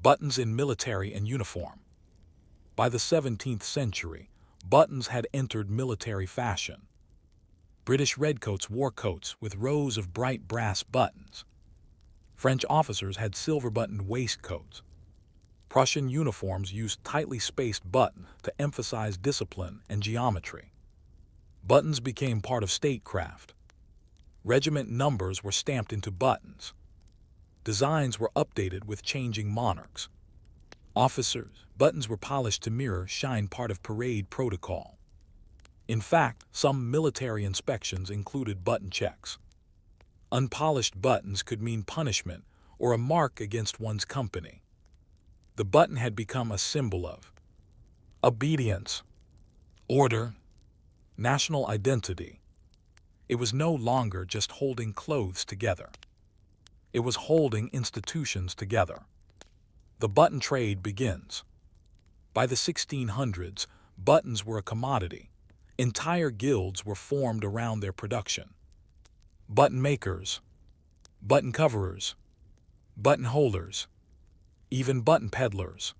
Buttons in military and uniform. By the 17th century, buttons had entered military fashion. British redcoats wore coats with rows of bright brass buttons. French officers had silver-buttoned waistcoats. Prussian uniforms used tightly spaced buttons to emphasize discipline and geometry. Buttons became part of statecraft. Regiment numbers were stamped into buttons. Designs were updated with changing monarchs. Officers' buttons were polished to mirror shine, part of parade protocol. In fact, some military inspections included button checks. Unpolished buttons could mean punishment or a mark against one's company. The button had become a symbol of obedience, order, national identity. It was no longer just holding clothes together. It was holding institutions together. The button trade begins. By the 1600s, buttons were a commodity. Entire guilds were formed around their production. button makers, button coverers, button holders, even button peddlers.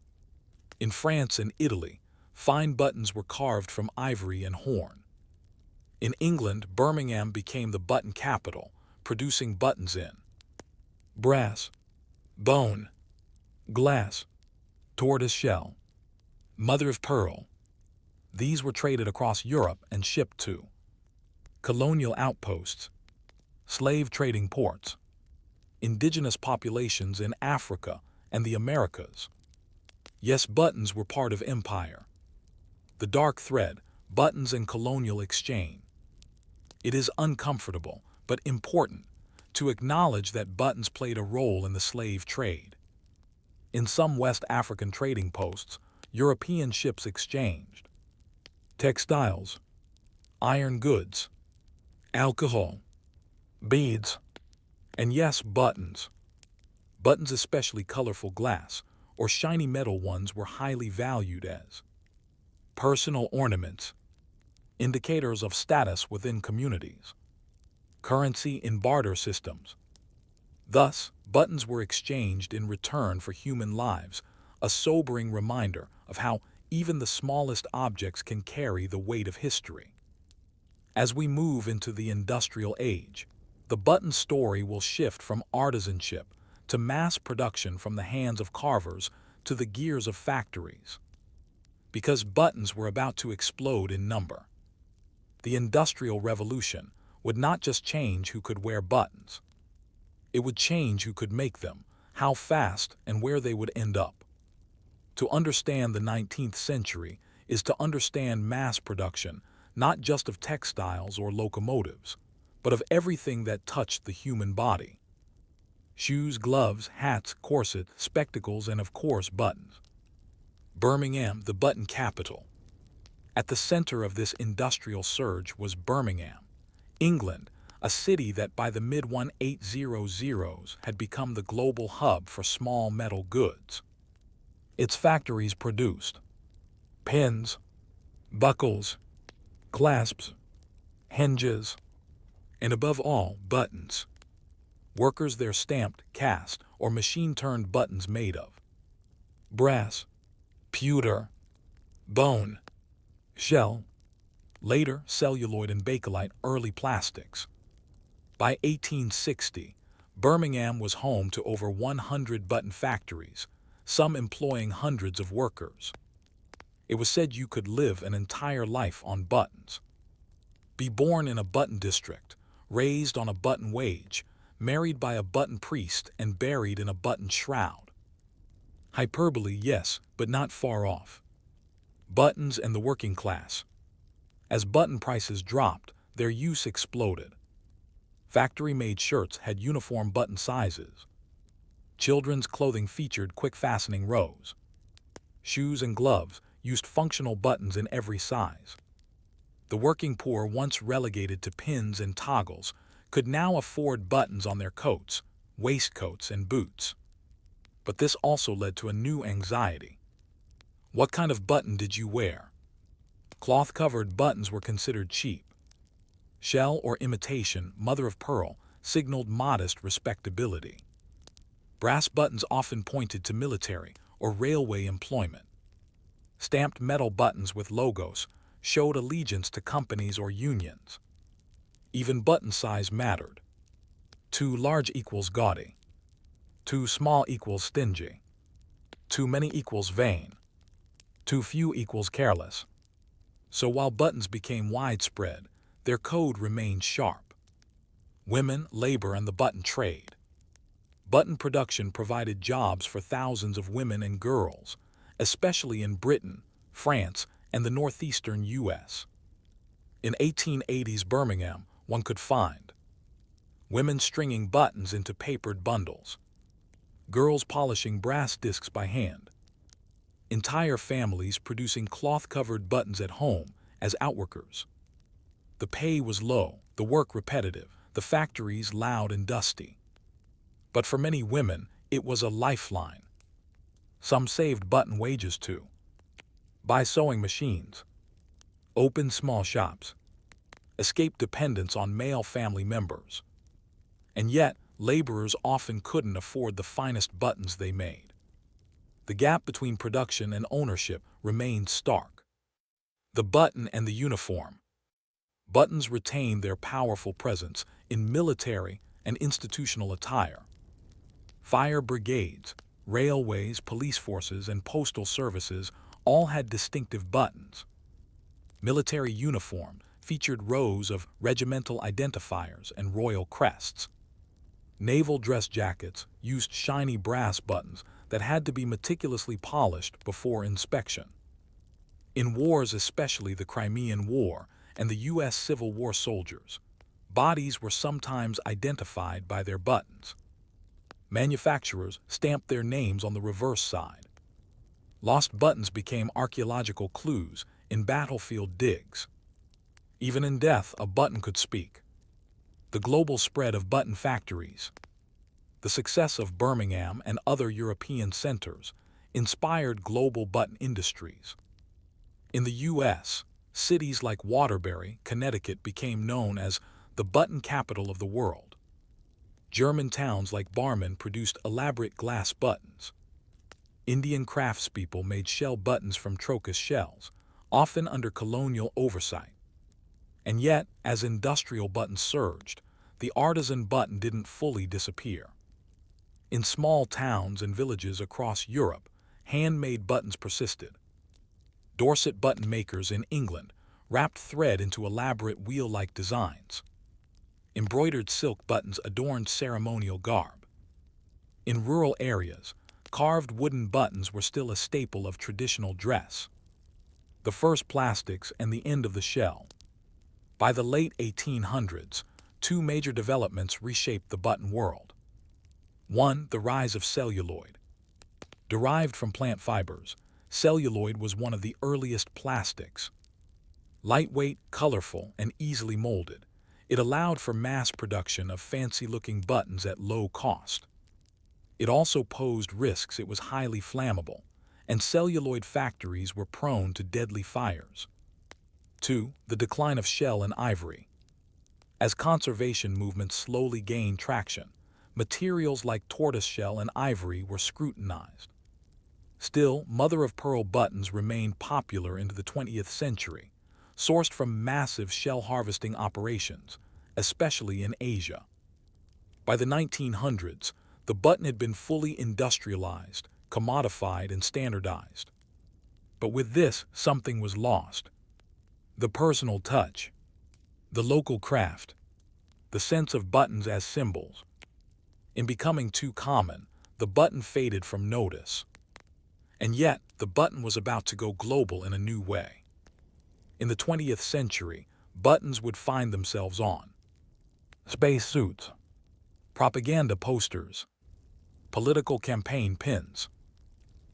In France and Italy, fine buttons were carved from ivory and horn. In England, Birmingham became the button capital, producing buttons in brass, bone, glass, tortoise shell, mother of pearl. These were traded across Europe and shipped to colonial outposts, slave trading ports, indigenous populations in Africa and the Americas. Yes, buttons were part of empire. The dark thread, buttons and colonial exchange. It is uncomfortable, but important, to acknowledge that buttons played a role in the slave trade. In some West African trading posts, European ships exchanged textiles, iron goods, alcohol, beads, and yes, buttons. Buttons, especially colorful glass or shiny metal ones, were highly valued as personal ornaments, indicators of status within communities, currency in barter systems. Thus, buttons were exchanged in return for human lives, a sobering reminder of how even the smallest objects can carry the weight of history. As we move into the industrial age, the button story will shift from artisanship to mass production, from the hands of carvers to the gears of factories. Because buttons were about to explode in number. The Industrial Revolution would not just change who could wear buttons. It would change who could make them, how fast, and where they would end up. To understand the 19th century is to understand mass production, not just of textiles or locomotives, but of everything that touched the human body. Shoes, gloves, hats, corsets, spectacles, and of course buttons. Birmingham, the button capital. At the center of this industrial surge was Birmingham, England, a city that by the mid-1800s had become the global hub for small metal goods. Its factories produced pins, buckles, clasps, hinges, and above all, buttons. Workers there stamped, cast, or machine-turned buttons made of brass, pewter, bone, shell, later celluloid and bakelite, early plastics. By 1860, Birmingham was home to over 100 button factories, some employing hundreds of workers. It was said you could live an entire life on buttons. Be born in a button district, raised on a button wage, married by a button priest, and buried in a button shroud. Hyperbole, yes, but not far off. Buttons and the working class. As button prices dropped, their use exploded. Factory-made shirts had uniform button sizes. Children's clothing featured quick fastening rows. Shoes and gloves used functional buttons in every size. The working poor, once relegated to pins and toggles, could now afford buttons on their coats, waistcoats, and boots. But this also led to a new anxiety. What kind of button did you wear? Cloth-covered buttons were considered cheap. Shell or imitation, mother of pearl, signaled modest respectability. Brass buttons often pointed to military or railway employment. Stamped metal buttons with logos showed allegiance to companies or unions. Even button size mattered. Too large equals gaudy. Too small equals stingy. Too many equals vain. Too few equals careless. So while buttons became widespread, their code remained sharp. Women, labor, and the button trade. Button production provided jobs for thousands of women and girls, especially in Britain, France, and the northeastern U.S. In 1880s Birmingham, one could find women stringing buttons into papered bundles, girls polishing brass discs by hand, entire families producing cloth-covered buttons at home as outworkers. The pay was low, the work repetitive, the factories loud and dusty. But for many women, it was a lifeline. Some saved button wages too. Buy sewing machines, open small shops, escape dependence on male family members. and yet laborers often couldn't afford the finest buttons they made. The gap between production and ownership remained stark. The button and the uniform. Buttons retained their powerful presence in military and institutional attire. Fire brigades, railways, police forces, and postal services all had distinctive buttons. Military uniform featured rows of regimental identifiers and royal crests. Naval dress jackets used shiny brass buttons that had to be meticulously polished before inspection. In wars, especially the Crimean War and the U.S. Civil War soldiers, bodies were sometimes identified by their buttons. Manufacturers stamped their names on the reverse side. Lost buttons became archaeological clues in battlefield digs. Even in death, a button could speak. The global spread of button factories. The success of Birmingham and other European centers inspired global button industries. In the U.S., cities like Waterbury, Connecticut became known as the button capital of the world. German towns like Barmen produced elaborate glass buttons. Indian craftspeople made shell buttons from trocus shells, often under colonial oversight. And yet, as industrial buttons surged, the artisan button didn't fully disappear. In small towns and villages across Europe, handmade buttons persisted. Dorset button makers in England wrapped thread into elaborate wheel-like designs. Embroidered silk buttons adorned ceremonial garb. In rural areas, carved wooden buttons were still a staple of traditional dress. The first plastics and the end of the shell. By the late 1800s, two major developments reshaped the button world. One, the rise of celluloid. Derived from plant fibers, celluloid was one of the earliest plastics. Lightweight, colorful, and easily molded, it allowed for mass production of fancy-looking buttons at low cost. It also posed risks. It was highly flammable, and celluloid factories were prone to deadly fires. 2. The decline of shell and ivory. As conservation movements slowly gained traction, materials like tortoiseshell and ivory were scrutinized. Still, mother-of-pearl buttons remained popular into the 20th century, sourced from massive shell harvesting operations, especially in Asia. By the 1900s, the button had been fully industrialized, commodified, and standardized. But with this, something was lost. The personal touch, the local craft, the sense of buttons as symbols. In becoming too common, the button faded from notice. And yet, the button was about to go global in a new way. In the 20th century, buttons would find themselves on space suits, propaganda posters, political campaign pins,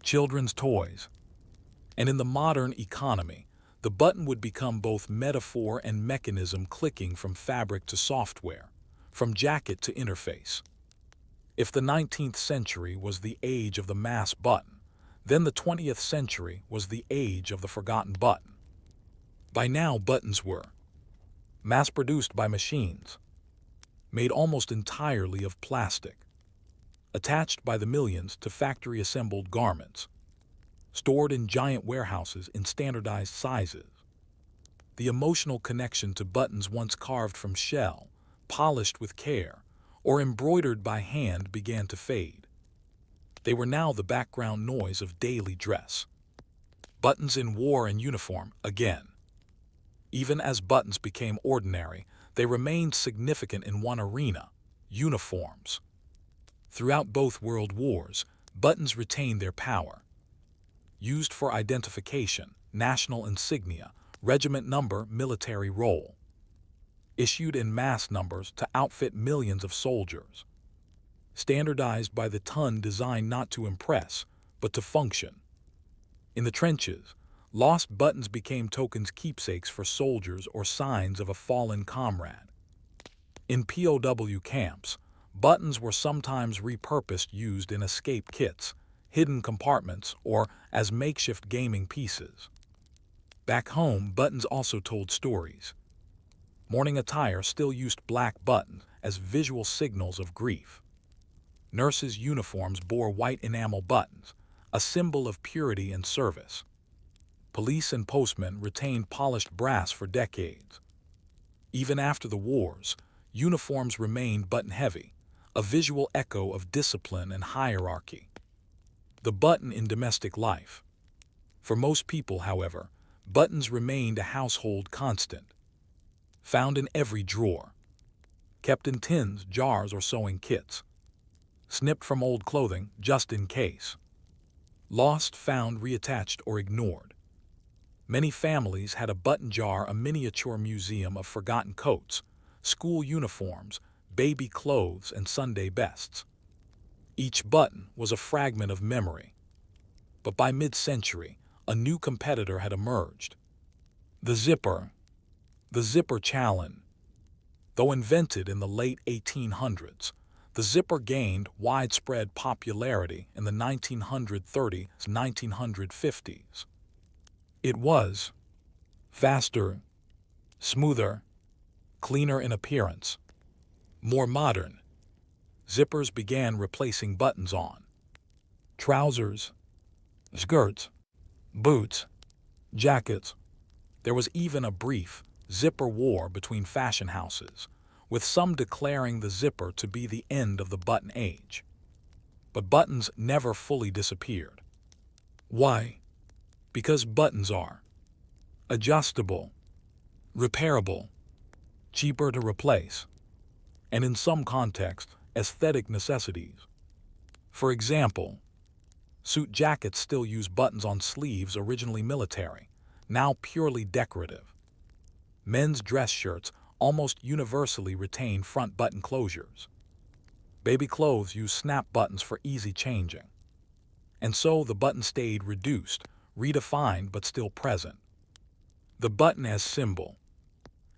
children's toys. And in the modern economy, the button would become both metaphor and mechanism, clicking from fabric to software, from jacket to interface. If the 19th century was the age of the mass button, then the 20th century was the age of the forgotten button. By now, buttons were mass-produced by machines, made almost entirely of plastic, attached by the millions to factory-assembled garments, stored in giant warehouses in standardized sizes. The emotional connection to buttons once carved from shell, polished with care, or embroidered by hand began to fade. They were now the background noise of daily dress. Buttons in war and uniform again. Even as buttons became ordinary, they remained significant in one arena: uniforms. Throughout both world wars, buttons retained their power. Used for identification, national insignia, regiment number, military role. Issued in mass numbers to outfit millions of soldiers. Standardized by the ton, designed not to impress, but to function. In the trenches, lost buttons became tokens, keepsakes for soldiers, or signs of a fallen comrade. In POW camps, buttons were sometimes repurposed, used in escape kits, hidden compartments, or as makeshift gaming pieces. Back home, buttons also told stories. Morning attire still used black buttons, as visual signals of grief. Nurses' uniforms bore white enamel buttons, a symbol of purity and service. Police and postmen retained polished brass for decades. Even after the wars, uniforms remained button-heavy, a visual echo of discipline and hierarchy. The button in domestic life. For most people, however, buttons remained a household constant. Found in every drawer. Kept in tins, jars, or sewing kits. Snipped from old clothing just in case. Lost, found, reattached, or ignored. Many families had a button jar, a miniature museum of forgotten coats, school uniforms, baby clothes, and Sunday bests. Each button was a fragment of memory. But by mid-century, a new competitor had emerged. The zipper. The zipper challenge. Though invented in the late 1800s, the zipper gained widespread popularity in the 1930s and 1950s. It was faster, smoother, cleaner in appearance, more modern. Zippers began replacing buttons on trousers, skirts, boots, jackets. There was even a brief zipper war between fashion houses, with some declaring the zipper to be the end of the button age. But buttons never fully disappeared. Why? Because buttons are adjustable, repairable, cheaper to replace, and in some contexts, aesthetic necessities. For example, suit jackets still use buttons on sleeves, originally military, now purely decorative. Men's dress shirts almost universally retain front button closures. Baby clothes use snap buttons for easy changing. And so the button stayed reduced, redefined, but still present. The button as symbol.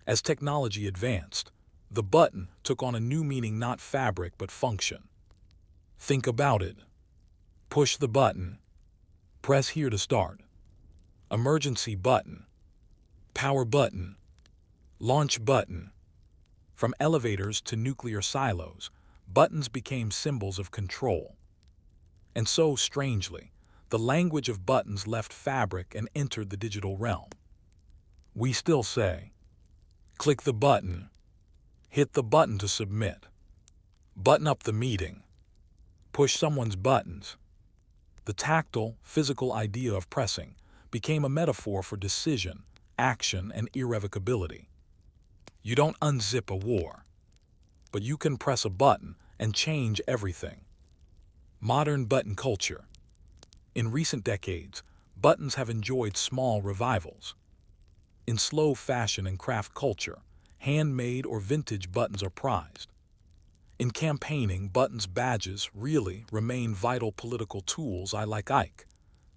As technology advanced, the button took on a new meaning, not fabric but function. Think about it. Push the button. Press here to start. Emergency button. Power button. Launch button. From elevators to nuclear silos, buttons became symbols of control. And so, strangely, the language of buttons left fabric and entered the digital realm. We still say, click the button, hit the button to submit, button up the meeting, push someone's buttons. The tactile, physical idea of pressing became a metaphor for decision, action, and irrevocability. You don't unzip a war, but you can press a button and change everything. Modern button culture. In recent decades, buttons have enjoyed small revivals. In slow fashion and craft culture, handmade or vintage buttons are prized. In campaigning, buttons badges really remain vital political tools. I like Ike.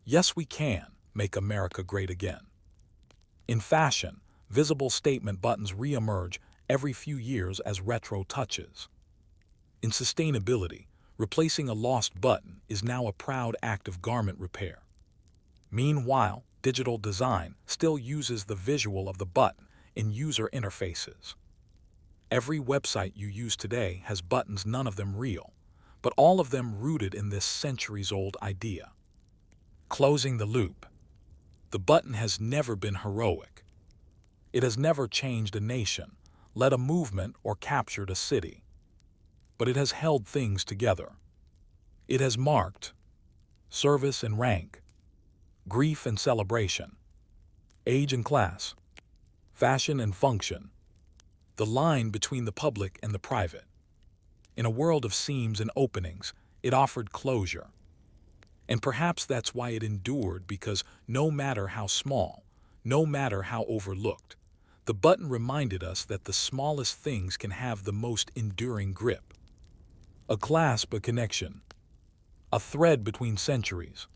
Yes, we can make America great again. In fashion, visible statement buttons re-emerge every few years as retro touches. In sustainability, replacing a lost button is now a proud act of garment repair. Meanwhile, digital design still uses the visual of the button in user interfaces. Every website you use today has buttons, none of them real, but all of them rooted in this centuries-old idea. Closing the loop. The button has never been heroic. It has never changed a nation, led a movement, or captured a city. But it has held things together. It has marked service and rank, grief and celebration, age and class, fashion and function, the line between the public and the private. In a world of seams and openings, it offered closure. And perhaps that's why it endured, because no matter how small, no matter how overlooked, the button reminded us that the smallest things can have the most enduring grip. A clasp, a connection, a thread between centuries.